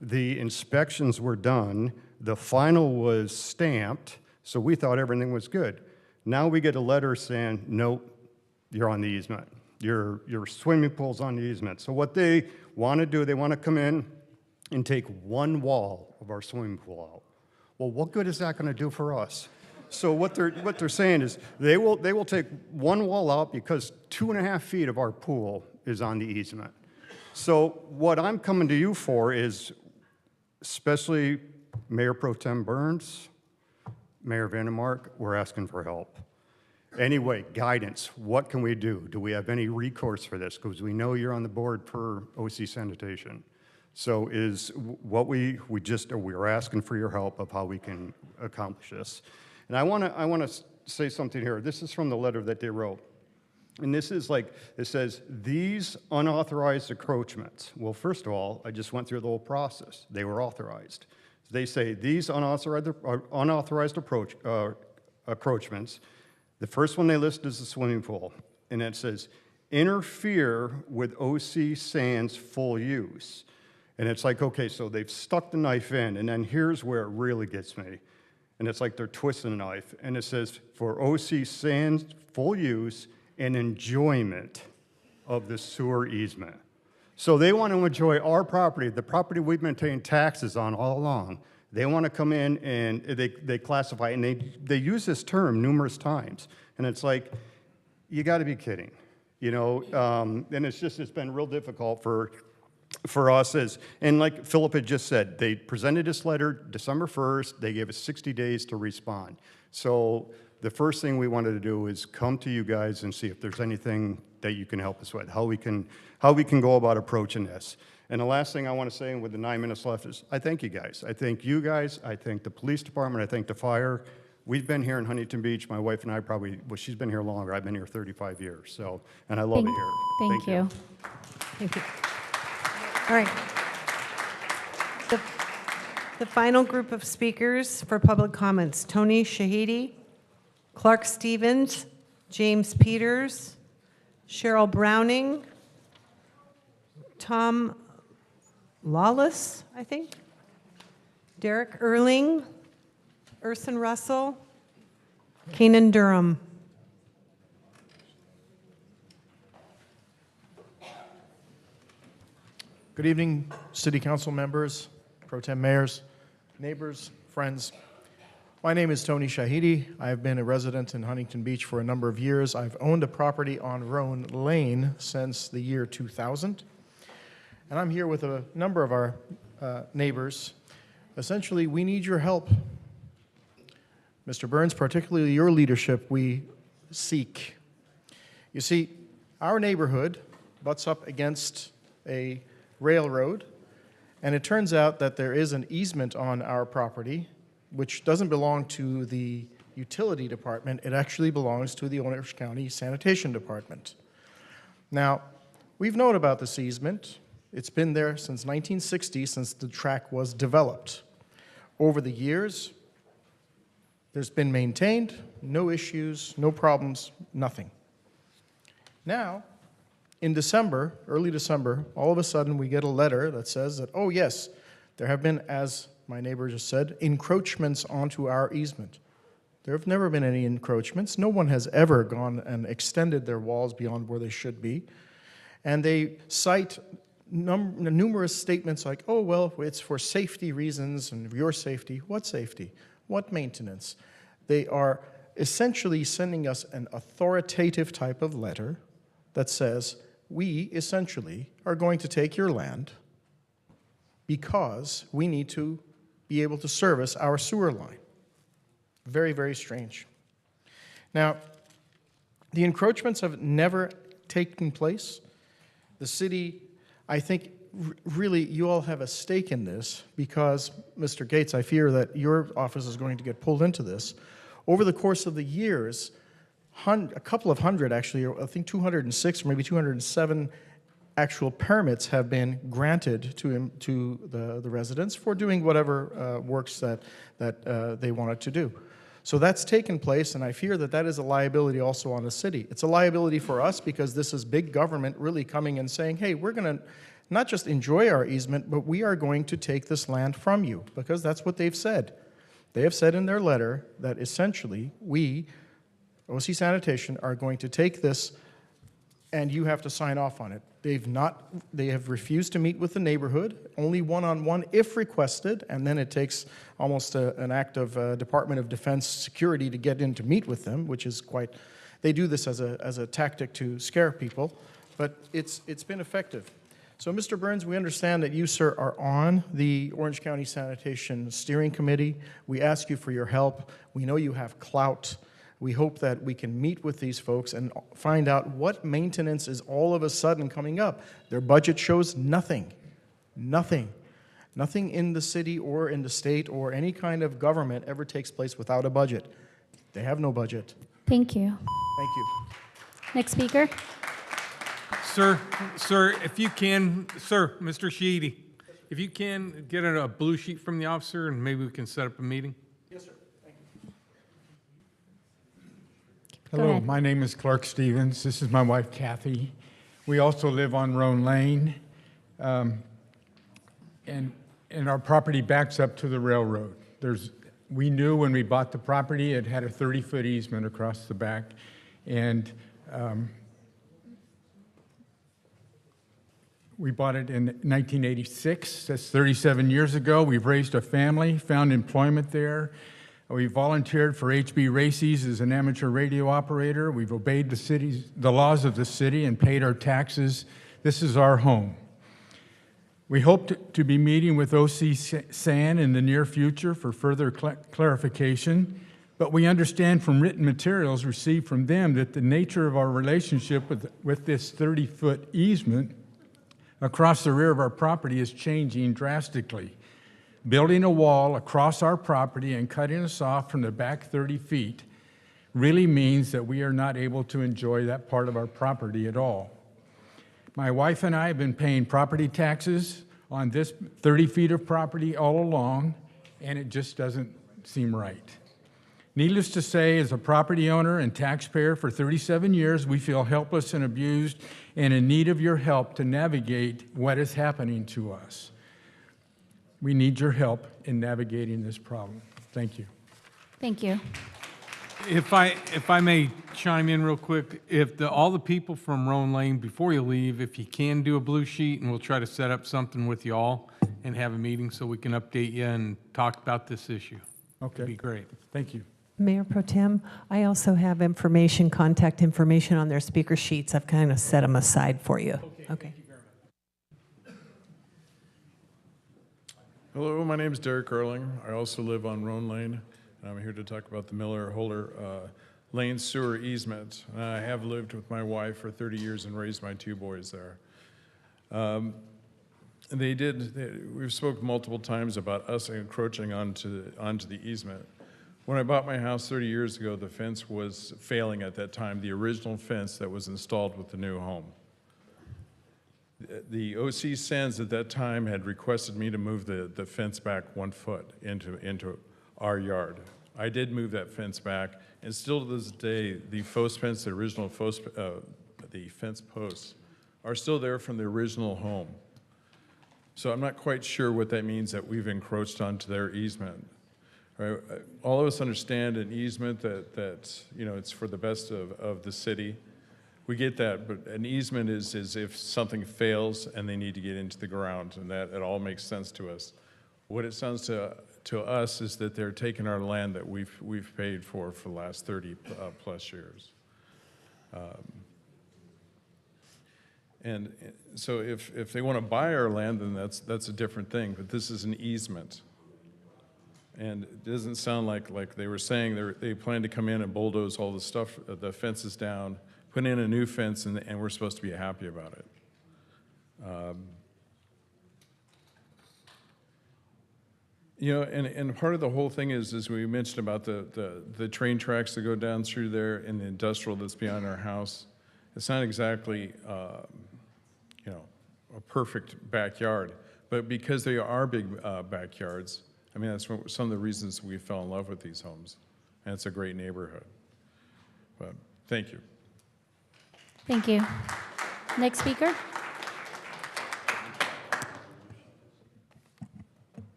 The inspections were done. The final was stamped. So we thought everything was good. Now we get a letter saying, nope, you're on the easement. Your swimming pool's on the easement. So what they want to do, they want to come in and take one wall of our swimming pool out. Well, what good is that going to do for us? So what they're saying is they will take one wall out because 2.5 feet of our pool is on the easement. So what I'm coming to you for is, especially Mayor Pro Tem Burns, Mayor Vandermark, we're asking for help. Anyway, guidance, what can we do? Do we have any recourse for this? Because we know you're on the board for OC Sanitation. So we're asking for your help of how we can accomplish this. And I want to say something here. This is from the letter that they wrote. And this is like, it says, these unauthorized encroachments. Well, first of all, I just went through the whole process. They were authorized. They say these unauthorized encroachments, the first one they list is the swimming pool. And it says, interfere with OC San's full use. And it's like, okay, so they've stuck the knife in, and then here's where it really gets me. And it's like they're twisting the knife. And it says, for OC San's full use and enjoyment of the sewer easement. So they want to enjoy our property, the property we've been paying taxes on all along. They want to come in and they classify, and they use this term numerous times. And it's like, you got to be kidding. You know, and it's been real difficult for us and like Philip had just said, they presented this letter December 1st, they gave us 60 days to respond. So the first thing we wanted to do is come to you guys and see if there's anything that you can help us with, how we can go about approaching this. And the last thing I want to say, with the 9 minutes left, is I thank you guys. I thank you guys, I thank the police department, I thank the fire. We've been here in Huntington Beach, my wife and I she's been here longer, I've been here 35 years, so, and I love it here. Thank you. Thank you. All right. The final group of speakers for public comments, Tony Shahidi, Clark Stevens, James Peters, Cheryl Browning, Tom Lawless, I think, Derek Erling, Urson Russell, Keenan Durham. Good evening, City Council members, Pro Tem mayors, neighbors, friends. My name is Tony Shahidi. I've been a resident in Huntington Beach for a number of years. I've owned a property on Roan Lane since the year 2000. And I'm here with a number of our neighbors. Essentially, we need your help. Mr. Burns, particularly your leadership, we seek. You see, our neighborhood butts up against a railroad, and it turns out that there is an easement on our property which doesn't belong to the utility department. It actually belongs to the Orange County Sanitation Department. Now, we've known about this easement. It's been there since 1960, since the track was developed. Over the years, there's been maintained, no issues, no problems, nothing. Now, in December, early December, all of a sudden we get a letter that says that, oh yes, there have been, as my neighbor just said, encroachments onto our easement. There have never been any encroachments. No one has ever gone and extended their walls beyond where they should be. And they cite numerous statements like, oh, well, it's for safety reasons and your safety. What safety? What maintenance? They are essentially sending us an authoritative type of letter that says, we essentially are going to take your land because we need to be able to service our sewer line. Very, very strange. Now, the encroachments have never taken place. The city, I think, really, you all have a stake in this because, Mr. Gates, I fear that your office is going to get pulled into this. Over the course of the years, a couple of hundred, actually, I think 206 or maybe 207 actual permits have been granted to the residents for doing whatever works that they wanted to do. So that's taken place, and I fear that that is a liability also on the city. It's a liability for us because this is big government really coming and saying, hey, we're going to not just enjoy our easement, but we are going to take this land from you, because that's what they've said. They have said in their letter that essentially we, OC Sanitation, are going to take this and you have to sign off on it. They have refused to meet with the neighborhood, only one-on-one if requested, and then it takes almost an act of Department of Defense security to get in to meet with them, which is quite, they do this as a tactic to scare people, but it's been effective. So, Mr. Burns, we understand that you, sir, are on the Orange County Sanitation Steering Committee. We ask you for your help. We know you have clout. We hope that we can meet with these folks and find out what maintenance is all of a sudden coming up. Their budget shows nothing. Nothing. Nothing in the city or in the state or any kind of government ever takes place without a budget. They have no budget. Thank you. Thank you. Next speaker. Sir, if you can, Mr. Sheedy, if you can get a blue sheet from the officer and maybe we can set up a meeting. Yes, sir. Thank you. Hello, my name is Clark Stevens. This is my wife, Kathy. We also live on Roan Lane, and our property backs up to the railroad. We knew when we bought the property it had a 30-foot easement across the back, and we bought it in 1986. That's 37 years ago. We've raised a family, found employment there. We volunteered for HB Races as an amateur radio operator. We've obeyed the laws of the city and paid our taxes. This is our home. We hope to be meeting with OC San in the near future for further clarification, but we understand from written materials received from them that the nature of our relationship with this 30-foot easement across the rear of our property is changing drastically. Building a wall across our property and cutting us off from the back 30 feet really means that we are not able to enjoy that part of our property at all. My wife and I have been paying property taxes on this 30 feet of property all along, and it just doesn't seem right. Needless to say, as a property owner and taxpayer for 37 years, we feel helpless and abused and in need of your help to navigate what is happening to us. We need your help in navigating this problem. Thank you. Thank you. If I may chime in real quick, all the people from Roan Lane, before you leave, if you can do a blue sheet, and we'll try to set up something with you all and have a meeting so we can update you and talk about this issue. Okay. That'd be great. Thank you. Mayor Pro Tem, I also have contact information on their speaker sheets. I've kind of set them aside for you. Okay. Thank you very much. Hello, my name is Derek Erling. I also live on Roan Lane. I'm here to talk about the Miller-Holder Lane sewer easement. I have lived with my wife for 30 years and raised my 2 boys there. We've spoken multiple times about us encroaching onto the easement. When I bought my house 30 years ago, the fence was failing at that time, the original fence that was installed with the new home. The OC Sands at that time had requested me to move the fence back 1 foot into our yard. I did move that fence back, and still to this day, the fence, the original the fence posts, are still there from the original home. So I'm not quite sure what that means, that we've encroached onto their easement. Right? All of us understand an easement that you know, it's for the best of the city. We get that, but an easement is if something fails and they need to get into the ground, and that it all makes sense to us. What it sounds to us is that they're taking our land that we've paid for the last 30 plus years. And so if they want to buy our land, then that's a different thing, but this is an easement. And it doesn't sound like they were saying they plan to come in and bulldoze all the stuff, the fences down, put in a new fence, and we're supposed to be happy about it. You know, and part of the whole thing is we mentioned about the train tracks that go down through there and the industrial that's behind our house. It's not exactly, you know, a perfect backyard, but because they are big backyards, I mean, that's some of the reasons we fell in love with these homes, and it's a great neighborhood. But thank you. Thank you. Next speaker.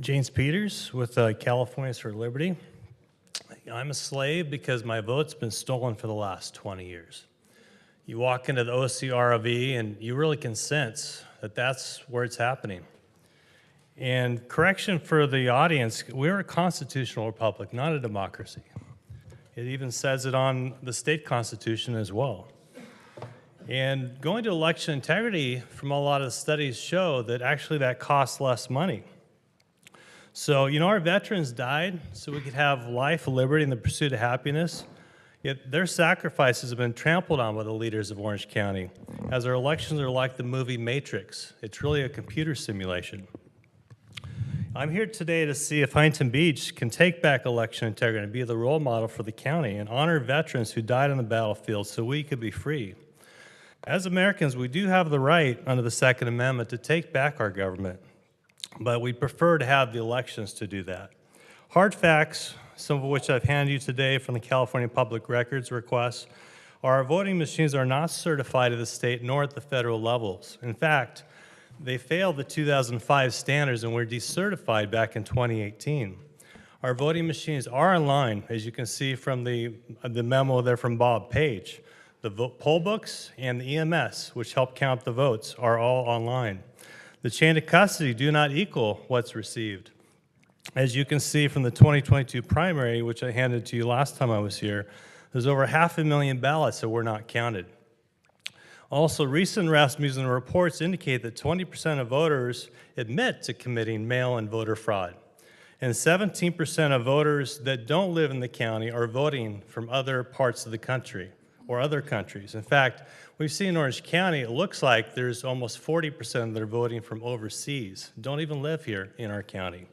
James Peters with Californians for Liberty. I'm a slave because my vote's been stolen for the last 20 years. You walk into the OCRV and you really can sense that that's where it's happening. And correction for the audience, we're a constitutional republic, not a democracy. It even says it on the state constitution as well. And going to election integrity, from a lot of the studies, show that actually that costs less money. So, you know, our veterans died so we could have life, liberty, and the pursuit of happiness. Yet their sacrifices have been trampled on by the leaders of Orange County, as our elections are like the movie Matrix. It's really a computer simulation. I'm here today to see if Huntington Beach can take back election integrity and be the role model for the county and honor veterans who died on the battlefield so we could be free. As Americans, we do have the right under the Second Amendment to take back our government, but we prefer to have the elections to do that. Hard facts, some of which I've handed you today from the California Public Records request, our voting machines are not certified at the state nor at the federal levels. In fact, they failed the 2005 standards and were decertified back in 2018. Our voting machines are online, as you can see from the memo there from Bob Page. The poll books and the EMS, which help count the votes, are all online. The chain of custody do not equal what's received. As you can see from the 2022 primary, which I handed to you last time I was here, there's over 500,000 ballots that were not counted. Also, recent Rasmussen reports indicate that 20% of voters admit to committing mail-in voter fraud. And 17% of voters that don't live in the county are voting from other parts of the country or other countries. In fact, we've seen in Orange County, it looks like there's almost 40% that are voting from overseas, don't even live here in our county.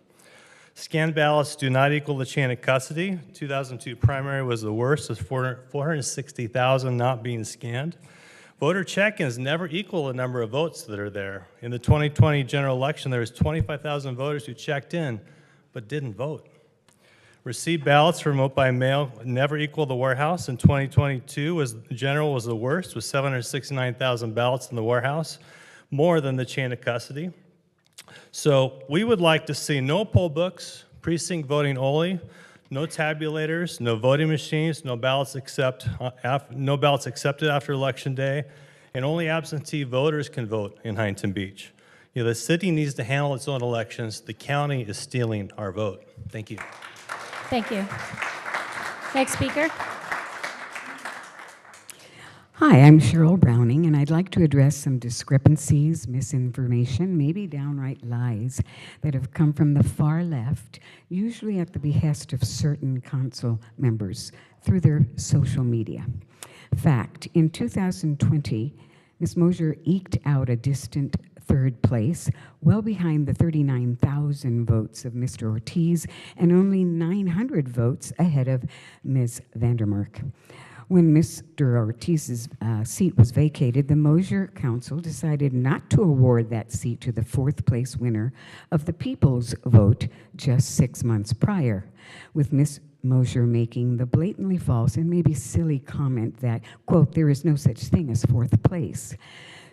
Scanned ballots do not equal the chain of custody. 2002 primary was the worst, with 460,000 not being scanned. Voter check-ins never equal the number of votes that are there. In the 2020 general election, there was 25,000 voters who checked in but didn't vote. Received ballots from vote by mail never equal the warehouse. In 2022, general was the worst, with 769,000 ballots in the warehouse, more than the chain of custody. So we would like to see no poll books, precinct voting only, no tabulators, no voting machines, no ballots accepted after Election Day, and only absentee voters can vote in Huntington Beach. You know, the city needs to handle its own elections. The county is stealing our vote. Thank you. Thank you. Next speaker. Hi, I'm Cheryl Browning, and I'd like to address some discrepancies, misinformation, maybe downright lies that have come from the far left, usually at the behest of certain council members through their social media. Fact, in 2020, Ms. Mosier eked out a distant third place, well behind the 39,000 votes of Mr. Ortiz and only 900 votes ahead of Ms. Vandermark. When Mr. Ortiz's seat was vacated, the Mosier Council decided not to award that seat to the fourth place winner of the people's vote just 6 months prior, with Ms. Mosier making the blatantly false and maybe silly comment that, quote, there is no such thing as fourth place.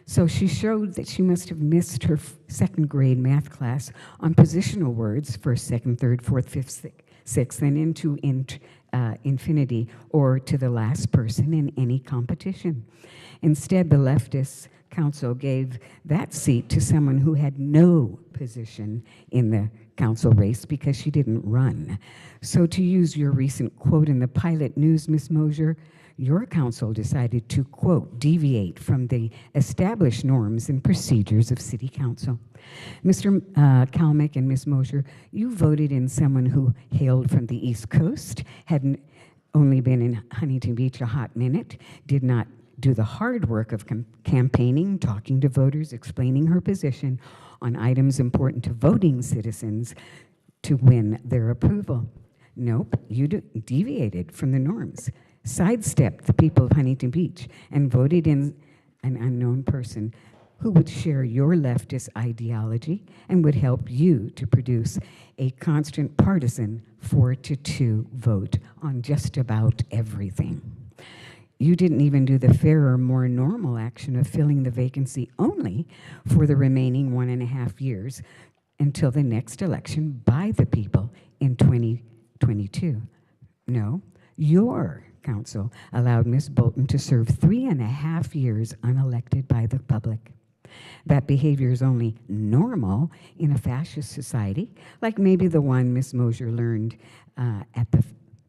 So she showed that she must have missed her second grade math class on positional words, first, second, third, fourth, fifth, sixth, and into infinity, or to the last person in any competition. Instead, the leftist council gave that seat to someone who had no position in the council race because she didn't run. So to use your recent quote in the Pilot News, Ms. Mosier, your council decided to, quote, deviate from the established norms and procedures of city council. Mr. Kalmick and Ms. Mosier, you voted in someone who hailed from the East Coast, had only been in Huntington Beach a hot minute, did not do the hard work of campaigning, talking to voters, explaining her position on items important to voting citizens to win their approval. Nope, you deviated from the norms, sidestepped the people of Huntington Beach, and voted in an unknown person who would share your leftist ideology and would help you to produce a constant partisan 4-2 vote on just about everything. You didn't even do the fairer, more normal action of filling the vacancy only for the remaining 1.5 years until the next election by the people in 2022. No, your council allowed Ms. Bolton to serve 3.5 years unelected by the public. That behavior is only normal in a fascist society, like maybe the one Ms. Mosier learned at the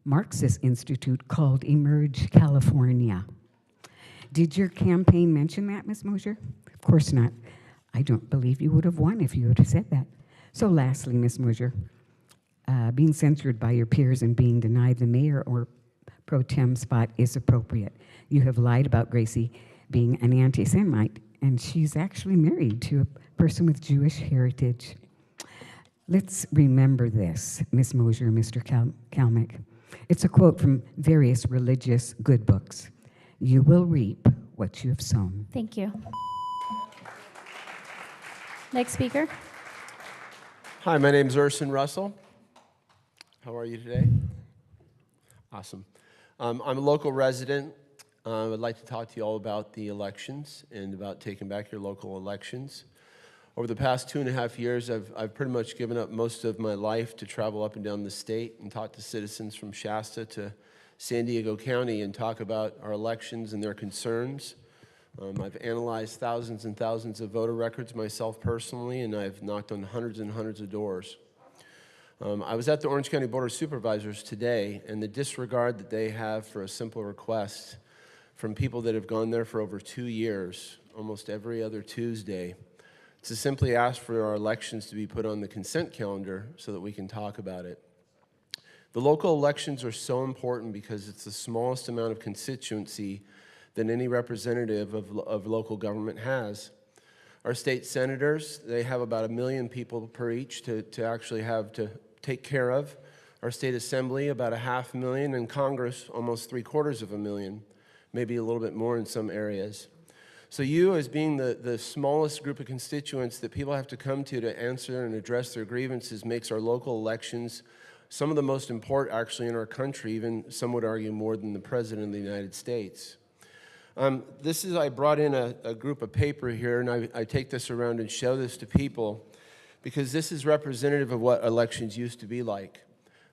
Marxist Institute called Emerge California. Did your campaign mention that, Ms. Mosier? Of course not. I don't believe you would have won if you would have said that. So lastly, Ms. Mosier, being censored by your peers and being denied the mayor or pro tem spot is appropriate. You have lied about Gracie being an anti-Semite, and she's actually married to a person with Jewish heritage. Let's remember this, Ms. Mosier and Mr. Kalmick. It's a quote from various religious good books. You will reap what you have sown. Thank you. Next speaker. Hi, my name is Urson Russell. How are you today? Awesome. I'm a local resident. I would like to talk to you all about the elections and about taking back your local elections. Over the past 2.5 years, I've pretty much given up most of my life to travel up and down the state and talk to citizens from Shasta to San Diego County and talk about our elections and their concerns. I've analyzed thousands and thousands of voter records myself personally, and I've knocked on hundreds and hundreds of doors. I was at the Orange County Board of Supervisors today, and the disregard that they have for a simple request from people that have gone there for over 2 years, almost every other Tuesday, to simply ask for our elections to be put on the consent calendar so that we can talk about it. The local elections are so important because it's the smallest amount of constituency that any representative of local government has. Our state senators, they have about 1 million people per each to actually have to take care of. Our state assembly, about 500,000, and Congress, almost 750,000, maybe a little bit more in some areas. So you, as being the smallest group of constituents that people have to come to answer and address their grievances, makes our local elections some of the most important actually in our country, even some would argue more than the President of the United States. I brought in a group of paper here, and I take this around and show this to people because this is representative of what elections used to be like.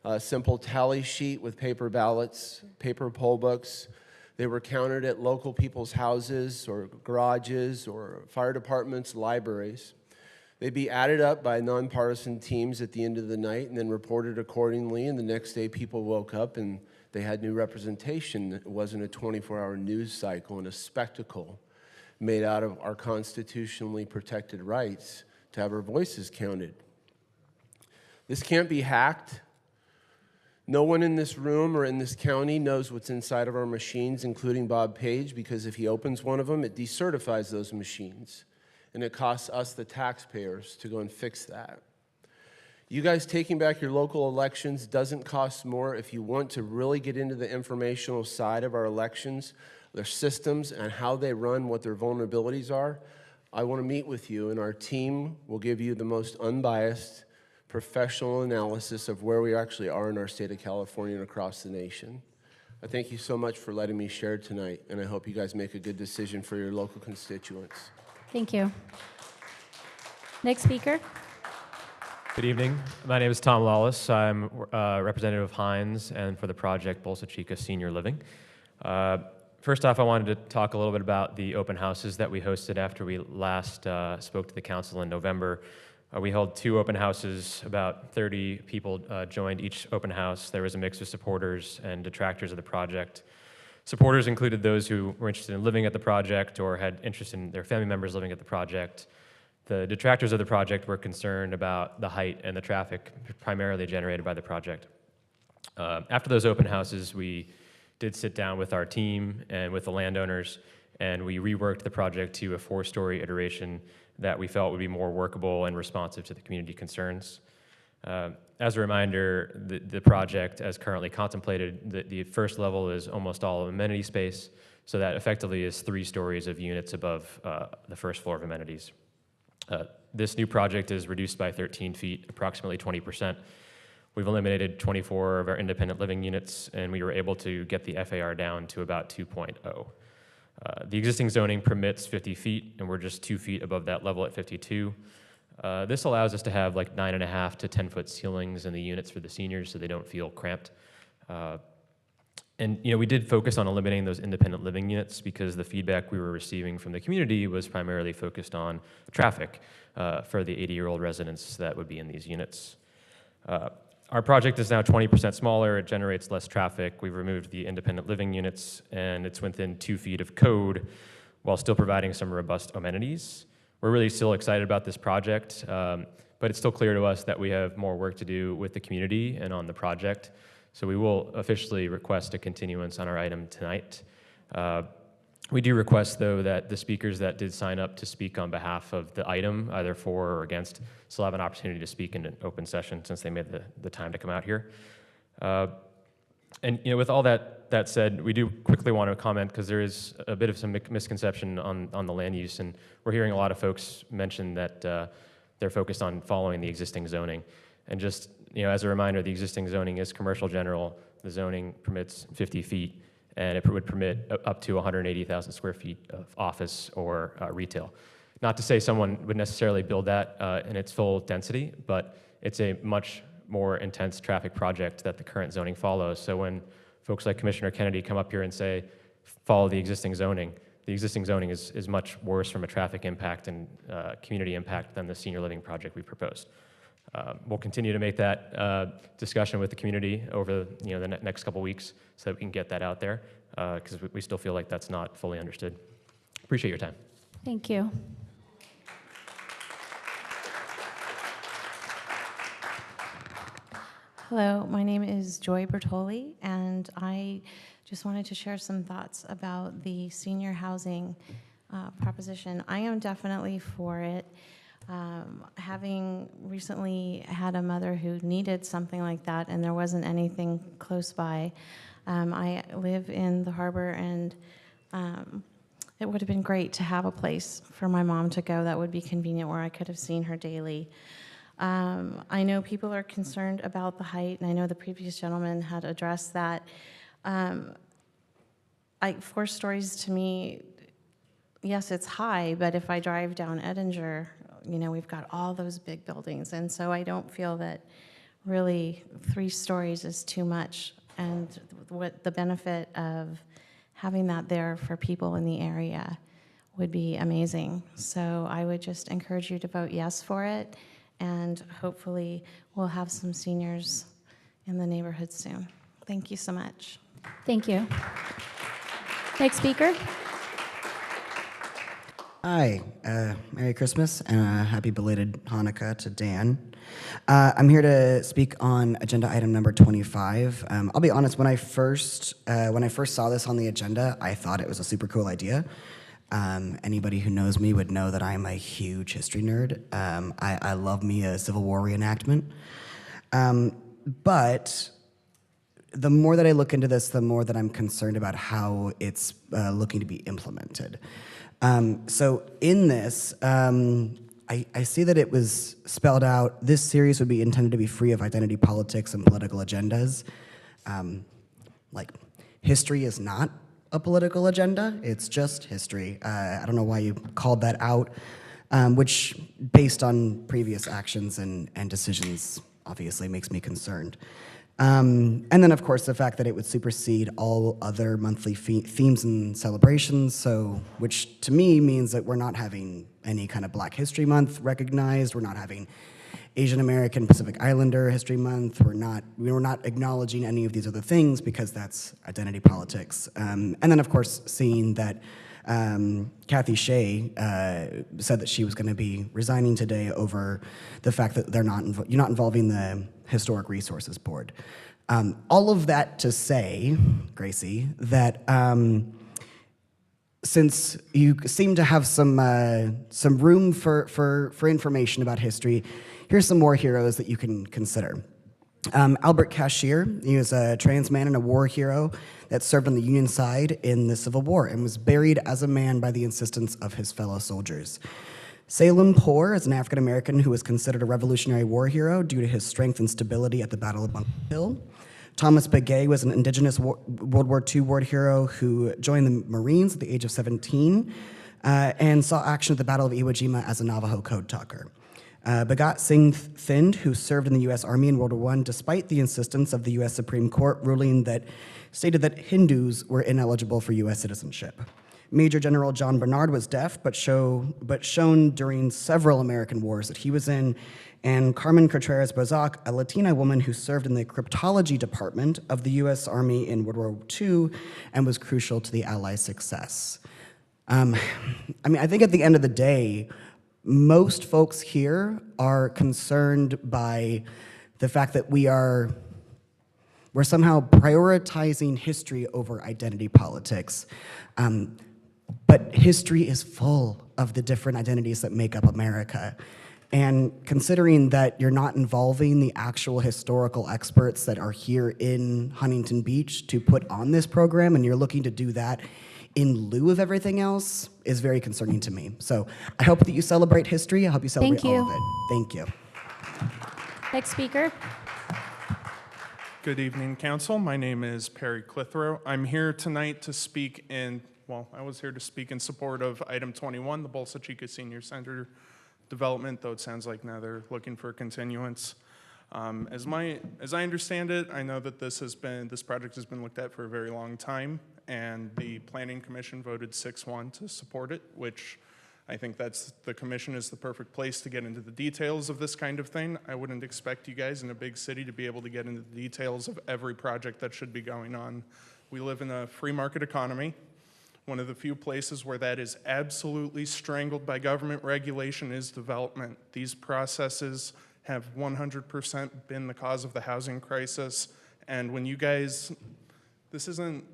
A simple tally sheet with paper ballots, paper poll books. They were counted at local people's houses or garages or fire departments, libraries. They'd be added up by nonpartisan teams at the end of the night and then reported accordingly, and the next day people woke up and they had new representation. It wasn't a 24-hour news cycle and a spectacle made out of our constitutionally protected rights to have our voices counted. This can't be hacked. No one in this room or in this county knows what's inside of our machines, including Bob Page, because if he opens one of them, it decertifies those machines. And it costs us, the taxpayers, to go and fix that. You guys taking back your local elections doesn't cost more if you want to really get into the informational side of our elections, their systems, and how they run, what their vulnerabilities are. I want to meet with you, and our team will give you the most unbiased, professional analysis of where we actually are in our state of California and across the nation. I thank you so much for letting me share tonight, and I hope you guys make a good decision for your local constituents. Thank you. Next speaker. Good evening. My name is Tom Lawless. I'm representative of Hines and for the project Bolsa Chica Senior Living. First off, I wanted to talk a little bit about the open houses that we hosted after we last spoke to the council in November. We held 2 open houses. About 30 people joined each open house. There was a mix of supporters and detractors of the project. Supporters included those who were interested in living at the project or had interest in their family members living at the project. The detractors of the project were concerned about the height and the traffic primarily generated by the project. After those open houses, we did sit down with our team and with the landowners, and we reworked the project to a 4-story iteration that we felt would be more workable and responsive to the community concerns. As a reminder, the project, as currently contemplated, the first level is almost all amenity space, so that effectively is 3 stories of units above the first floor of amenities. This new project is reduced by 13 feet, approximately 20%. We've eliminated 24 of our independent living units, and we were able to get the FAR down to about 2.0. The existing zoning permits 50 feet, and we're just 2 feet above that level at 52. This allows us to have like 9.5 to 10-foot ceilings in the units for the seniors so they don't feel cramped. And we did focus on eliminating those independent living units because the feedback we were receiving from the community was primarily focused on traffic for the 80-year-old residents that would be in these units. Our project is now 20% smaller. It generates less traffic. We've removed the independent living units, and it's within 2 feet of code while still providing some robust amenities. We're really still excited about this project, but it's still clear to us that we have more work to do with the community and on the project. So we will officially request a continuance on our item tonight. We do request, though, that the speakers that did sign up to speak on behalf of the item, either for or against, still have an opportunity to speak in an open session since they made the time to come out here. And with all that said, we do quickly want to comment because there is a bit of some misconception on the land use, and we're hearing a lot of folks mention that they're focused on following the existing zoning. And just as a reminder, the existing zoning is commercial general. The zoning permits 50 feet, and it would permit up to 180,000 square feet of office or retail. Not to say someone would necessarily build that in its full density, but it's a much more intense traffic project that the current zoning follows. So when folks like Commissioner Kennedy come up here and say, follow the existing zoning is much worse from a traffic impact and community impact than the senior living project we proposed. We'll continue to make that discussion with the community over the next couple weeks so that we can get that out there because we still feel like that's not fully understood. Appreciate your time. Thank you. Hello, my name is Joy Bertoli, and I just wanted to share some thoughts about the senior housing proposition. I am definitely for it. Having recently had a mother who needed something like that and there wasn't anything close by, I live in the harbor, and it would have been great to have a place for my mom to go that would be convenient where I could have seen her daily. I know people are concerned about the height, and I know the previous gentleman had addressed that. 4 stories to me, yes, it's high, but if I drive down Edinger, we've got all those big buildings, and so I don't feel that really 3 stories is too much, and what the benefit of having that there for people in the area would be amazing. So I would just encourage you to vote yes for it, and hopefully we'll have some seniors in the neighborhood soon. Thank you so much. Thank you. Next speaker. Hi, Merry Christmas and happy belated Hanukkah to Dan. I'm here to speak on agenda item number 25. I'll be honest, when I first saw this on the agenda, I thought it was a super cool idea. Anybody who knows me would know that I'm a huge history nerd. I love me a Civil War reenactment. But the more that I look into this, the more that I'm concerned about how it's looking to be implemented. So in this, I see that it was spelled out, this series would be intended to be free of identity politics and political agendas. History is not a political agenda. It's just history. I don't know why you called that out, which, based on previous actions and decisions, obviously makes me concerned. And then, of course, the fact that it would supersede all other monthly themes and celebrations, so which to me means that we're not having any kind of Black History Month recognized. We're not having Asian American Pacific Islander History Month. We're not acknowledging any of these other things because that's identity politics. And then, of course, seeing that Kathy Shea said that she was going to be resigning today over the fact that you're not involving the Historic Resources Board. All of that to say, Gracie, that since you seem to have some room for information about history, here's some more heroes that you can consider. Albert Cashier, he was a trans man and a war hero that served on the Union side in the Civil War and was buried as a man by the insistence of his fellow soldiers. Salem Poor is an African American who was considered a Revolutionary War hero due to his strength and stability at the Battle of Bunker Hill. Thomas Begay was an indigenous World War II war hero who joined the Marines at the age of 17 and saw action at the Battle of Iwo Jima as a Navajo code talker. Bhagat Singh Thind, who served in the U.S. Army in World War I, despite the insistence of the U.S. Supreme Court ruling that stated that Hindus were ineligible for U.S. citizenship. Major General John Bernard was deaf, but shown during several American wars that he was in, and Carmen Contreras Bozac, a Latina woman who served in the cryptology department of the U.S. Army in World War II and was crucial to the Allies' success. I think at the end of the day, most folks here are concerned by the fact that we're somehow prioritizing history over identity politics. But history is full of the different identities that make up America. And considering that you're not involving the actual historical experts that are here in Huntington Beach to put on this program, and you're looking to do that in lieu of everything else, is very concerning to me. So I hope that you celebrate history. I hope you celebrate all of it. Thank you. Next speaker. Good evening, Council. My name is Perry Clitheroe. I'm here tonight to speak I was here to speak in support of item 21, the Bolsa Chica Senior Center development, though it sounds like now they're looking for a continuance. As I understand it, I know that this project has been looked at for a very long time, and the Planning Commission voted 6-1 to support it, which I think the commission is the perfect place to get into the details of this kind of thing. I wouldn't expect you guys in a big city to be able to get into the details of every project that should be going on. We live in a free market economy. One of the few places where that is absolutely strangled by government regulation is development. These processes have 100% been the cause of the housing crisis. And when you guys, this isn't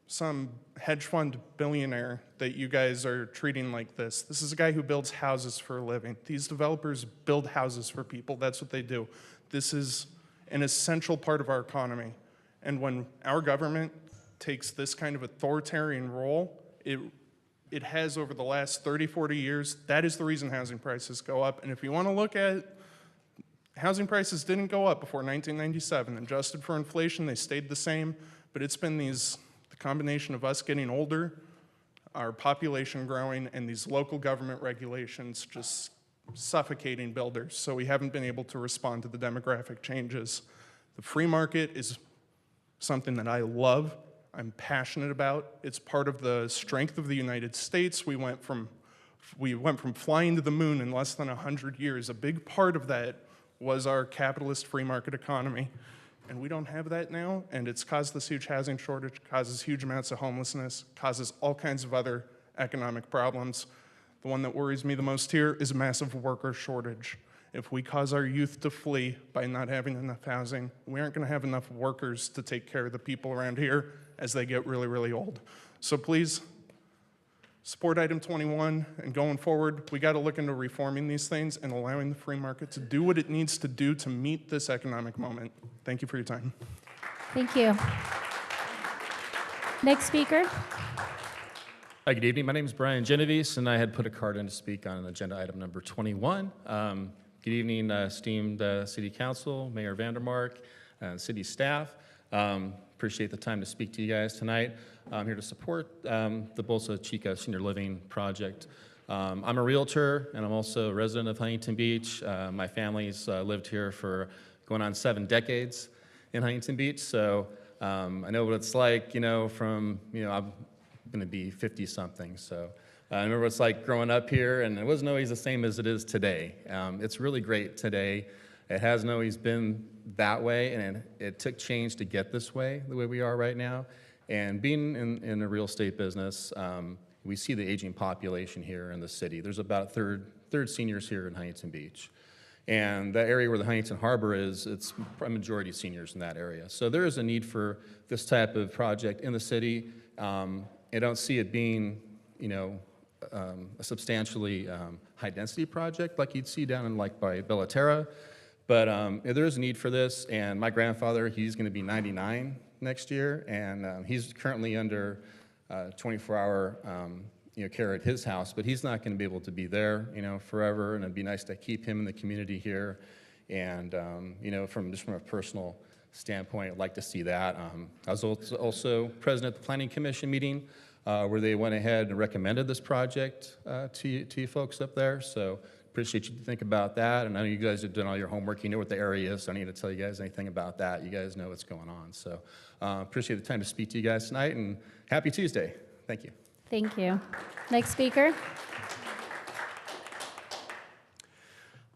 some hedge fund billionaire that you guys are treating like this. This is a guy who builds houses for a living. These developers build houses for people. That's what they do. This is an essential part of our economy. And when our government takes this kind of authoritarian role, it has over the last 30, 40 years, that is the reason housing prices go up. And if you want to look at, housing prices didn't go up before 1997. Adjusted for inflation, they stayed the same, but it's been the combination of us getting older, our population growing, and these local government regulations just suffocating builders. So we haven't been able to respond to the demographic changes. The free market is something that I love, I'm passionate about. It's part of the strength of the United States. We went from flying to the moon in less than 100 years. A big part of that was our capitalist free market economy. And we don't have that now, and it's caused this huge housing shortage, causes huge amounts of homelessness, causes all kinds of other economic problems. The one that worries me the most here is a massive worker shortage. If we cause our youth to flee by not having enough housing, we aren't going to have enough workers to take care of the people around here as they get really, really old. So please, support item 21, and going forward, we got to look into reforming these things and allowing the free market to do what it needs to do to meet this economic moment. Thank you for your time. Thank you. Next speaker. Hi, good evening. My name is Brian Genovese, and I had put a card in to speak on agenda item number 21. Good evening, esteemed City Council, Mayor Vandermark, city staff. Appreciate the time to speak to you guys tonight. I'm here to support the Bolsa Chica Senior Living Project. I'm a realtor, and I'm also a resident of Huntington Beach. My family's lived here for going on 7 decades in Huntington Beach, so I know what it's like, I'm going to be 50-something, so I remember what it's like growing up here, and it wasn't always the same as it is today. It's really great today. It hasn't always been that way, and it took change to get this way, the way we are right now. And being in the real estate business, we see the aging population here in the city. There's about a third seniors here in Huntington Beach. And that area where the Huntington Harbor is, it's a majority seniors in that area. So there is a need for this type of project in the city. I don't see it being, a substantially high-density project like you'd see down in by Bellaterra. But there is a need for this, and my grandfather, he's going to be 99 next year, and he's currently under 24-hour care at his house, but he's not going to be able to be there, forever, and it'd be nice to keep him in the community here. And from a personal standpoint, I'd like to see that. I was also president of the Planning Commission meeting where they went ahead and recommended this project to you folks up there. So appreciate you to think about that. And I know you guys have done all your homework. You know what the area is, so I don't need to tell you guys anything about that. You guys know what's going on. So appreciate the time to speak to you guys tonight, and happy Tuesday. Thank you. Thank you. Next speaker.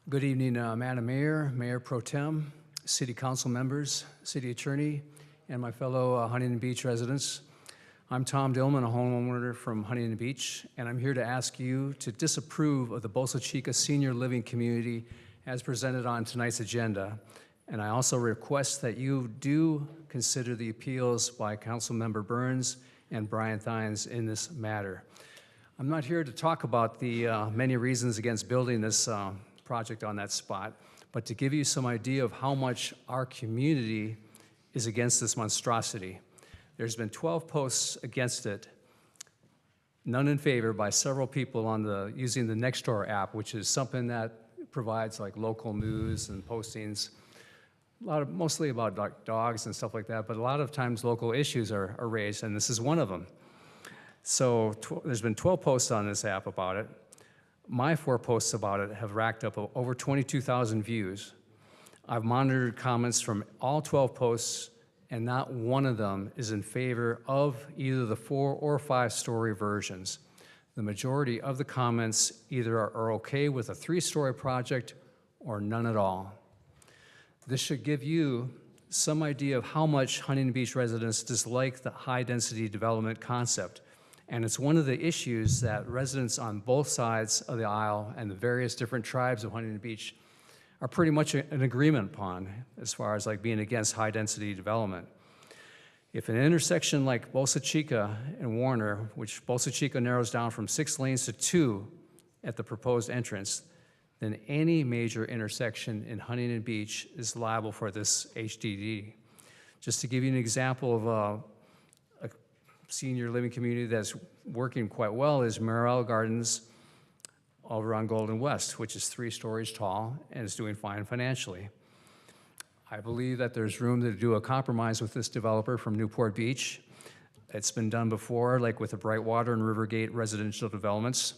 Good evening, Madam Mayor, Mayor Pro Tem, City Council members, City Attorney, and my fellow Huntington Beach residents. I'm Tom Dillman, a homeowner from Huntington Beach, and I'm here to ask you to disapprove of the Bolsa Chica Senior Living Community as presented on tonight's agenda. And I also request that you do consider the appeals by Councilmember Burns and Brian Thines in this matter. I'm not here to talk about the many reasons against building this project on that spot, but to give you some idea of how much our community is against this monstrosity. There's been 12 posts against it, none in favor by several people using the Nextdoor app, which is something that provides local news and postings, mostly about dogs and stuff like that, but a lot of times local issues are raised, and this is one of them. So there's been 12 posts on this app about it. My 4 posts about it have racked up over 22,000 views. I've monitored comments from all 12 posts, and not one of them is in favor of either the 4 or 5-story versions. The majority of the comments either are okay with a 3-story project or none at all. This should give you some idea of how much Huntington Beach residents dislike the high-density development concept. And it's one of the issues that residents on both sides of the aisle and the various different tribes of Huntington Beach are pretty much in agreement upon as far as being against high-density development. If an intersection like Bolsa Chica and Warner, which Bolsa Chica narrows down from 6 lanes to 2 at the proposed entrance, then any major intersection in Huntington Beach is liable for this HDD. Just to give you an example of a senior living community that's working quite well is Morel Gardens over on Golden West, which is 3 stories tall and is doing fine financially. I believe that there's room to do a compromise with this developer from Newport Beach. It's been done before, like with the Brightwater and Rivergate residential developments.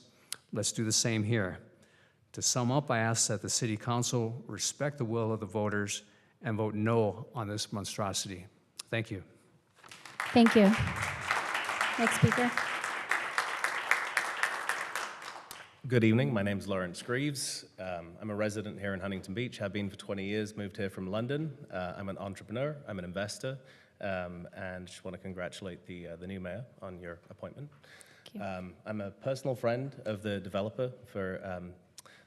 Let's do the same here. To sum up, I ask that the City Council respect the will of the voters and vote no on this monstrosity. Thank you. Thank you. Next speaker. Good evening. My name is Lawrence Greaves. I'm a resident here in Huntington Beach. Have been for 20 years, moved here from London. I'm an entrepreneur, I'm an investor, and just want to congratulate the new mayor on your appointment. I'm a personal friend of the developer for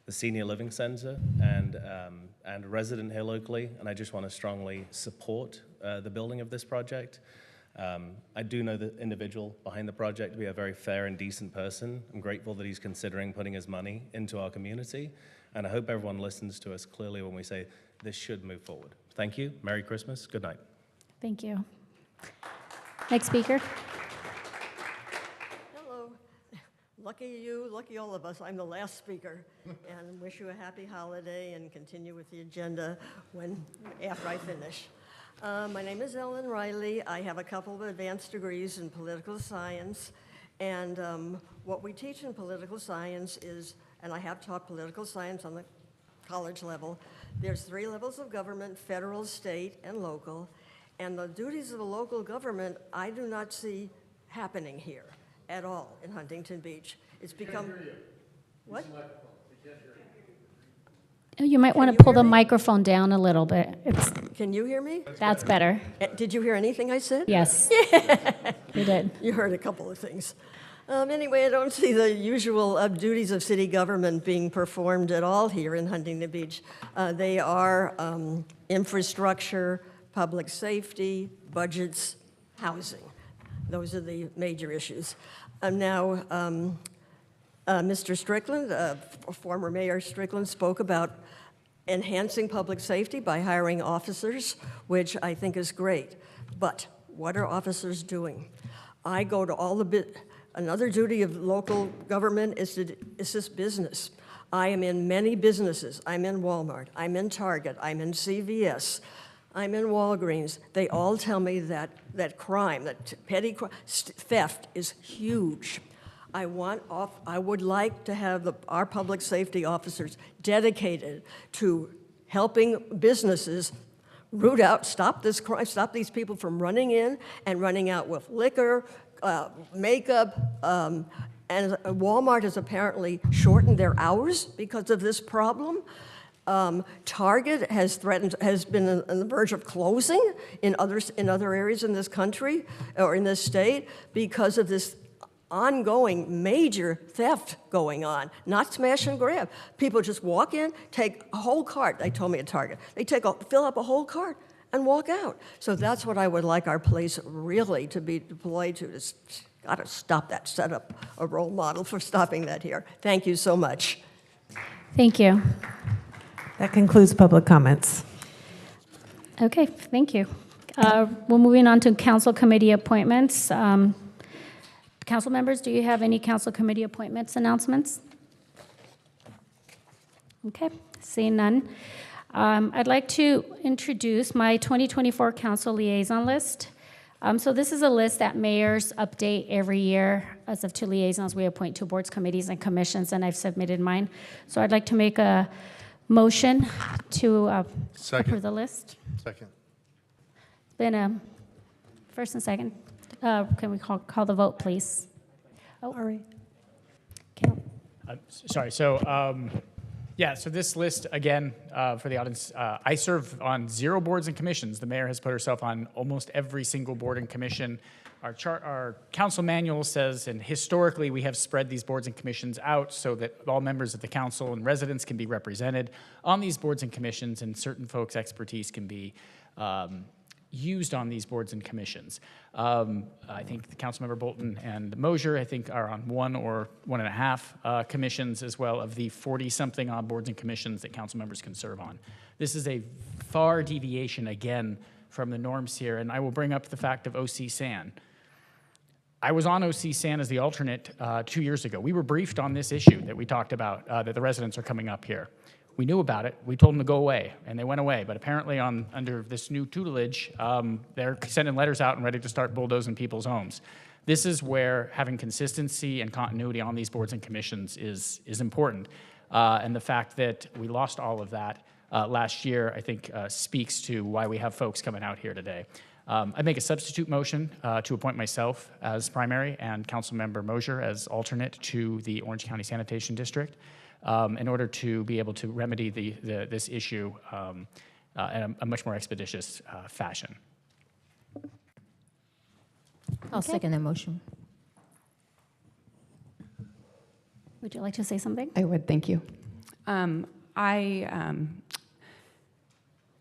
the Senior Living Center and a resident here locally, and I just want to strongly support the building of this project. I do know the individual behind the project to be a very fair and decent person. I'm grateful that he's considering putting his money into our community, and I hope everyone listens to us clearly when we say this should move forward. Thank you. Merry Christmas. Good night. Thank you. Next speaker. Hello. lucky you, lucky all of us, I'm the last speaker, and wish you a happy holiday and continue with the agenda after I finish. My name is Ellen Riley. I have a couple of advanced degrees in political science, and what we teach in political science is, and I have taught political science on the college level, there's 3 levels of government: federal, state, and local, and the duties of a local government I do not see happening here at all in Huntington Beach. It's become... What? You might want to pull the microphone down a little bit. Can you hear me? That's better. Did you hear anything I said? Yes. You did. You heard a couple of things. Anyway, I don't see the usual duties of city government being performed at all here in Huntington Beach. They are infrastructure, public safety, budgets, housing. Those are the major issues. Now, Mr. Strickland, former Mayor Strickland, spoke about enhancing public safety by hiring officers, which I think is great. But what are officers doing? I go to all the another duty of local government is to assist business. I am in many businesses. I'm in Walmart, I'm in Target, I'm in CVS, I'm in Walgreens. They all tell me that crime, that petty theft is huge. I would like to have our public safety officers dedicated to helping businesses root out, stop this crime, stop these people from running in and running out with liquor, makeup, and Walmart has apparently shortened their hours because of this problem. Target has been on the verge of closing in other areas in this country or in this state because of this ongoing major theft going on, not smash and grab. People just walk in, take a whole cart, they told me at Target. They fill up a whole cart and walk out. So that's what I would like our police really to be deployed to. Got to stop that, set up a role model for stopping that here. Thank you so much. Thank you. That concludes public comments. Okay, thank you. We're moving on to council committee appointments. Council members, do you have any council committee appointments announcements? Okay, seeing none. I'd like to introduce my 2024 council liaison list. So this is a list that mayors update every year as of 2 liaisons we appoint to boards, committees, and commissions, and I've submitted mine. So I'd like to make a motion to approve the list. Second. It's been a first and second. Can we call the vote, please? Oh, all right. Sorry. So, yeah. So this list again for the audience. I serve on 0 boards and commissions. The mayor has put herself on almost every single board and commission. Our council manual says, and historically we have spread these boards and commissions out so that all members of the council and residents can be represented on these boards and commissions, and certain folks' expertise can be used on these boards and commissions. I think the Councilmember Bolton and Mosier, I think, are on 1 or 1.5 commissions as well of the 40-something odd boards and commissions that council members can serve on. This is a far deviation, again, from the norms here, and I will bring up the fact of OC San. I was on OC San as the alternate 2 years ago. We were briefed on this issue that we talked about, that the residents are coming up here. We knew about it. We told them to go away, and they went away. But apparently under this new tutelage, they're sending letters out and ready to start bulldozing people's homes. This is where having consistency and continuity on these boards and commissions is important. And the fact that we lost all of that last year, I think, speaks to why we have folks coming out here today. I make a substitute motion to appoint myself as primary and Councilmember Mosier as alternate to the Orange County Sanitation District, in order to be able to remedy this issue in a much more expeditious fashion. I'll second that motion. Would you like to say something? I would, thank you.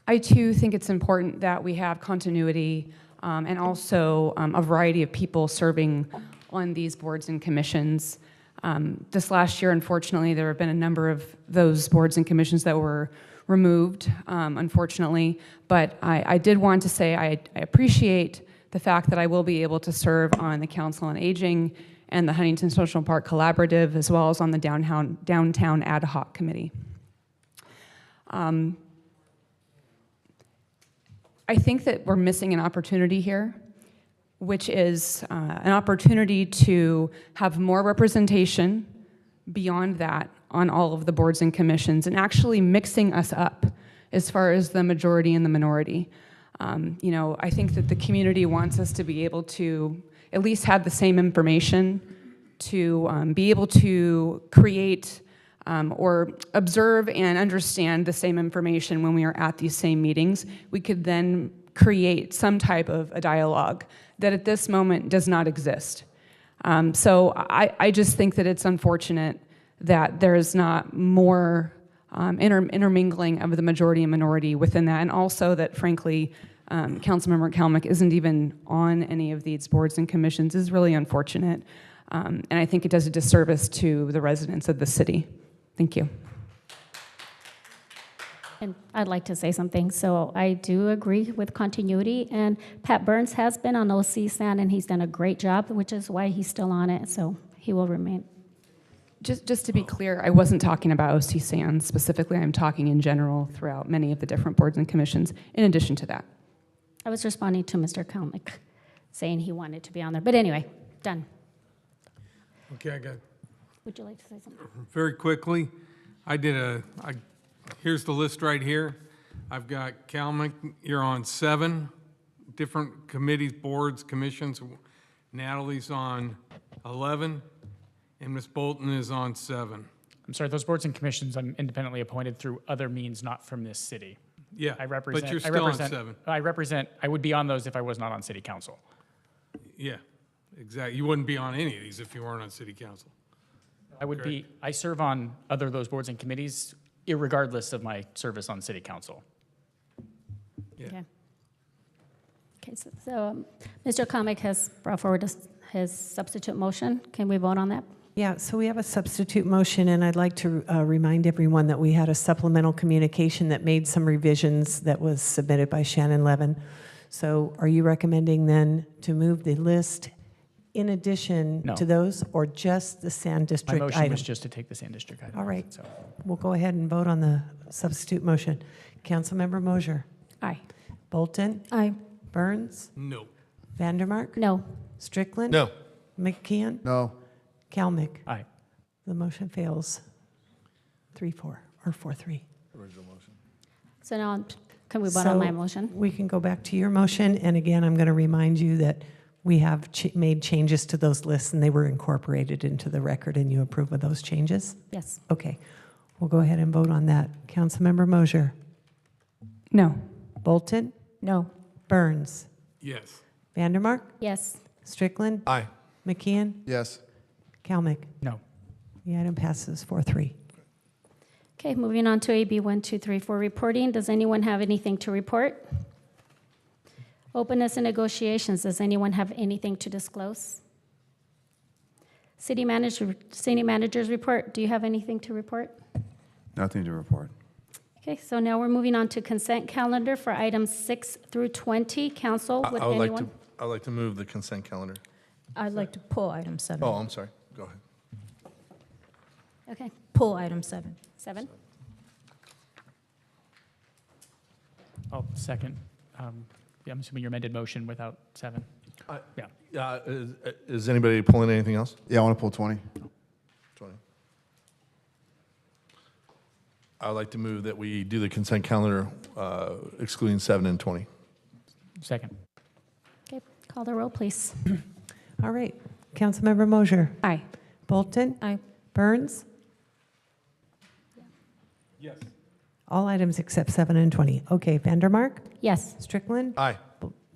I too think it's important that we have continuity and also a variety of people serving on these boards and commissions. This last year, unfortunately, there have been a number of those boards and commissions that were removed, unfortunately. But I did want to say I appreciate the fact that I will be able to serve on the Council on Aging and the Huntington Social Park Collaborative, as well as on the Downtown Ad Hoc Committee. I think that we're missing an opportunity here, which is an opportunity to have more representation beyond that on all of the boards and commissions, and actually mixing us up as far as the majority and the minority. I think that the community wants us to be able to at least have the same information, to be able to create or observe and understand the same information when we are at these same meetings. We could then create some type of a dialogue that at this moment does not exist. So I just think that it's unfortunate that there's not more intermingling of the majority and minority within that, and also that, frankly, Councilmember Kalmick isn't even on any of these boards and commissions is really unfortunate. And I think it does a disservice to the residents of the city. Thank you. And I'd like to say something. So I do agree with continuity, and Pat Burns has been on OC SAN, and he's done a great job, which is why he's still on it, so he will remain. Just to be clear, I wasn't talking about OC SAN specifically. I'm talking in general throughout many of the different boards and commissions, in addition to that. I was responding to Mr. Kalmick, saying he wanted to be on there. But anyway, done. Okay, I got. Would you like to say something? Very quickly, here's the list right here. I've got Kalmick, you're on 7 different committees, boards, commissions. Natalie's on 11, and Ms. Bolton is on 7. I'm sorry, those boards and commissions, I'm independently appointed through other means, not from this city. Yeah, I represent, but you're still on 7. I would be on those if I was not on city council. Yeah, exactly. You wouldn't be on any of these if you weren't on city council. I serve on other of those boards and committees, irregardless of my service on city council. Yeah. Okay, so Mr. Kalmick has brought forward his substitute motion. Can we vote on that? Yeah, so we have a substitute motion, and I'd like to remind everyone that we had a supplemental communication that made some revisions that was submitted by Shannon Levin. So are you recommending then to move the list in addition to those, or just the Sand District My item? motion was just to take the Sand District item. All right, So. we'll go ahead and vote on the substitute motion. Councilmember Mosier? Aye. Bolton? Aye. Burns? No. Vandermark? No. Strickland? No. McKeon? No. Kalmick? Aye. The motion fails 3-4, or 4-3. Original motion. So now, can we vote on my motion? We can go back to your motion, and again, I'm going to remind you that we have made changes to those lists, and they were incorporated into the record, and you approve of those changes? Yes. Okay. We'll go ahead and vote on that. Councilmember Mosier? No. Bolton? No. Burns? Yes. Vandermark? Yes. Strickland? Aye. McKeon? Yes. Kalmick? No. The item passes 4-3. Okay, moving on to AB 1234 reporting. Does anyone have anything to report? Openness and negotiations. Does anyone have anything to disclose? City manager's report. Do you have anything to report? Nothing to report. Okay, so now we're moving on to consent calendar for items 6 through 20. Council, would anyone? I'd like to move the consent calendar. I'd like to pull item 7. Oh, I'm sorry. Go ahead. Okay, Pull item 7. 7. Oh, second. Yeah, I'm assuming your amended motion without 7. Yeah. Is anybody pulling anything else? Yeah, I want to pull 20. 20. I'd like to move that we do the consent calendar excluding 7 and 20. Second. Okay, call the roll, please. All right. Councilmember Mosier? Aye. Bolton? Aye. Burns? Yes. All items except 7 and 20. Okay, Vandermark? Yes. Strickland? Aye.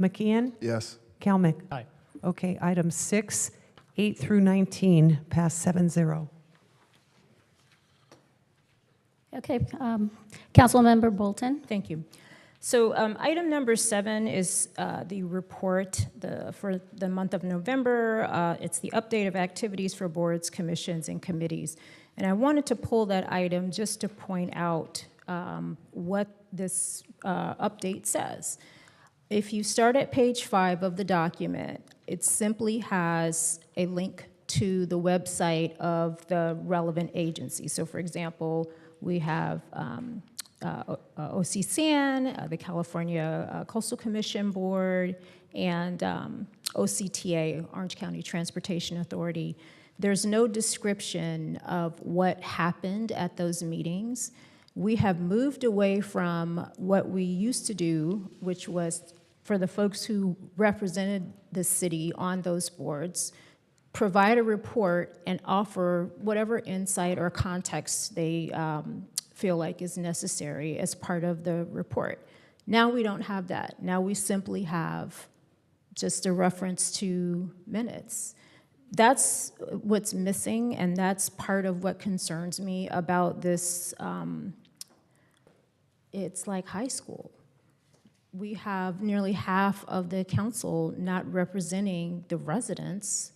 McKeon? Yes. Kalmick? Aye. Okay, items 6, 8 through 19 pass 7-0. Okay, Councilmember Bolton. Thank you. So item number 7 is the report for the month of November. It's the update of activities for boards, commissions, and committees. And I wanted to pull that item just to point out what this update says. If you start at page 5 of the document, it simply has a link to the website of the relevant agency. So for example, we have OCSAN, the California Coastal Commission Board, and OCTA, Orange County Transportation Authority. There's no description of what happened at those meetings. We have moved away from what we used to do, which was for the folks who represented the city on those boards, provide a report and offer whatever insight or context they feel like is necessary as part of the report. Now we don't have that. Now we simply have just a reference to minutes. That's what's missing, and that's part of what concerns me about this. It's like high school. We have nearly half of the council not representing the residents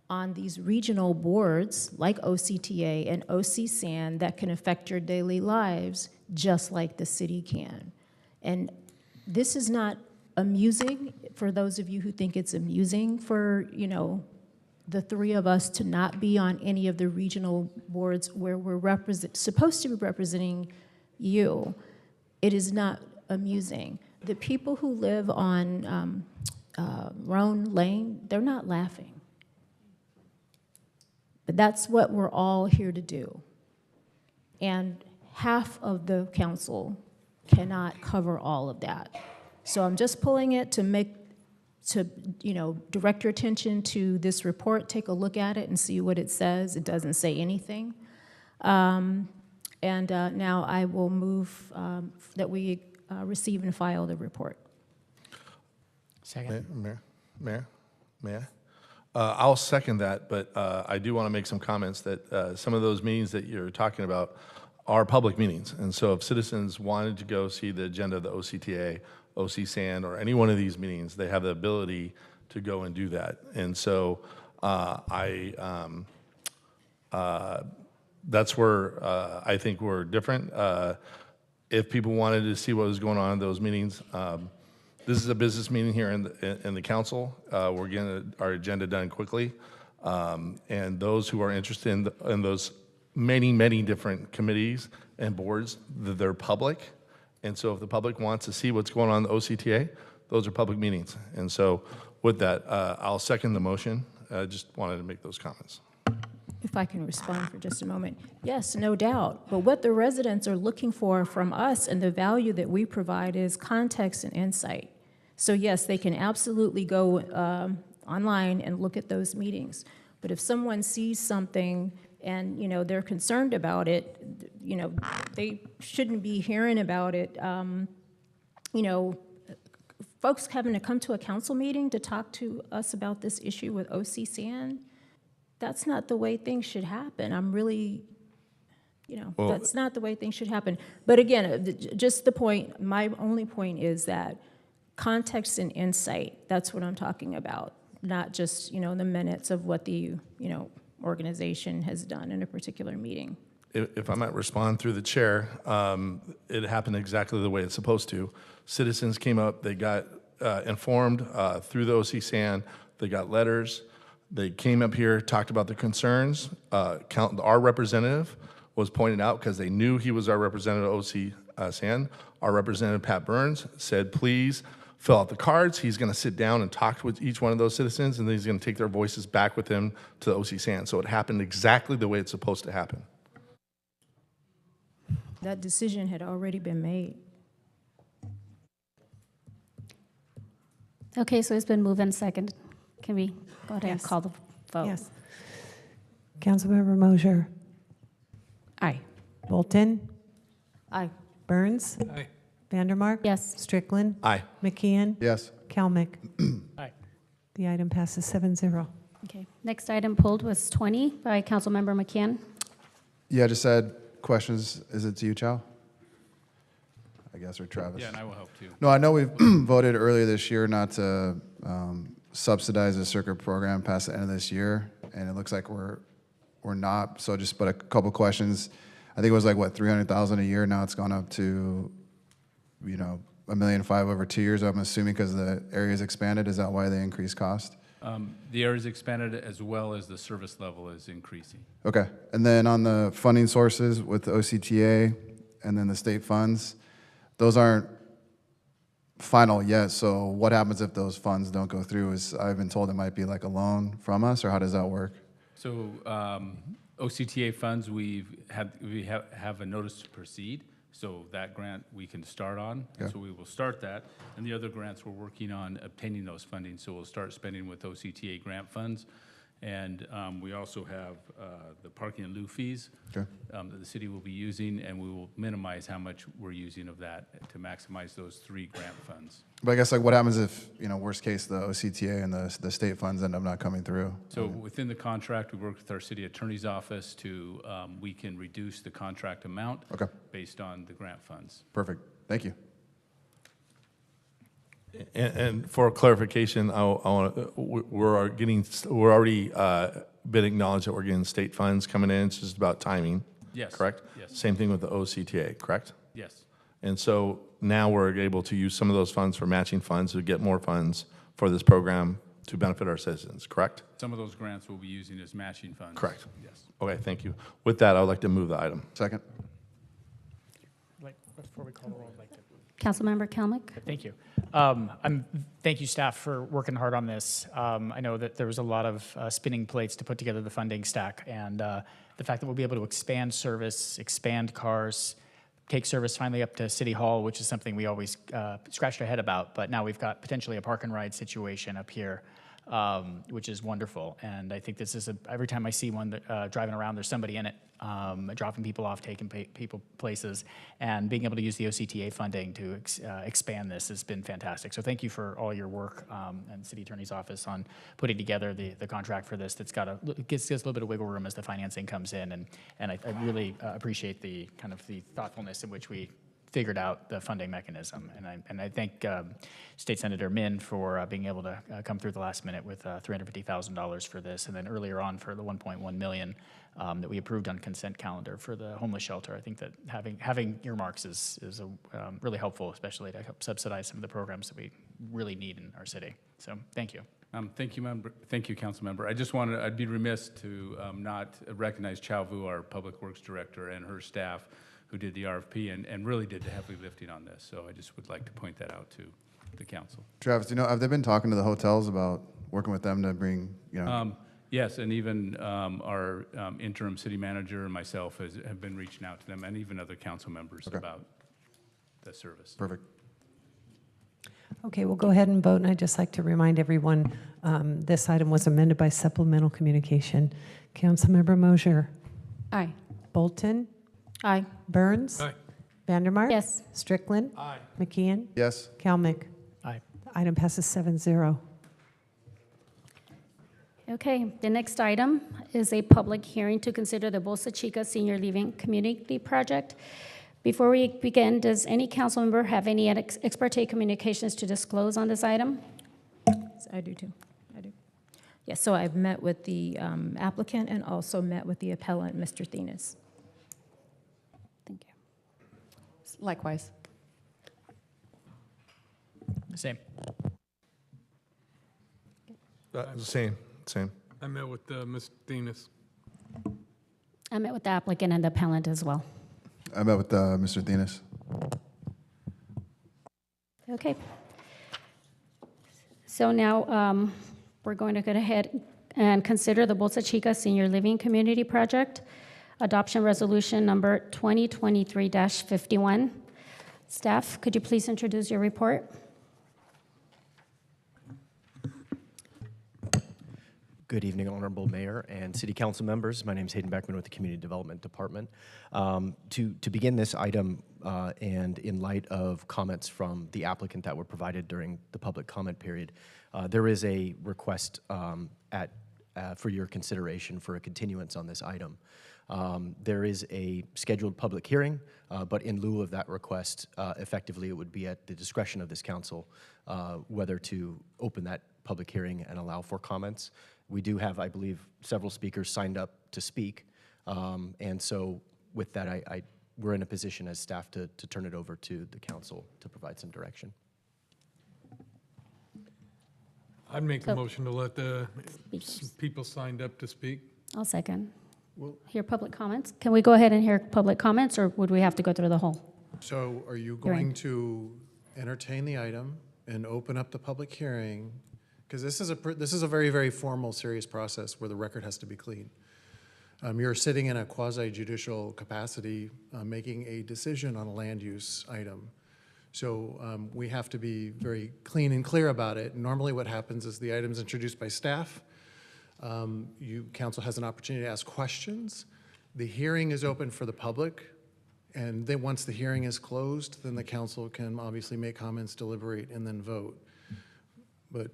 on these regional boards like OCTA and OCSAN that can affect your daily lives just like the city can. And this is not amusing for those of you who think it's amusing for, you know, the three of us to not be on any of the regional boards where we're supposed to be representing you. It is not amusing. The people who live on Roan Lane, they're not laughing. But that's what we're all here to do. And half of the council cannot cover all of that. So I'm just pulling it to direct your attention to this report. Take a look at it and see what it says. It doesn't say anything. Now I will move that we receive and file the report. Second. Mayor? I'll second that, but I do want to make some comments that some of those meetings that you're talking about are public meetings. And so if citizens wanted to go see the agenda of the OCTA, OCSAN, or any one of these meetings, they have the ability to go and do that. And so that's where I think we're different. If people wanted to see what was going on in those meetings, this is a business meeting here in the council. We're getting our agenda done quickly. And those who are interested in those many different committees and boards, they're public. And so if the public wants to see what's going on in the OCTA, those are public meetings. And so with that, I'll second the motion. I just wanted to make those comments. If I can respond for just a moment. Yes, no doubt. But what the residents are looking for from us and the value that we provide is context and insight. So yes, they can absolutely go online and look at those meetings. But if someone sees something and they're concerned about it, they shouldn't be hearing about it. Folks having to come to a council meeting to talk to us about this issue with OCSAN, that's not the way things should happen. I'm really, that's not the way things should happen. But again, just the point, my only point is that context and insight, that's what I'm talking about, not just, the minutes of what the, organization has done in a particular meeting. If I might respond through the chair, it happened exactly the way it's supposed to. Citizens came up, they got informed through the OCSAN, they got letters, they came up here, talked about their concerns. Our representative was pointed out because they knew he was our representative OCSAN. Our representative, Pat Burns, said, please fill out the cards. He's going to sit down and talk with each one of those citizens, and then he's going to take their voices back with him to the OCSAN. So it happened exactly the way it's supposed to happen. That decision had already been made. Okay, so it's been moved and seconded. Can we go ahead and call the vote? Yes. Councilmember Mosier. Aye. Bolton. Aye. Burns. Aye. Vandermark. Yes. Strickland. Aye. McKeon. Yes. Kalmick. Aye. The item passes 7-0. Okay. Next item pulled was 20 by Councilmember McKeon. Yeah, I just had questions. Is it to you, Chow? I guess, or Travis? Yeah, and I will help too. No, I know we voted earlier this year not to subsidize the circuit program past the end of this year, and it looks like we're not. So just but a couple questions. I think it was like what, 300,000 a year. Now it's gone up to, $1.5 million over 2 years. I'm assuming because the area's expanded. Is that why they increased cost? The area is expanded as well as the service level is increasing. Okay. And then on the funding sources with the OCTA and then the state funds, those aren't final yet. So what happens if those funds don't go through? I've been told it might be like a loan from us, or how does that work? So OCTA funds, we have a notice to proceed. So that grant we can start on. Okay. So we will start that. And the other grants, we're working on obtaining those funding. So we'll start spending with OCTA grant funds. And we also have the parking and lieu fees Okay. that the city will be using, and we will minimize how much we're using of that to maximize those 3 grant funds. But I guess like what happens if, worst case, the OCTA and the state funds end up not coming through? So within the contract, we work with our city attorney's office to, we can reduce the contract amount Okay. based on the grant funds. Perfect. Thank you. And for clarification, we're already been acknowledged that we're getting state funds coming in. It's just about timing. Yes. Correct? Yes. Same thing with the OCTA, correct? Yes. And so now we're able to use some of those funds for matching funds to get more funds for this program to benefit our citizens, correct? Some of those grants we'll be using as matching funds. Correct. Yes. Okay, thank you. With that, I would like to move the item. Second. Before we call the roll, I'd like to. Councilmember Kalmick? Thank you. Thank you, staff, for working hard on this. I know that there was a lot of spinning plates to put together the funding stack, and the fact that we'll be able to expand service, expand cars, take service finally up to City Hall, which is something we always scratched our head about, but now we've got potentially a park and ride situation up here, which is wonderful. And I think this is every time I see one that, driving around, there's somebody in it, dropping people off, taking people places, and being able to use the OCTA funding to expand this has been fantastic. So thank you for all your work and the City Attorney's Office on putting together the contract for this. That's gives us a little bit of wiggle room as the financing comes in, and I really appreciate the kind of the thoughtfulness in which we figured out the funding mechanism. And I thank State Senator Min for being able to come through the last minute with $350,000 for this, and then earlier on for the $1.1 million that we approved on consent calendar for the homeless shelter. I think that having earmarks is really helpful, especially to help subsidize some of the programs that we really need in our city. So thank you. Thank you, Council Member. I'd be remiss to not recognize Chow Vu, our Public Works Director, and her staff who did the RFP and really did the heavy lifting on this. So I just would like to point that out to the council. Travis, have they been talking to the hotels about working with them to bring, Yes, and even our interim city manager and myself have been reaching out to them, and even other council members about the service. Perfect. Okay, we'll go ahead and vote, and I'd just like to remind everyone, this item was amended by supplemental communication. Councilmember Mosier? Aye. Bolton? Aye. Burns? Aye. Vandermark? Yes. Strickland? Aye. McKeon? Yes. Kalmick? Aye. Item passes 7-0. Okay, the next item is a public hearing to consider the Bolsa Chica Senior Living Community Project. Before we begin, does any council member have any ex parte communications to disclose on this item? I do too. I do. Yes, so I've met with the applicant and also met with the appellant, Mr. Thenis. Thank you. Likewise. Same. Same. I met with Ms. Denis. I met with the applicant and the appellant as well. I met with Mr. Thenis. Okay. So now we're going to go ahead and consider the Bolsa Chica Senior Living Community Project, adoption resolution number 2023-51. Staff, could you please introduce your report? Good evening, Honorable Mayor and City Council members. My name is Hayden Beckman with the Community Development Department. To begin this item, and in light of comments from the applicant that were provided during the public comment period, there is a request for your consideration for a continuance on this item. There is a scheduled public hearing, but in lieu of that request, effectively it would be at the discretion of this council whether to open that public hearing and allow for comments. We do have, I believe, several speakers signed up to speak, and so with that, we're in a position as staff to turn it over to the council to provide some direction. I'd make So- a motion to let the people signed up to speak. I'll second. Hear public comments. Can we go ahead and hear public comments, or would we have to go through the whole? So are you Hearing. going to entertain the item and open up the public hearing? Because this is a very, very formal, serious process where the record has to be clean. You're sitting in a quasi-judicial capacity, making a decision on a land use item. So we have to be very clean and clear about it. Normally what happens is the item's introduced by staff. Council has an opportunity to ask questions. The hearing is open for the public. And then once the hearing is closed, then the council can obviously make comments, deliberate, and then vote. But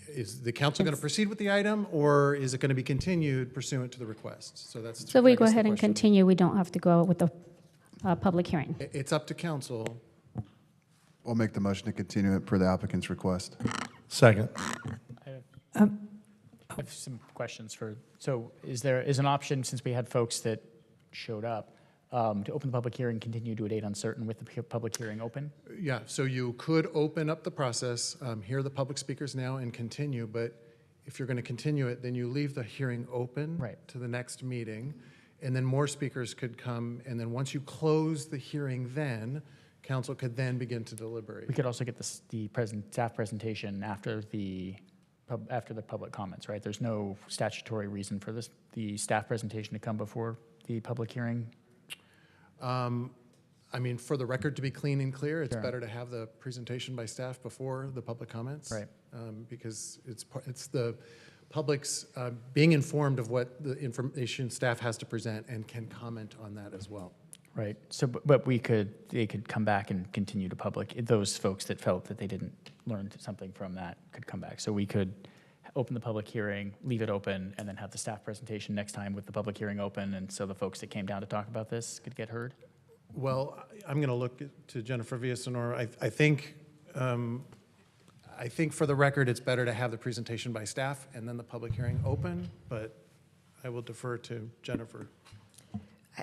is the council going to proceed with the item, or is it going to be continued pursuant to the request? So that's. So we I go guess, the ahead and question. continue. We don't have to go with the public hearing. It's up to council. We'll make the motion to continue it per the applicant's request. Second. I have some questions so is there an option, since we had folks that showed up, to open the public hearing, continue to a date uncertain with the public hearing open? Yeah, so you could open up the process, hear the public speakers now and continue, but if you're going to continue it, then you leave the hearing open to the next meeting, and then more speakers could come, and then once you close the hearing, then council could then begin to deliberate. We could also get the staff presentation after the public comments, right? There's no statutory reason for the staff presentation to come before the public hearing? I mean, for the record to be clean and clear, it's Sure. better to have the presentation by staff before the public comments. Right. Because it's the public's being informed of what the information staff has to present and can comment on that as well. Right. So, but they could come back and continue to public, those folks that felt that they didn't learn something from that could come back. So we could open the public hearing, leave it open, and then have the staff presentation next time with the public hearing open, and so the folks that came down to talk about this could get heard? Well, I'm going to look to Jennifer Villasenor. I think for the record, it's better to have the presentation by staff and then the public hearing open, but I will defer to Jennifer.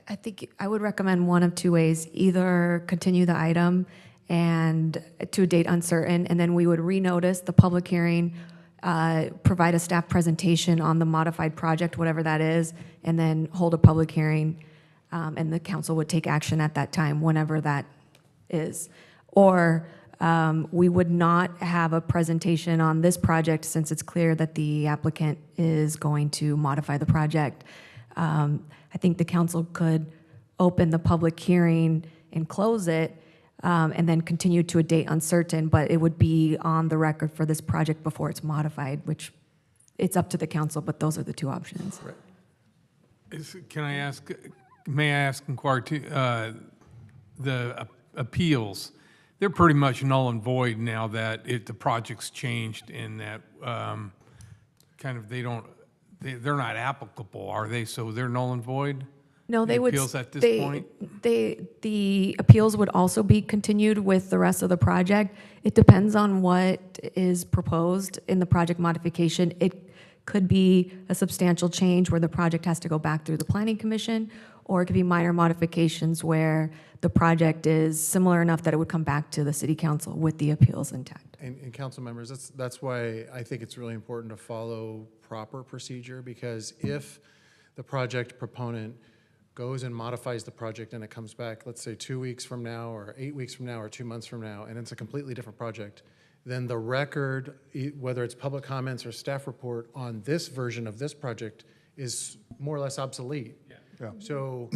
I think I would recommend one of two ways. Either continue the item and to a date uncertain, and then we would renotice the public hearing, provide a staff presentation on the modified project, whatever that is, and then hold a public hearing, and the council would take action at that time, whenever that is. Or we would not have a presentation on this project since it's clear that the applicant is going to modify the project. I think the council could open the public hearing and close it, and then continue to a date uncertain, but it would be on the record for this project before it's modified, which it's up to the council, but those are the two options. May I inquire too, the appeals, they're pretty much null and void now that the project's changed and that they're not applicable, are they? So they're null and void? No, they would. Appeals at this point? The appeals would also be continued with the rest of the project. It depends on what is proposed in the project modification. It could be a substantial change where the project has to go back through the planning commission, or it could be minor modifications where the project is similar enough that it would come back to the city council with the appeals intact. And council members, that's why I think it's really important to follow proper procedure, because if the project proponent goes and modifies the project and it comes back, let's say 2 weeks from now or 8 weeks from now or 2 months from now, and it's a completely different project, then the record, whether it's public comments or staff report on this version of this project, is more or less obsolete. Yeah. So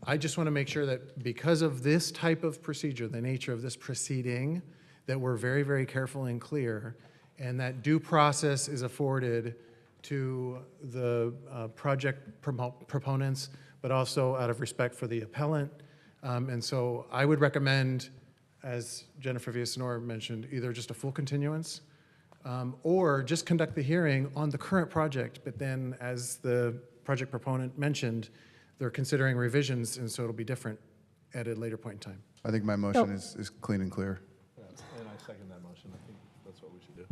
I just want to make sure that because of this type of procedure, the nature of this proceeding, that we're very, very careful and clear, and that due process is afforded to the project proponents, but also out of respect for the appellant. And so I would recommend, as Jennifer Villasenor mentioned, either just a full continuance or just conduct the hearing on the current project, but then as the project proponent mentioned, they're considering revisions, and so it'll be different at a later point in time. I think my motion is clean and clear. And I second that motion. I think that's what we should do.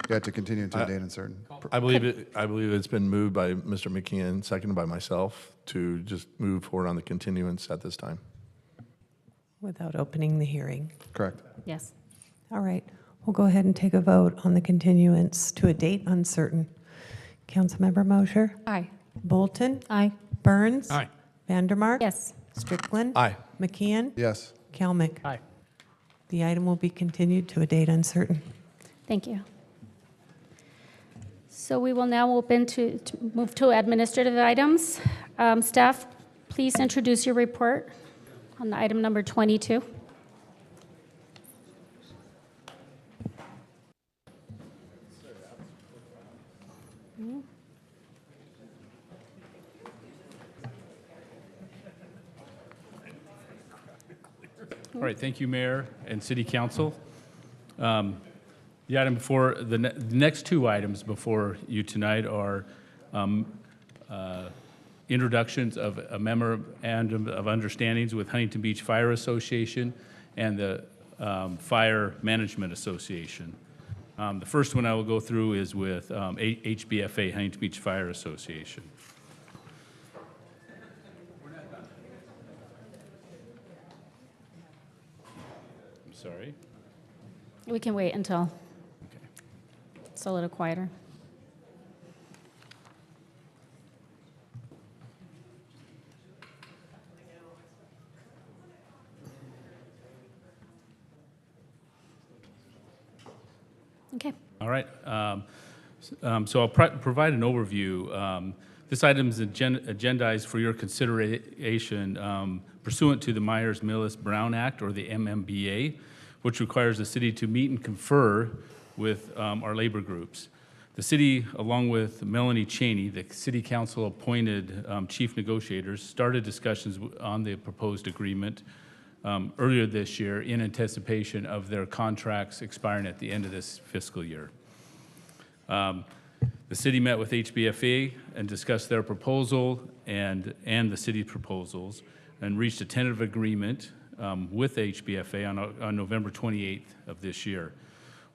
Yeah, to continue to a date uncertain. I believe it's been moved by Mr. McKeon, seconded by myself, to just move forward on the continuance at this time. Without opening the hearing. Correct. Yes. All right. We'll go ahead and take a vote on the continuance to a date uncertain. Councilmember Mosher? Aye. Bolton? Aye. Burns? Aye. Vandermark? Yes. Strickland? Aye. McKeon? Yes. Kalmick? Aye. The item will be continued to a date uncertain. Thank you. So we will now open to move to administrative items. Staff, please introduce your report on item number 22. All right, thank you, Mayor and City Council. The item before, the next two items before you tonight are introductions of a memorandum of understandings with Huntington Beach Fire Association and the Fire Management Association. The first one I will go through is with HBFA, Huntington Beach Fire Association. I'm sorry. We can wait until it's a little quieter. Okay. All right. So I'll provide an overview. This item is agendized for your consideration pursuant to the Myers-Millis-Brown Act, or the MMBA, which requires the city to meet and confer with our labor groups. The city, along with Melanie Cheney, the city council appointed chief negotiators, started discussions on the proposed agreement earlier this year in anticipation of their contracts expiring at the end of this fiscal year. The city met with HBFA and discussed their proposal and the city's proposals and reached a tentative agreement with HBFA on November 28th of this year.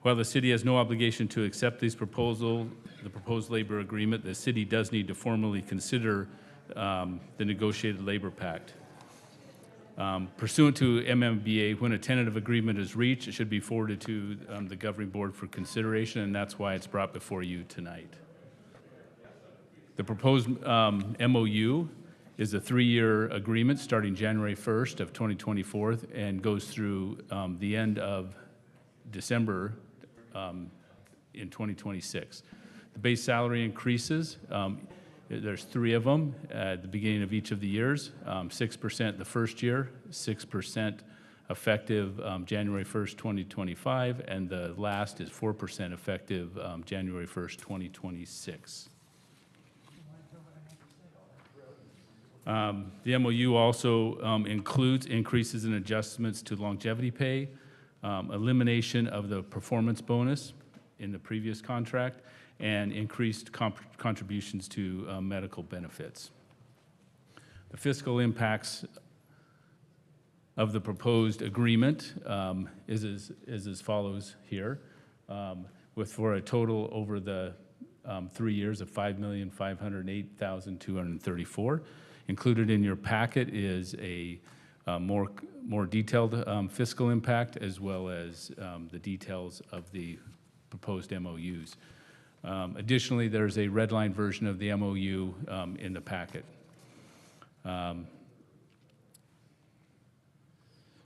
While the city has no obligation to accept the proposed labor agreement, the city does need to formally consider the negotiated labor pact. Pursuant to MMBA, when a tentative agreement is reached, it should be forwarded to the governing board for consideration, and that's why it's brought before you tonight. The proposed MOU is a 3-year agreement starting January 1st of 2024 and goes through the end of December in 2026. The base salary increases. There's 3 of them at the beginning of each of the years, 6% the first year, 6% effective January 1st, 2025, and the last is 4% effective January 1st, 2026. The MOU also includes increases and adjustments to longevity pay, elimination of the performance bonus in the previous contract, and increased contributions to medical benefits. The fiscal impacts of the proposed agreement is as follows here, for a total over the 3 years of $5,508,234. Included in your packet is a more detailed fiscal impact, as well as the details of the proposed MOUs. Additionally, there's a red line version of the MOU in the packet.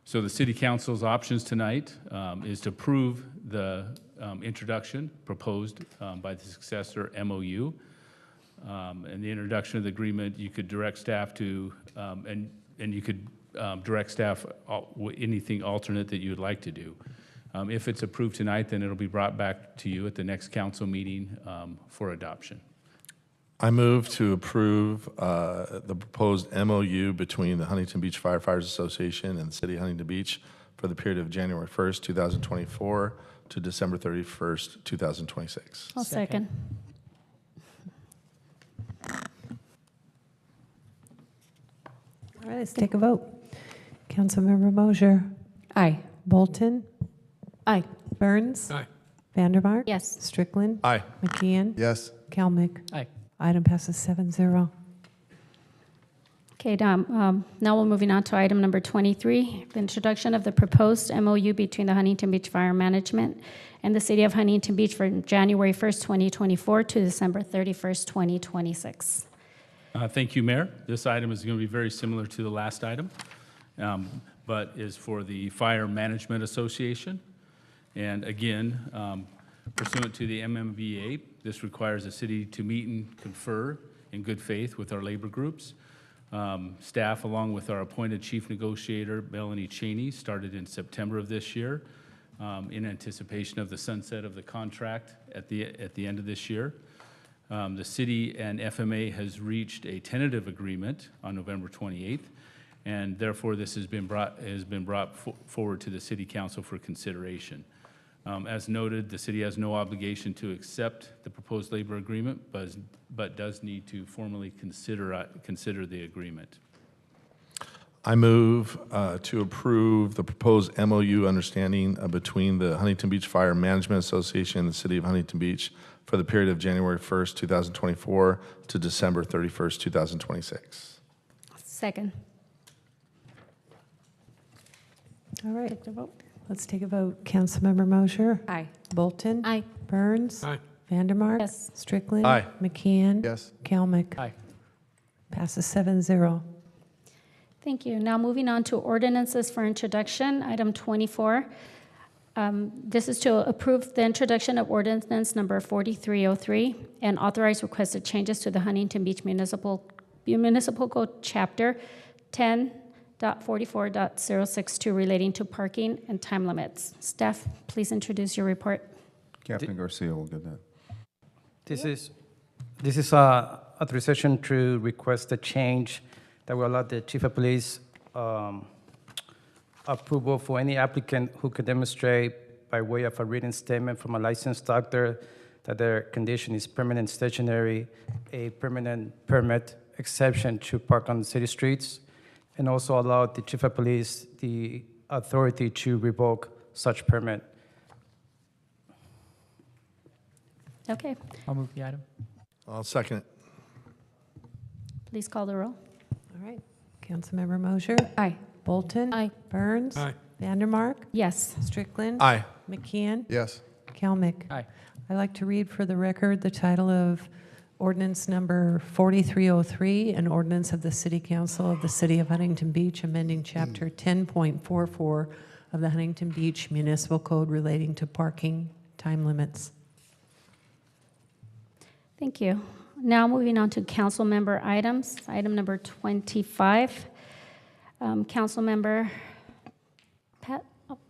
So the City Council's options tonight is to approve the introduction proposed by the successor MOU. And the introduction of the agreement, you could direct staff to, and you could direct staff anything alternate that you would like to do. If it's approved tonight, then it'll be brought back to you at the next council meeting for adoption. I move to approve the proposed MOU between the Huntington Beach Firefighters Association and the City of Huntington Beach for the period of January 1st, 2024 to December 31st, 2026. I'll second. All right, let's take a vote. Councilmember Mosher? Aye. Bolton? Aye. Burns? Aye. Vandermark? Yes. Strickland? Aye. McKeon? Yes. Kalmick? Aye. Item passes 7-0. Okay, now we're moving on to item number 23, the introduction of the proposed MOU between the Huntington Beach Fire Management and the City of Huntington Beach from January 1st, 2024 to December 31st, 2026. Thank you, Mayor. This item is going to be very similar to the last item, but is for the Fire Management Association. And again, pursuant to the MMVA, this requires the city to meet and confer in good faith with our labor groups. Staff, along with our appointed chief negotiator, Melanie Cheney, started in September of this year in anticipation of the sunset of the contract at the end of this year. The city and FMA has reached a tentative agreement on November 28th, and therefore this has been brought forward to the City Council for consideration. As noted, the city has no obligation to accept the proposed labor agreement, but does need to formally consider the agreement. I move to approve the proposed MOU understanding between the Huntington Beach Fire Management Association and the City of Huntington Beach for the period of January 1st, 2024 to December 31st, 2026. Second. All right. Take the vote. Let's take a vote. Councilmember Mosher? Aye. Bolton? Aye. Burns? Aye. Vandermark? Yes. Strickland? Aye. McKeon? Yes. Kalmick? Aye. Passes 7-0. Thank you. Now moving on to ordinances for introduction, item 24. This is to approve the introduction of ordinance number 4303 and authorize requested changes to the Huntington Beach Municipal Code Chapter 10.44.062 relating to parking and time limits. Staff, please introduce your report. Captain Garcia will get that. This is a authorization to request a change that will allow the chief of police approval for any applicant who could demonstrate by way of a written statement from a licensed doctor that their condition is permanent stationary, a permanent permit exception to park on the city streets, and also allow the chief of police the authority to revoke such permit. Okay, I'll move the item. I'll second it. please call the roll. All right. Councilmember Mosher? Aye. Bolton? Aye. Burns? Aye. Vandermark? Yes. Strickland? Aye. McKeon? Yes. Kalmick? Aye. I'd like to read for the record the title of ordinance number 4303, an ordinance of the City Council of the City of Huntington Beach amending Chapter 10.44 of the Huntington Beach Municipal Code relating to parking time limits. Thank you. Now moving on to council member items. Item number 25. Councilmember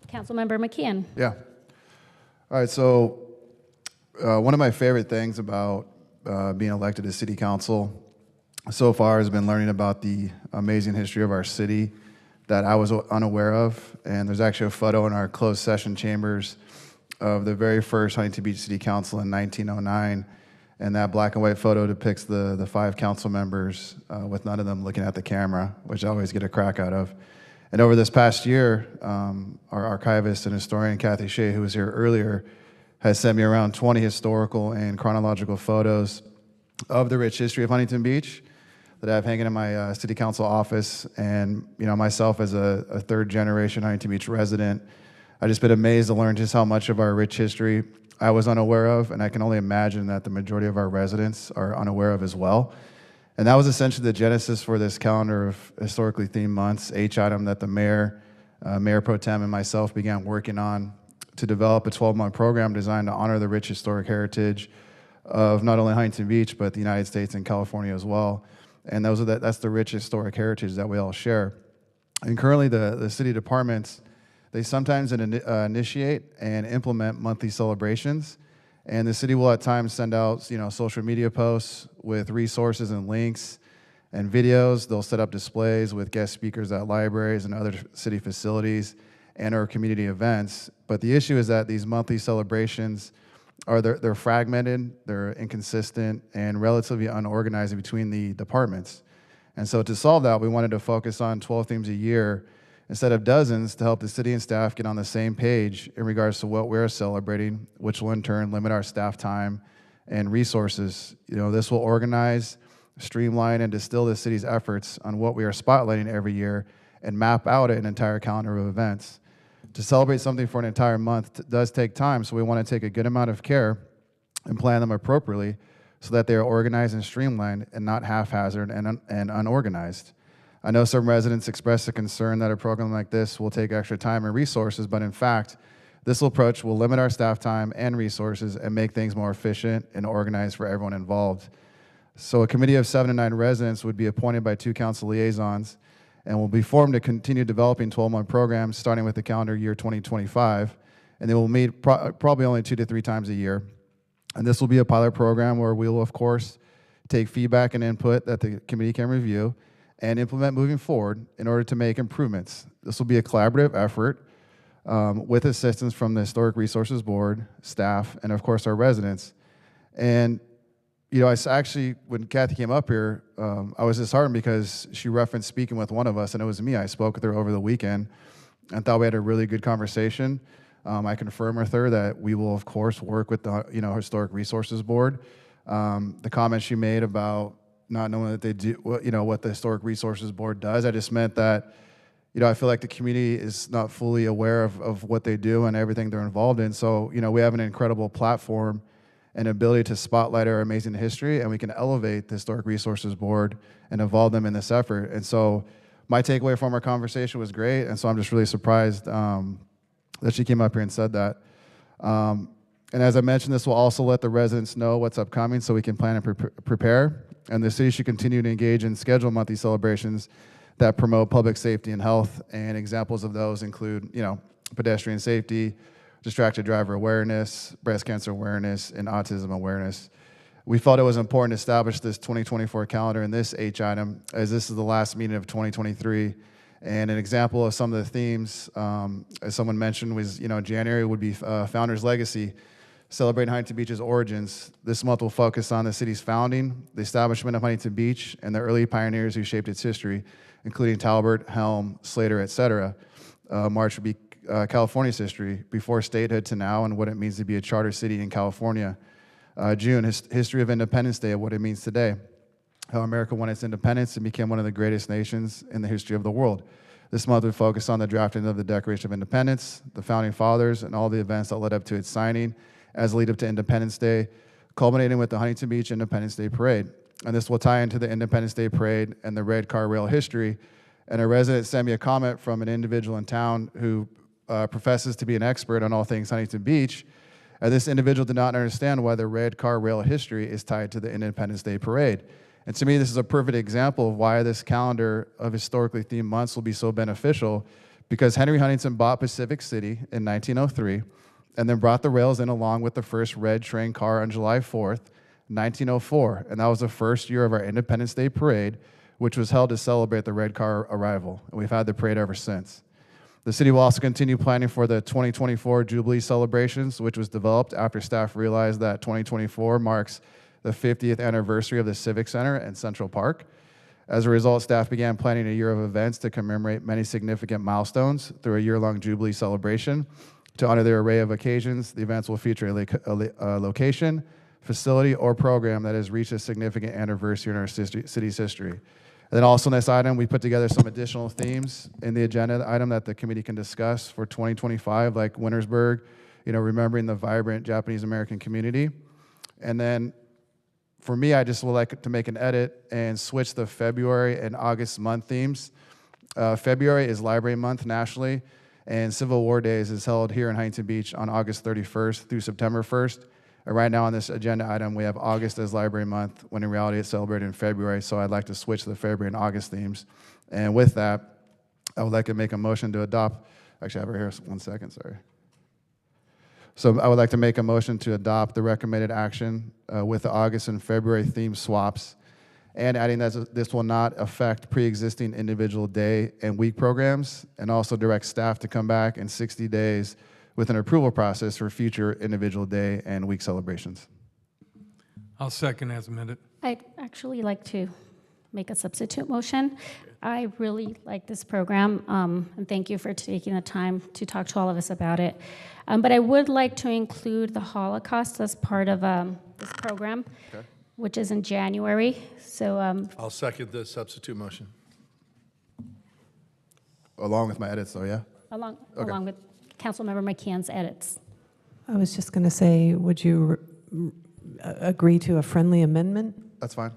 McKeon. Yeah. All right, so one of my favorite things about being elected to city council so far has been learning about the amazing history of our city that I was unaware of. And there's actually a photo in our closed session chambers of the very first Huntington Beach City Council in 1909. And that black and white photo depicts the 5 council members with none of them looking at the camera, which I always get a crack out of. And over this past year, our archivist and historian, Kathy Shea, who was here earlier, has sent me around 20 historical and chronological photos of the rich history of Huntington Beach that I have hanging in my city council office. And myself as a third-generation Huntington Beach resident, I've just been amazed to learn just how much of our rich history I was unaware of, and I can only imagine that the majority of our residents are unaware of as well. And that was essentially the genesis for this calendar of historically themed months, H item that the mayor, Mayor Pro Tem, and myself began working on to develop a 12-month program designed to honor the rich historic heritage of not only Huntington Beach, but the United States and California as well. And that's the rich historic heritage that we all share. And currently the city departments, they sometimes initiate and implement monthly celebrations, and the city will at times send out social media posts with resources and links and videos. They'll set up displays with guest speakers at libraries and other city facilities and our community events. But the issue is that these monthly celebrations they're fragmented, they're inconsistent, and relatively unorganized between the departments. And so to solve that, we wanted to focus on 12 themes a year instead of dozens to help the city and staff get on the same page in regards to what we're celebrating, which will in turn limit our staff time and resources. This will organize streamline, and distill the city's efforts on what we are spotlighting every year and map out an entire calendar of events. To celebrate something for an entire month does take time, so we want to take a good amount of care and plan them appropriately so that they are organized and streamlined and not haphazard and unorganized. I know some residents expressed a concern that a program like this will take extra time and resources, but in fact, this approach will limit our staff time and resources and make things more efficient and organized for everyone involved. So a committee of 7 to 9 residents would be appointed by 2 council liaisons and will be formed to continue developing 12-month programs starting with the calendar year 2025, and they will meet probably only 2 to 3 times a year. And this will be a pilot program where we will, of course, take feedback and input that the committee can review and implement moving forward in order to make improvements. This will be a collaborative effort with assistance from the Historic Resources Board, staff, and of course our residents. And I actually, when Kathy came up here, I was disheartened because she referenced speaking with one of us, and it was me. I spoke with her over the weekend and thought we had a really good conversation. I confirmed with her that we will, of course, work with the Historic Resources Board. The comment she made about not knowing that they do, what the Historic Resources Board does, I just meant that, I feel like the community is not fully aware of what they do and everything they're involved in. So, we have an incredible platform and ability to spotlight our amazing history, and we can elevate the Historic Resources Board and involve them in this effort. And so my takeaway from our conversation was great, and so I'm just really surprised that she came up here and said that. And as I mentioned, this will also let the residents know what's upcoming so we can plan and prepare. And the city should continue to engage in scheduled monthly celebrations that promote public safety and health, and examples of those include, pedestrian safety, distracted driver awareness, breast cancer awareness, and autism awareness. We felt it was important to establish this 2024 calendar in this H item, as this is the last meeting of 2023. And an example of some of the themes, as someone mentioned, was, January would be Founder's Legacy, celebrating Huntington Beach's origins. This month will focus on the city's founding, the establishment of Huntington Beach, and the early pioneers who shaped its history, including Talbert, Helm, Slater, etc. March would be California's history, before statehood to now, and what it means to be a charter city in California. June, history of Independence Day, and what it means today. How America won its independence and became one of the greatest nations in the history of the world. This month we focus on the drafting of the Declaration of Independence, the Founding Fathers, and all the events that led up to its signing as a lead up to Independence Day, culminating with the Huntington Beach Independence Day Parade. And this will tie into the Independence Day Parade and the red car rail history. And a resident sent me a comment from an individual in town who professes to be an expert on all things Huntington Beach. This individual did not understand why the red car rail history is tied to the Independence Day Parade. And to me, this is a perfect example of why this calendar of historically themed months will be so beneficial, because Henry Huntington bought Pacific City in 1903 and then brought the rails in along with the first red train car on July 4th, 1904. And that was the first year of our Independence Day Parade, which was held to celebrate the red car arrival. And we've had the parade ever since. The city will also continue planning for the 2024 Jubilee celebrations, which was developed after staff realized that 2024 marks the 50th anniversary of the Civic Center and Central Park. As a result, staff began planning a year of events to commemorate many significant milestones through a year-long Jubilee celebration. To honor their array of occasions, the events will feature a location, facility, or program that has reached a significant anniversary in our city's history. And then also in this item, we put together some additional themes in the agenda item that the committee can discuss for 2025, like Wintersburg, remembering the vibrant Japanese-American community. And then for me, I just would like to make an edit and switch the February and August month themes. February is Library Month nationally, and Civil War Days is held here in Huntington Beach on August 31st through September 1st. And right now on this agenda item, we have August as Library Month, when in reality it's celebrated in February, so I'd like to switch the February and August themes. And with that, I would like to make a motion to adopt, actually I have it here, 1 second, sorry. So I would like to make a motion to adopt the recommended action with the August and February theme swaps, and adding that this will not affect pre-existing individual day and week programs, and also direct staff to come back in 60 days with an approval process for future individual day and week celebrations. I'll second as amended. I'd actually like to make a substitute motion. I really like this program, and thank you for taking the time to talk to all of us about it. But I would like to include the Holocaust as part of this program. Okay. which is in January. So I'll second the substitute motion. Along with my edits, though, yeah? along Okay. with Councilmember McKeon's edits. I was just going to say, would you agree to a friendly amendment That's fine.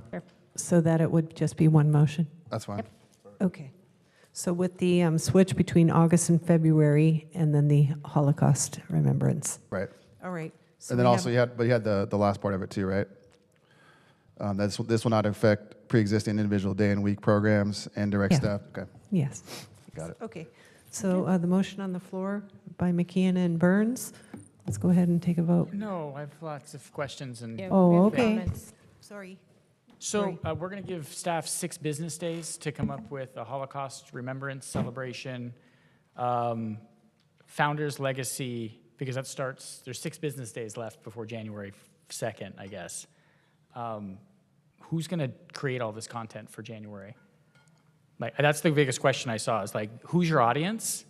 so that it would just be one motion? That's fine. Okay. So with the switch between August and February, and then the Holocaust remembrance. Right. All right. So And then we also, you had the last part of it too, right? This will not affect pre-existing individual day and week programs and direct Yeah. staff? Okay, Yes. got it. Okay. So the motion on the floor by McKeon and Burns. Let's go ahead and take a vote. No, I have lots of questions and. Oh, okay. Sorry. So we're going to give staff 6 business days to come up with a Holocaust remembrance celebration, Founders Legacy, because that starts, there's 6 business days left before January 2nd, I guess. Who's going to create all this content for January? Like, that's the biggest question I saw, is like, who's your audience?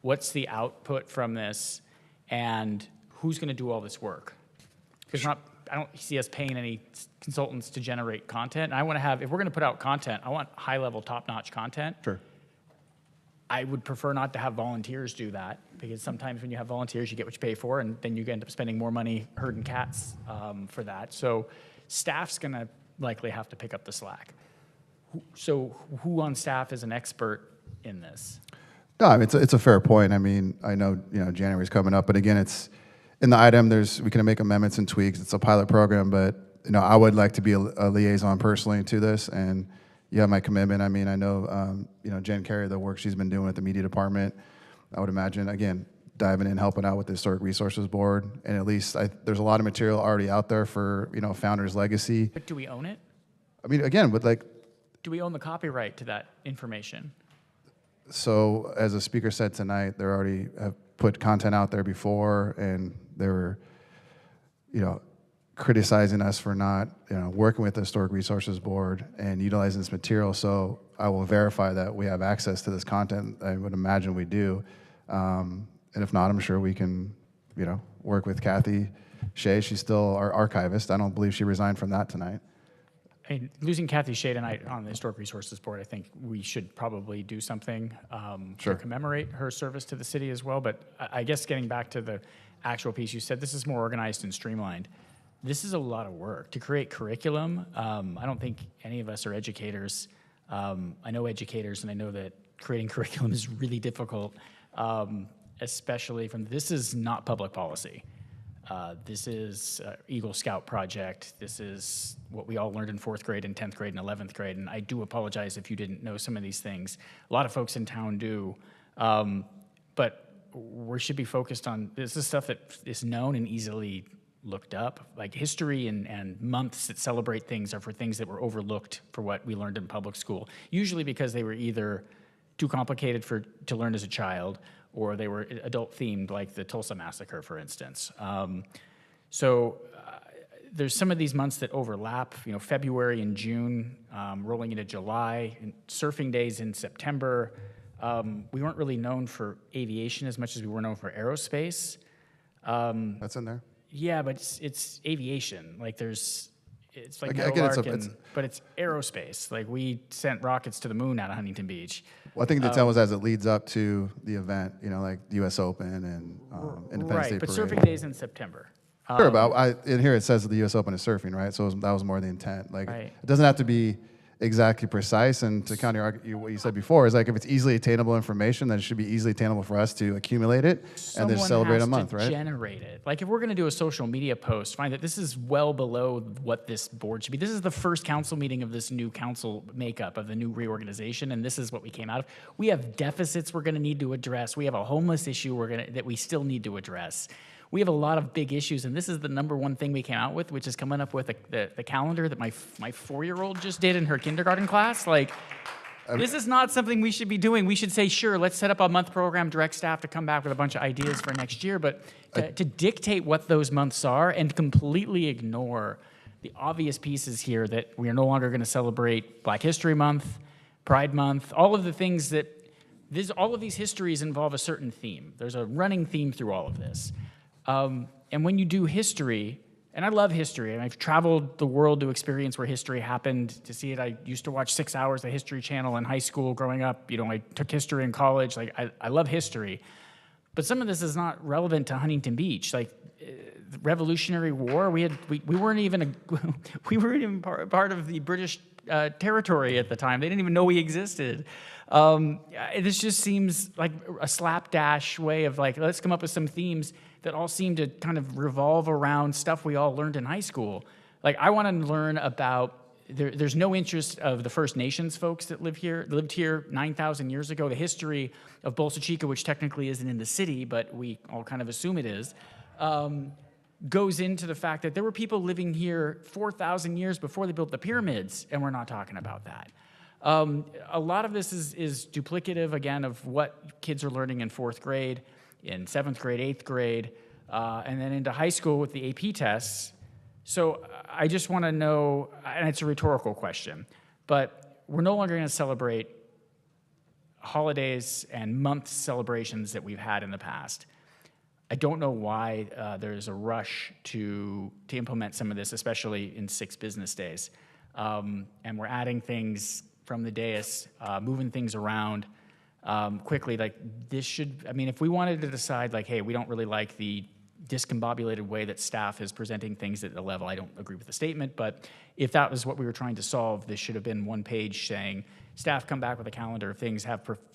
What's the output from this? And who's going to do all this work? Because I don't see us paying any consultants to generate content. And I want to have, if we're going to put out content, I want high-level, top-notch content. Sure. I would prefer not to have volunteers do that, because sometimes when you have volunteers, you get what you pay for, and then you end up spending more money herding cats for that. So staff's going to likely have to pick up the slack. So who on staff is an expert in this? No, I mean, it's a fair point. I mean, I know, January's coming up, but again, it's, in the item, we can make amendments and tweaks. It's a pilot program, but, I would like to be a liaison personally to this, and you have my commitment. I mean, I know, Jen Carey, the work she's been doing at the media department, I would imagine, again, diving in, helping out with the Historic Resources Board, and at least there's a lot of material already out there for, Founders Legacy. But do we own it? I mean, again, with Do we own the copyright to that information? So, as the speaker said tonight, they already have put content out there before, and they were, criticizing us for not, working with the Historic Resources Board and utilizing this material. So, I will verify that we have access to this content. I would imagine we do. And if not, I'm sure we can, work with Kathy Shea. She's still our archivist. I don't believe she resigned from that tonight. I mean, losing Kathy Shea tonight on the Historic Resources Board, I think we should probably do something Sure. to commemorate her service to the city as well. But I guess getting back to the actual piece, you said this is more organized and streamlined. This is a lot of work to create curriculum. I don't think any of us are educators. I know educators, and I know that creating curriculum is really difficult, especially this is not public policy. This is Eagle Scout project. This is what we all learned in 4th grade and 10th grade and 11th grade. And I do apologize if you didn't know some of these things. A lot of folks in town do. But we should be focused on, this is stuff that is known and easily looked up. Like history and months that celebrate things are for things that were overlooked for what we learned in public school. Usually because they were either too complicated to learn as a child, or they were adult themed, like the Tulsa Massacre, for instance. There's some of these months that overlap, February and June, rolling into July, and surfing days in September. We weren't really known for aviation as much as we were known for aerospace. That's in there. Yeah, but it's aviation. Like it's like I get but it's aerospace. Like we sent rockets to the moon out of Huntington Beach. Well, I think the tell was as it leads up to the event, like the U.S. Open and Independence Day Right, but Parade. surfing days in September. Sure, but in here it says that the U.S. Open is surfing, right? So that was more the intent. Like, Right. it doesn't have to be exactly precise. And to counter what you said before is like, if it's easily attainable information, then it should be easily attainable for us to accumulate it and then celebrate a month, right? Generate it. Like if we're going to do a social media post, find that this is well below what this board should be. This is the first council meeting of this new council makeup, of the new reorganization, and this is what we came out of. We have deficits we're going to need to address. We have a homeless issue that we still need to address. We have a lot of big issues, and this is the number one thing we came out with, which is coming up with the calendar that my 4-year-old just did in her kindergarten class. Like, this is not something we should be doing. We should say, sure, let's set up a month program, direct staff to come back with a bunch of ideas for next year, but to dictate what those months are and completely ignore the obvious pieces here that we are no longer going to celebrate Black History Month, Pride Month, all of the things that, all of these histories involve a certain theme. There's a running theme through all of this. And when you do history, And I love history, and I've traveled the world to experience where history happened, to see it. I used to watch 6 hours of the History Channel in high school growing up. You know, I took history in college. Like, I love history. But some of this is not relevant to Huntington Beach. Like, the Revolutionary War, we weren't even part of the British territory at the time. They didn't even know we existed. This just seems like a slapdash way of like, let's come up with some themes that all seem to kind of revolve around stuff we all learned in high school. Like, I want to learn about, there's no interest of the First Nations folks that lived here 9,000 years ago. The history of Bolsa Chica, which technically isn't in the city, but we all kind of assume it is, goes into the fact that there were people living here 4,000 years before they built the pyramids, and we're not talking about that. A lot of this is duplicative, again, of what kids are learning in 4th grade, in 7th grade, 8th grade, and then into high school with the AP tests. So I just want to know, and it's a rhetorical question, but we're no longer going to celebrate holidays and month celebrations that we've had in the past. I don't know why there's a rush to implement some of this, especially in 6 business days. And we're adding things from the dais, moving things around quickly. Like, this should, I mean, if we wanted to decide, like, hey, we don't really like the discombobulated way that staff is presenting things at the level, I don't agree with the statement, but if that was what we were trying to solve, this should have been one page saying, staff come back with a calendar of things,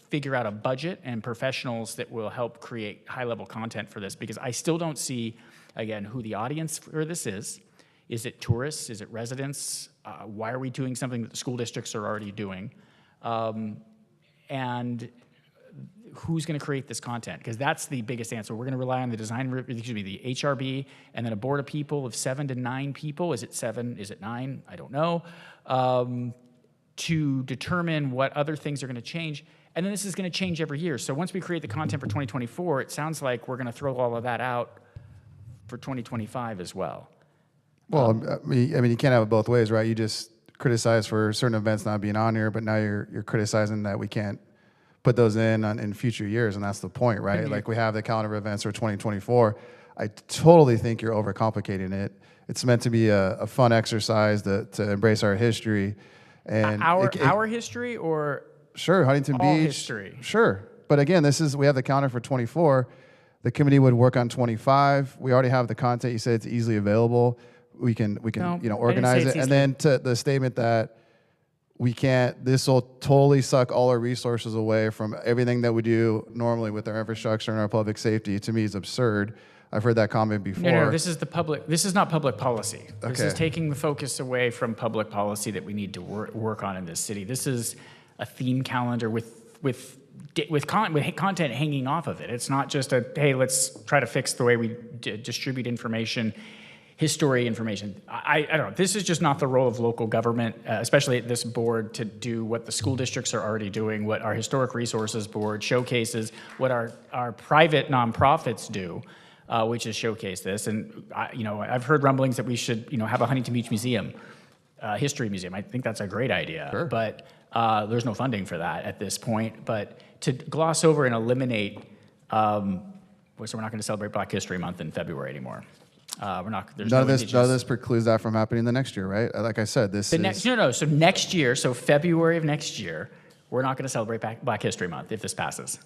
figure out a budget and professionals that will help create high-level content for this, because I still don't see, again, who the audience for this is. Is it tourists? Is it residents? Why are we doing something that the school districts are already doing? And who's going to create this content? Because that's the biggest answer. We're going to rely on the the HRB, and then a board of people of 7 to 9 people. Is it 7? Is it 9? I don't know. To determine what other things are going to change. And then this is going to change every year. So once we create the content for 2024, it sounds like we're going to throw all of that out for 2025 as well. Well, I mean, you can't have it both ways, right? You just criticize for certain events not being on here, but now you're criticizing that we can't put those in future years, and that's the point, right? Like, we have the calendar of events for 2024. I totally think you're overcomplicating it. It's meant to be a fun exercise to embrace our history. And our history, or sure, Huntington all Beach history? Sure, but again, we have the calendar for 24. The committee would work on 25. We already have the content. You said it's easily available. We can organize it. And then to the statement that we can't, this will totally suck all our resources away from everything that we do normally with our infrastructure and our public safety, to me is absurd. I've heard that comment before. No, this is not public policy. Okay. This is taking the focus away from public policy that we need to work on in this city. This is a theme calendar with content hanging off of it. It's not just hey, let's try to fix the way we distribute information, history information. I don't know. This is just not the role of local government, especially at this board, to do what the school districts are already doing, what our Historic Resources Board showcases, what our private nonprofits do, which is showcase this. And I've heard rumblings that we should have a Huntington Beach museum, history museum. I think that's a great idea. Sure. But there's no funding for that at this point. But to gloss over and eliminate, so we're not going to celebrate Black History Month in February anymore. None of this precludes that from happening the next year, right? Like I said, So next year, so February of next year, we're not going to celebrate Black History Month if this passes.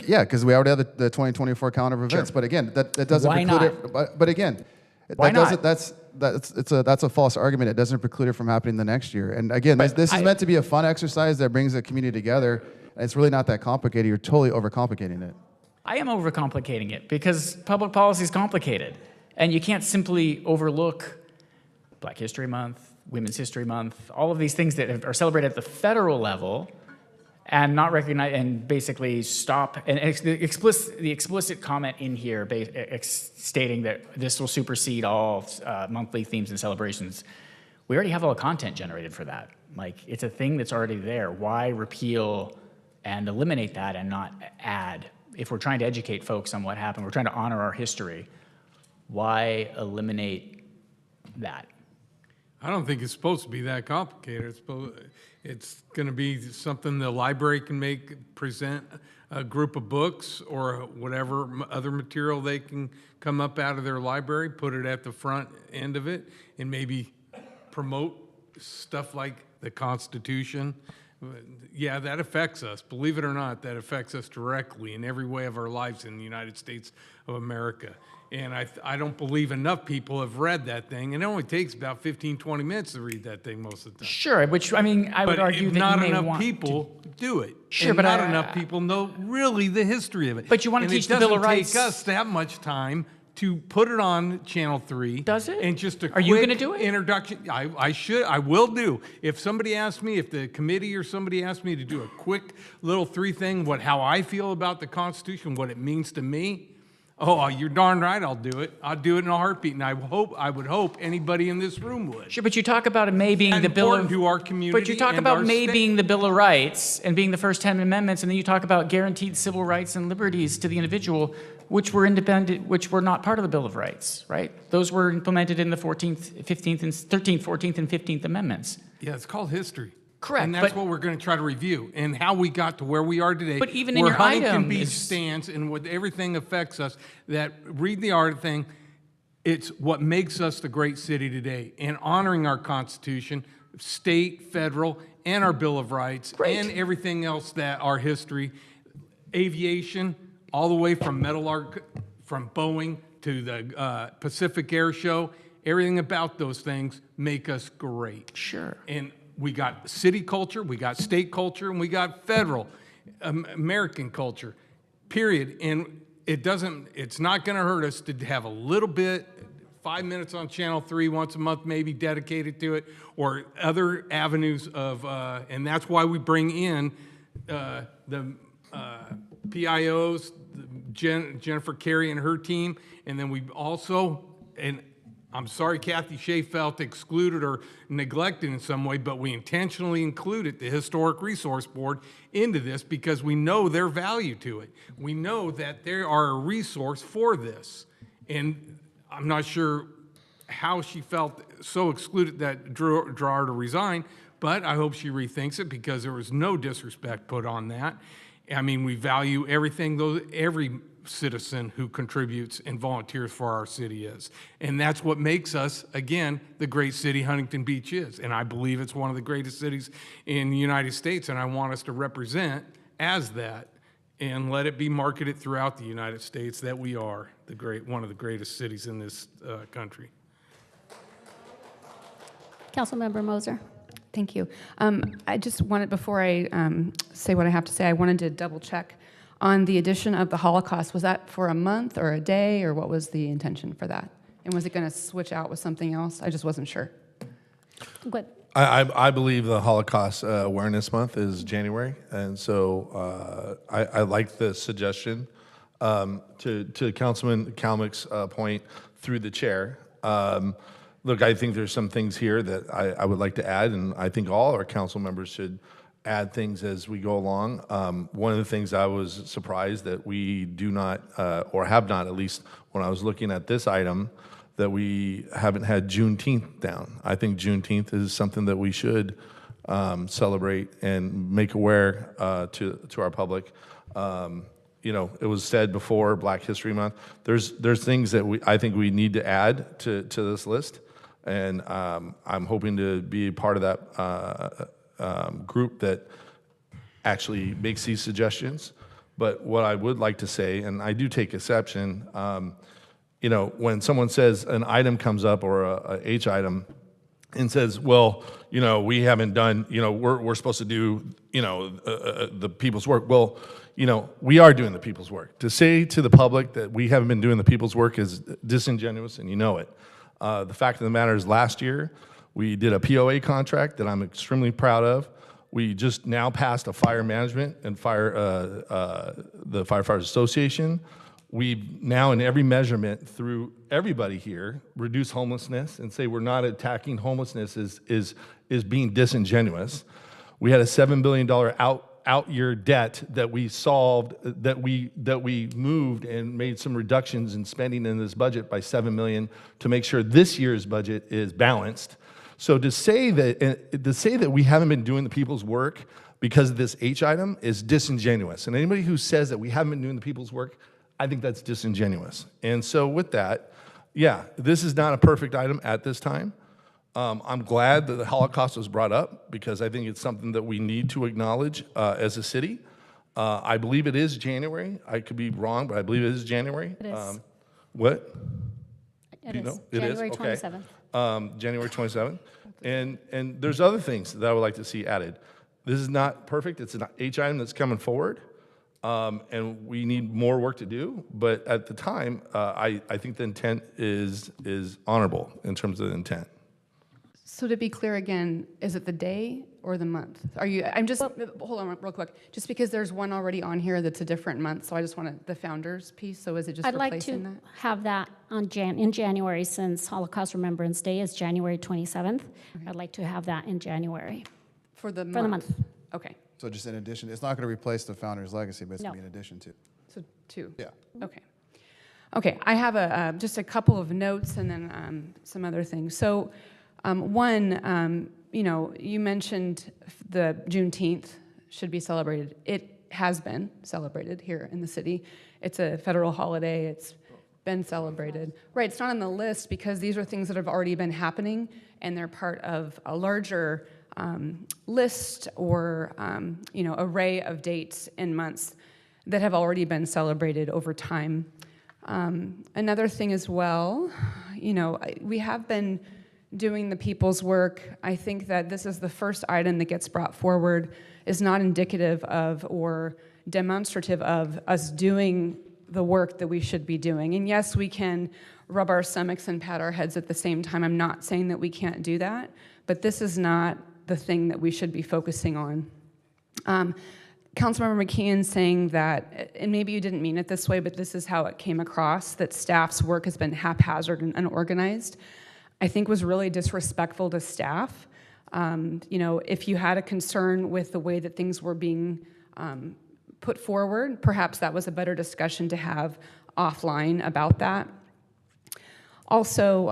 Yeah, because we already have the 2024 calendar of events. Sure. But again, that doesn't preclude it. But again, that's a false argument. It doesn't preclude it from happening the next year. And again, this is meant to be a fun exercise that brings the community together. And it's really not that complicated. You're totally overcomplicating it. I am overcomplicating it because public policy is complicated. And you can't simply overlook Black History Month, Women's History Month, all of these things that are celebrated at the federal level, and not recognize and basically stop. And the explicit comment in here stating that this will supersede all monthly themes and celebrations. We already have all the content generated for that. Like, it's a thing that's already there. Why repeal and eliminate that and not add? If we're trying to educate folks on what happened, we're trying to honor our history. Why eliminate that? I don't think it's supposed to be that complicated. It's going to be something the library can present a group of books or whatever other material they can come up out of their library, put it at the front end of it, and maybe promote stuff like the Constitution. Yeah, that affects us. Believe it or not, that affects us directly in every way of our lives in the United States of America. And I don't believe enough people have read that thing. And it only takes about 15, 20 minutes to read that thing most of the time. Sure, which, I mean, I would argue that not you may enough want people do it. Sure, and but not enough people know really the history of it. But you want to teach the Bill of Rights. It doesn't take us that much time to put it on Channel 3. Does it? And just a Are you quick gonna do it? introduction. I will do. If somebody asks me, if the committee or somebody asks me to do a quick little 3 thing, how I feel about the Constitution, what it means to me, oh, you're darn right I'll do it. I'll do it in a heartbeat, and I would hope anybody in this room would. Sure, but you talk about it may being the Bill of... to our community. But you talk and about our may state. being the Bill of Rights and being the first 10 amendments, and then you talk about guaranteed civil rights and liberties to the individual, which were independent, which were not part of the Bill of Rights, right? Those were implemented in the 14th, 15th, and 13th, 14th, and 15th Amendments. Yeah, it's called history. Correct. And that's what we're going to try to review, and how we got to where we are today. But even in where your Huntington item Beach is- stands and what everything affects us, that read the art thing, it's what makes us the great city today. And honoring our Constitution, state, federal, and our Bill of Rights, and everything else that our history, aviation, all the way from metal art, from Boeing to the Pacific Air Show, everything about those things make us great. Sure. And we got city culture, we got state culture, and we got federal American culture, period. And it's not going to hurt us to have a little bit, 5 minutes on Channel 3 once a month, maybe dedicated to it, or other avenues of, and that's why we bring in the PIOs, Jennifer Carey and her team, and then we also, and I'm sorry Kathy Shea felt excluded or neglected in some way, but we intentionally included the Historic Resource Board into this because we know their value to it. We know that they are a resource for this. And I'm not sure how she felt so excluded that drew her to resign, but I hope she rethinks it because there was no disrespect put on that. I mean, we value everything, every citizen who contributes and volunteers for our city is. And that's what makes us, again, the great city Huntington Beach is. And I believe it's one of the greatest cities in the United States, and I want us to represent as that and let it be marketed throughout the United States that we are one of the greatest cities in this country. Councilmember Moser. Thank you. I just wanted, before I say what I have to say, I wanted to double check on the addition of the Holocaust. Was that for a month or a day, or what was the intention for that? And was it going to switch out with something else? I just wasn't sure. Good. I believe the Holocaust Awareness Month is January, and so I like the suggestion. To Councilman Kalmick's point through the chair, look, I think there's some things here that I would like to add, and I think all our council members should add things as we go along. One of the things I was surprised that we do not, or have not, at least when I was looking at this item, that we haven't had Juneteenth down. I think Juneteenth is something that we should celebrate and make aware to our public. You know, it was said before, Black History Month. There's things that I think we need to add to this list, and I'm hoping to be a part of that group that actually makes these suggestions. But what I would like to say, and I do take exception, you know, when someone says an item comes up or a H item and says, well, you know, we haven't done, you know, we're supposed to do, you know, the people's work. Well, you know, we are doing the people's work. To say to the public that we haven't been doing the people's work is disingenuous, and you know it. The fact of the matter is last year, we did a POA contract that I'm extremely proud of. We just now passed a fire management and the Firefighters Association. We've now, in every measurement through everybody here, reduced homelessness and say we're not attacking homelessness is being disingenuous. We had a $7 billion out year debt that we solved, that we moved and made some reductions in spending in this budget by $7 million to make sure this year's budget is balanced. So to say that we haven't been doing the people's work because of this H item is disingenuous. And anybody who says that we haven't been doing the people's work, I think that's disingenuous. And so with that, yeah, this is not a perfect item at this time. I'm glad that the Holocaust was brought up because I think it's something that we need to acknowledge as a city. I believe it is January. I could be wrong, but I believe it is January. It is. What? It Do you is. know? It is? January Okay. 27th. January 27th. And there's other things that I would like to see added. This is not perfect. It's an H item that's coming forward. And we need more work to do. But at the time, I think the intent is honorable in terms of the intent. So to be clear again, is it the day or the month? I'm just, hold on real quick. Just because there's one already on here that's a different month, so I just wanted the founders piece, so is it just I'd like replacing to that? have that in January, since Holocaust Remembrance Day is January 27th. I'd like to have that in January. For the month. Okay, So just in addition, it's not going to replace the founder's legacy, but it's No. going to be in addition to. so 2. Yeah. Okay. Okay, I have just a couple of notes and then some other things. So one, you mentioned the Juneteenth should be celebrated. It has been celebrated here in the city. It's a federal holiday. It's been celebrated. Right, it's not on the list because these are things that have already been happening and they're part of a larger list or, array of dates and months that have already been celebrated over time. Another thing as well, we have been doing the people's work. I think that this is the first item that gets brought forward is not indicative of or demonstrative of us doing the work that we should be doing. And yes, we can rub our stomachs and pat our heads at the same time. I'm not saying that we can't do that, but this is not the thing that we should be focusing on. Councilmember McKeon saying that, and maybe you didn't mean it this way, but this is how it came across, that staff's work has been haphazard and unorganized, I think was really disrespectful to staff. If you had a concern with the way that things were being put forward, perhaps that was a better discussion to have offline about that. Also,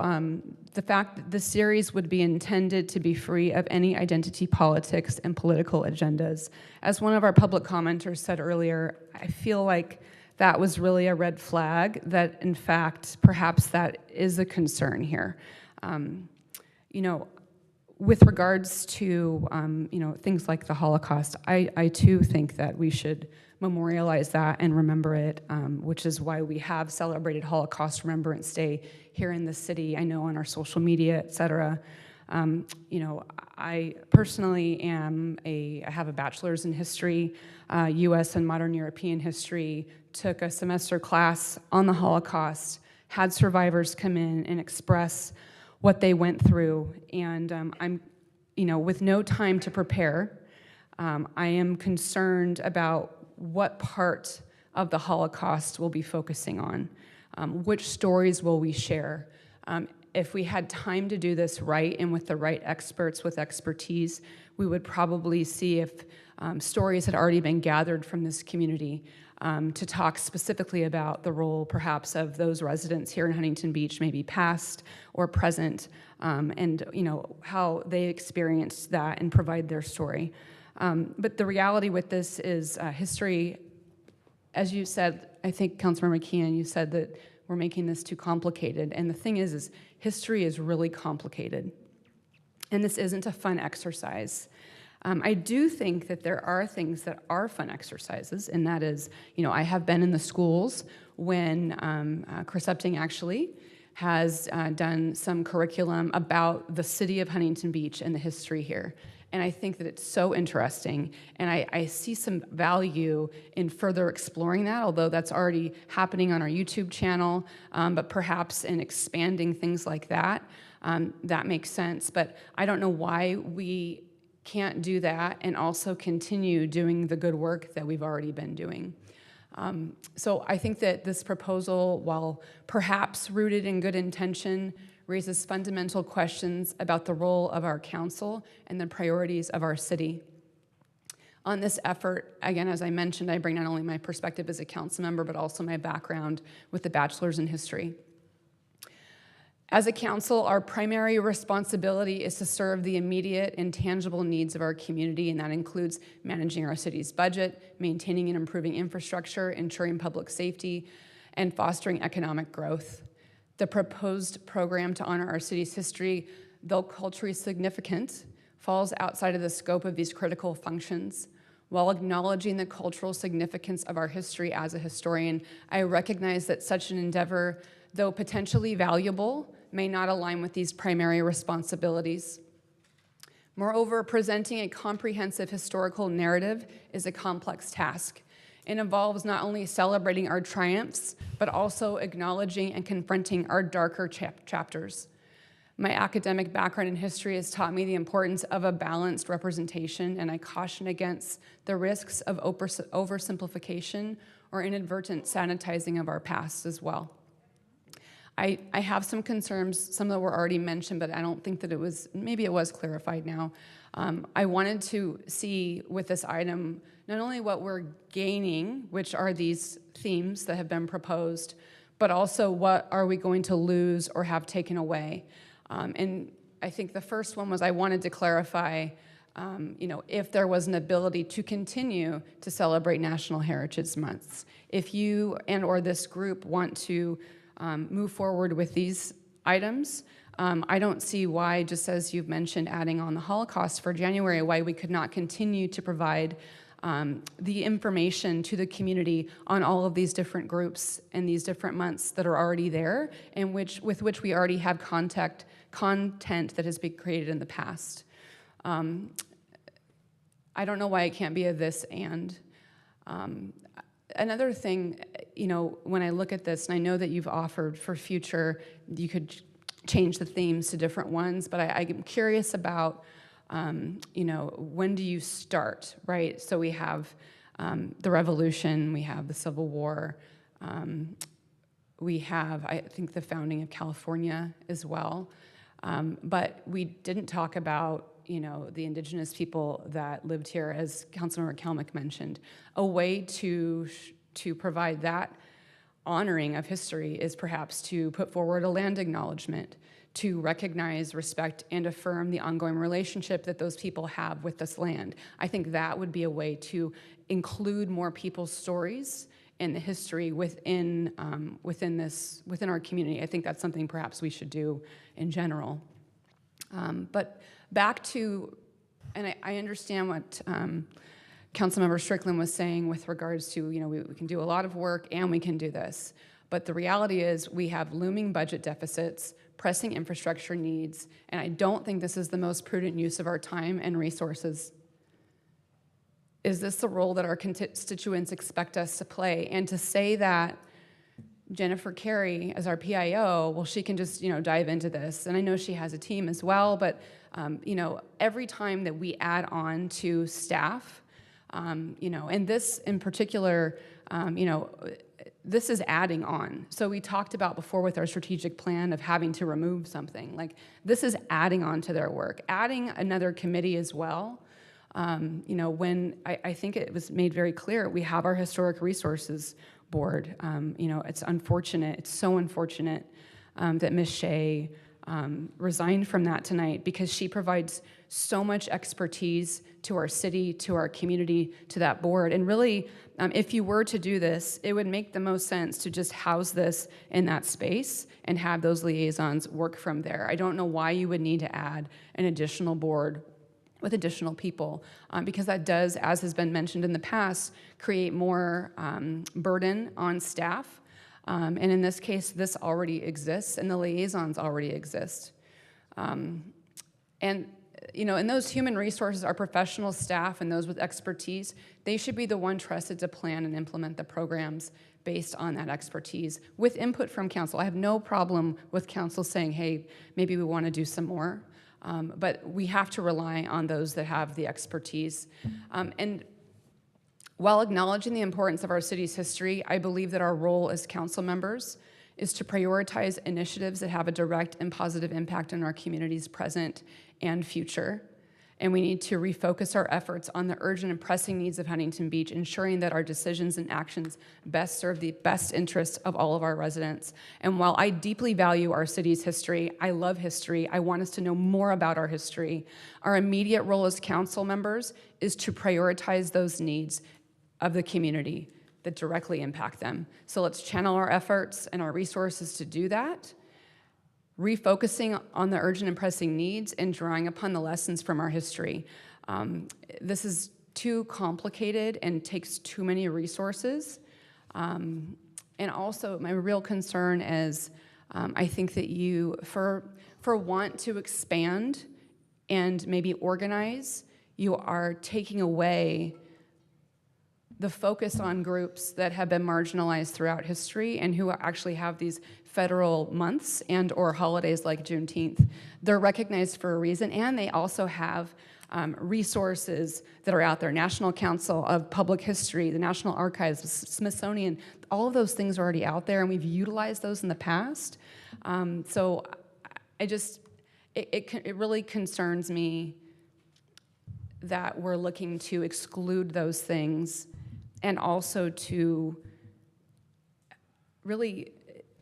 the fact that the series would be intended to be free of any identity politics and political agendas. As one of our public commenters said earlier, I feel like that was really a red flag, that in fact, perhaps that is a concern here. With regards to, things like the Holocaust, I too think that we should memorialize that and remember it, which is why we have celebrated Holocaust Remembrance Day here in the city, I know on our social media, et cetera. I personally I have a bachelor's in history, US and modern European history, took a semester class on the Holocaust, had survivors come in and express what they went through, and I'm, with no time to prepare, I am concerned about what part of the Holocaust we'll be focusing on. Which stories will we share? If we had time to do this right and with the right experts with expertise, we would probably see if stories had already been gathered from this community to talk specifically about the role perhaps of those residents here in Huntington Beach, maybe past or present, and how they experienced that and provide their story. But the reality with this is history, as you said, I think Councilmember McKeon, you said that we're making this too complicated. And the thing is history is really complicated. And this isn't a fun exercise. I do think that there are things that are fun exercises, and that is, I have been in the schools when Chris Upting actually has done some curriculum about the city of Huntington Beach and the history here. And I think that it's so interesting, and I see some value in further exploring that, although that's already happening on our YouTube channel, but perhaps in expanding things like that, that makes sense. But I don't know why we can't do that and also continue doing the good work that we've already been doing. So I think that this proposal, while perhaps rooted in good intention, raises fundamental questions about the role of our council and the priorities of our city. On this effort, again, as I mentioned, I bring not only my perspective as a council member, but also my background with the bachelor's in history. As a council, our primary responsibility is to serve the immediate and tangible needs of our community, and that includes managing our city's budget, maintaining and improving infrastructure, ensuring public safety, and fostering economic growth. The proposed program to honor our city's history, though culturally significant, falls outside of the scope of these critical functions. While acknowledging the cultural significance of our history as a historian, I recognize that such an endeavor, though potentially valuable, may not align with these primary responsibilities. Moreover, presenting a comprehensive historical narrative is a complex task. It involves not only celebrating our triumphs, but also acknowledging and confronting our darker chapters. My academic background in history has taught me the importance of a balanced representation, and I caution against the risks of oversimplification or inadvertent sanitizing of our past as well. I have some concerns, some that were already mentioned, but I don't think that maybe it was clarified now. I wanted to see with this item not only what we're gaining, which are these themes that have been proposed, but also what are we going to lose or have taken away. And I think the first one was I wanted to clarify, if there was an ability to continue to celebrate National Heritage Months. If you and/or this group want to move forward with these items, I don't see why, just as you've mentioned, adding on the Holocaust for January, why we could not continue to provide the information to the community on all of these different groups and these different months that are already there, and with which we already have content that has been created in the past. I don't know why it can't be a this and. Another thing, when I look at this, and I know that you've offered for future, you could change the themes to different ones, but I'm curious about, when do you start, right? So we have the Revolution, we have the Civil War, we have, I think, the founding of California as well. But we didn't talk about, the indigenous people that lived here, as Councilmember Kelmick mentioned. A way to provide that honoring of history is perhaps to put forward a land acknowledgement, to recognize, respect, and affirm the ongoing relationship that those people have with this land. I think that would be a way to include more people's stories and the history within our community. I think that's something perhaps we should do in general. But back to, and I understand what Councilmember Strickland was saying with regards to, we can do a lot of work and we can do this. But the reality is we have looming budget deficits, pressing infrastructure needs, and I don't think this is the most prudent use of our time and resources. Is this the role that our constituents expect us to play? And to say that Jennifer Carey, as our PIO, well, she can just, dive into this. And I know she has a team as well, but, every time that we add on to staff, and this in particular, this is adding on. So we talked about before with our strategic plan of having to remove something. Like, this is adding on to their work, adding another committee as well. When I think it was made very clear, we have our Historic Resources Board. It's unfortunate, it's so unfortunate that Ms. Shea resigned from that tonight, because she provides so much expertise to our city, to our community, to that board. And really, if you were to do this, it would make the most sense to just house this in that space and have those liaisons work from there. I don't know why you would need to add an additional board with additional people, because that does, as has been mentioned in the past, create more burden on staff. And in this case, this already exists, and the liaisons already exist. And those human resources are professional staff and those with expertise. They should be the one trusted to plan and implement the programs based on that expertise with input from council. I have no problem with council saying, hey, maybe we want to do some more. But we have to rely on those that have the expertise. And while acknowledging the importance of our city's history, I believe that our role as council members is to prioritize initiatives that have a direct and positive impact on our community's present and future. And we need to refocus our efforts on the urgent and pressing needs of Huntington Beach, ensuring that our decisions and actions best serve the best interests of all of our residents. And while I deeply value our city's history, I love history, I want us to know more about our history, our immediate role as council members is to prioritize those needs of the community that directly impact them. So let's channel our efforts and our resources to do that, refocusing on the urgent and pressing needs and drawing upon the lessons from our history. This is too complicated and takes too many resources. And also, my real concern is I think that you, for want to expand and maybe organize, you are taking away the focus on groups that have been marginalized throughout history and who actually have these federal months and or holidays like Juneteenth. They're recognized for a reason, and they also have resources that are out there. National Council of Public History, the National Archives, the Smithsonian, all of those things are already out there, and we've utilized those in the past. So I just, it really concerns me that we're looking to exclude those things and also to really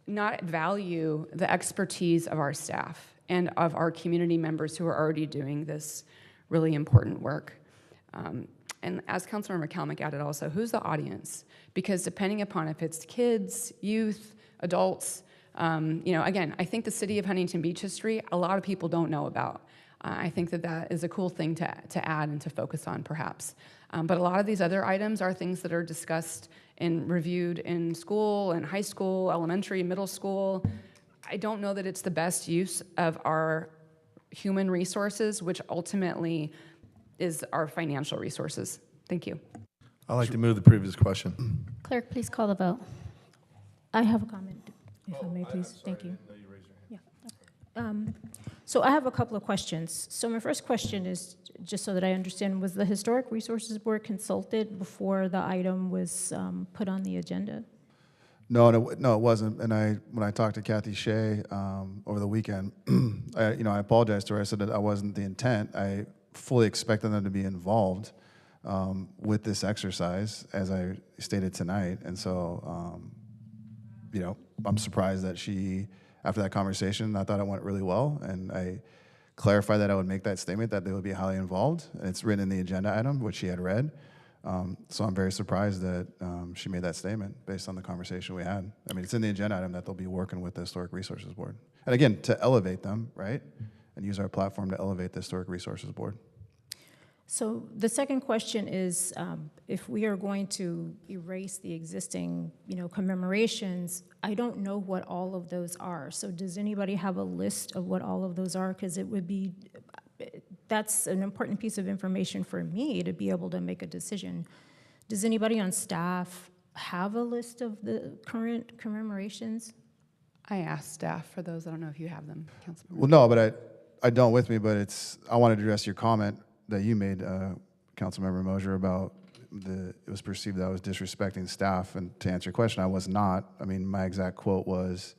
not value the expertise of our staff and of our community members who are already doing this really important work. And as Councilmember McCalmick added also, who's the audience? Because depending upon if it's kids, youth, adults, again, I think the city of Huntington Beach history, a lot of people don't know about. I think that is a cool thing to add and to focus on, perhaps. But a lot of these other items are things that are discussed and reviewed in school and high school, elementary, middle school. I don't know that it's the best use of our human resources, which ultimately is our financial resources. Thank you. I'd like to move the previous question. Clerk, please call the vote. I have a comment, if I may, please. Thank you. So I have a couple of questions. So my first question is, just so that I understand, was the Historic Resources Board consulted before the item was put on the agenda? No, it wasn't. And when I talked to Kathy Shea over the weekend, I apologized to her. I said that that wasn't the intent. I fully expected them to be involved with this exercise, as I stated tonight. And so, I'm surprised that she, after that conversation, I thought it went really well, and I clarified that I would make that statement, that they would be highly involved, and it's written in the agenda item, which she had read. So I'm very surprised that she made that statement based on the conversation we had. I mean, it's in the agenda item that they'll be working with the Historic Resources Board. And again, to elevate them, right? And use our platform to elevate the Historic Resources Board. So the second question is, if we are going to erase the existing, commemorations, I don't know what all of those are. So does anybody have a list of what all of those are? Because that's an important piece of information for me to be able to make a decision. Does anybody on staff have a list of the current commemorations? I asked staff for those. I don't know if you have them, Councilmember. Well, no, but I don't with me, but I wanted to address your comment that you made, Councilmember Mosier, about it was perceived that I was disrespecting staff. And to answer your question, I was not. I mean, my exact quote was,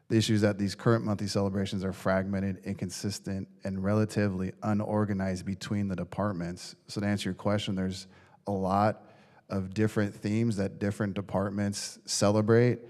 the issue is that these current monthly celebrations are fragmented, inconsistent, and relatively unorganized between the departments. So to answer your question, there's a lot of different themes that different departments celebrate.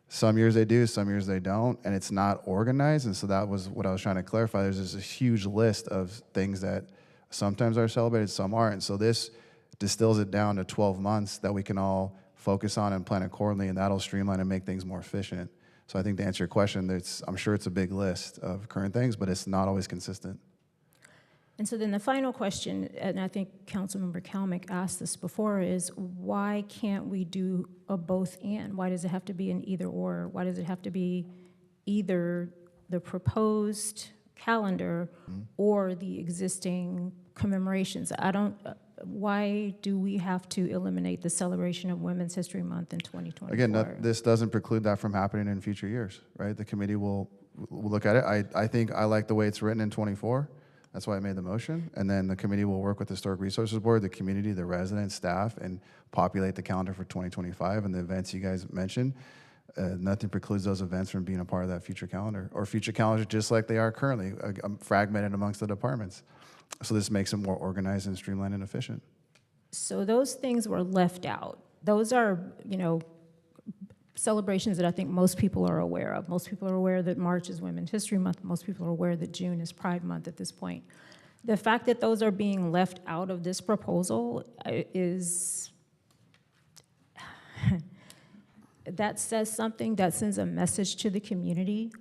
Some years they do, some years they don't, and it's not organized. And so that was what I was trying to clarify. There's just a huge list of things that sometimes are celebrated, some aren't. And so this distills it down to 12 months that we can all focus on and plan accordingly, and that'll streamline and make things more efficient. So I think to answer your question, I'm sure it's a big list of current things, but it's not always consistent. And so then the final question, and I think Councilmember Kalmick asked this before, is why can't we do a both and? Why does it have to be an either or? Why does it have to be either the proposed calendar or the existing commemorations? Why do we have to eliminate the celebration of Women's History Month in 2024? Again, this doesn't preclude that from happening in future years, right? The committee will look at it. I think I like the way it's written in 24. That's why I made the motion. And then the committee will work with the Historic Resources Board, the community, the residents, staff, and populate the calendar for 2025 and the events you guys mentioned. Nothing precludes those events from being a part of that future calendar, or future calendars just like they are currently, fragmented amongst the departments. So this makes it more organized and streamlined and efficient. So those things were left out. Those are, celebrations that I think most people are aware of. Most people are aware that March is Women's History Month. Most people are aware that June is Pride Month at this point. The fact that those are being left out of this proposal is, that says something, that sends a message to the community.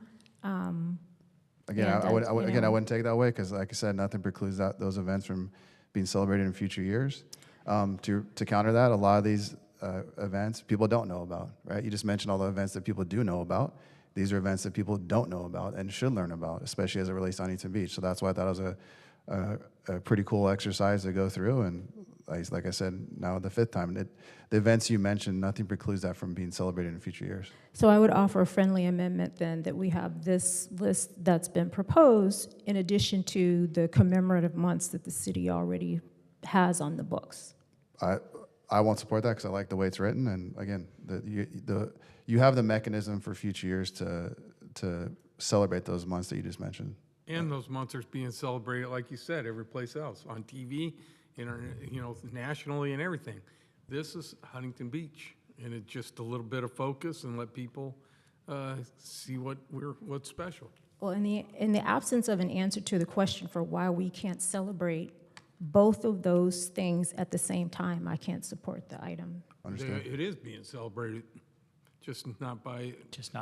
Again, I wouldn't take it that way because, like I said, nothing precludes those events from being celebrated in future years. To counter that, a lot of these events people don't know about, right? You just mentioned all the events that people do know about. These are events that people don't know about and should learn about, especially as it relates to Huntington Beach. So that's why I thought it was a pretty cool exercise to go through. And like I said, now the fifth time, the events you mentioned, nothing precludes that from being celebrated in future years. So I would offer a friendly amendment then that we have this list that's been proposed in addition to the commemorative months that the city already has on the books. I won't support that because I like the way it's written. And again, you have the mechanism for future years to celebrate those months that you just mentioned. And those months are being celebrated, like you said, every place else, on TV, nationally and everything. This is Huntington Beach, and it's just a little bit of focus and let people see what's special. Well, in the absence of an answer to the question for why we can't celebrate both of those things at the same time, I can't support the item. Understood. It is being celebrated, just not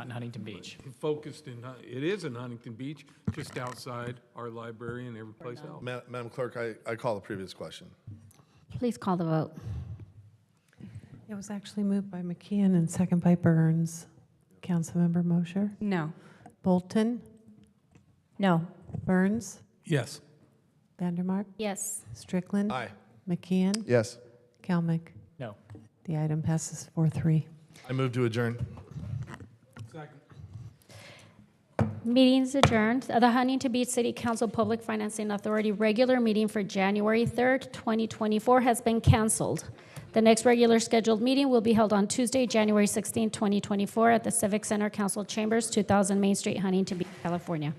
in Huntington Beach. Focused it is in Huntington Beach, just outside our library and every place else. Madam Clerk, I call the previous question. Please call the vote. It was actually moved by McKeon and second by Burns. Councilmember Mosher? No. Bolton? No. Burns? Yes. Vandermark? Yes. Strickland? Aye. McKeon? Yes. Kalmick? No. The item passes 4-3. I move to adjourn. Second. Meeting's adjourned. The Huntington Beach City Council Public Financing Authority regular meeting for January 3rd, 2024 has been canceled. The next regular scheduled meeting will be held on Tuesday, January 16, 2024 at the Civic Center Council Chambers, 2000 Main Street, Huntington Beach, California.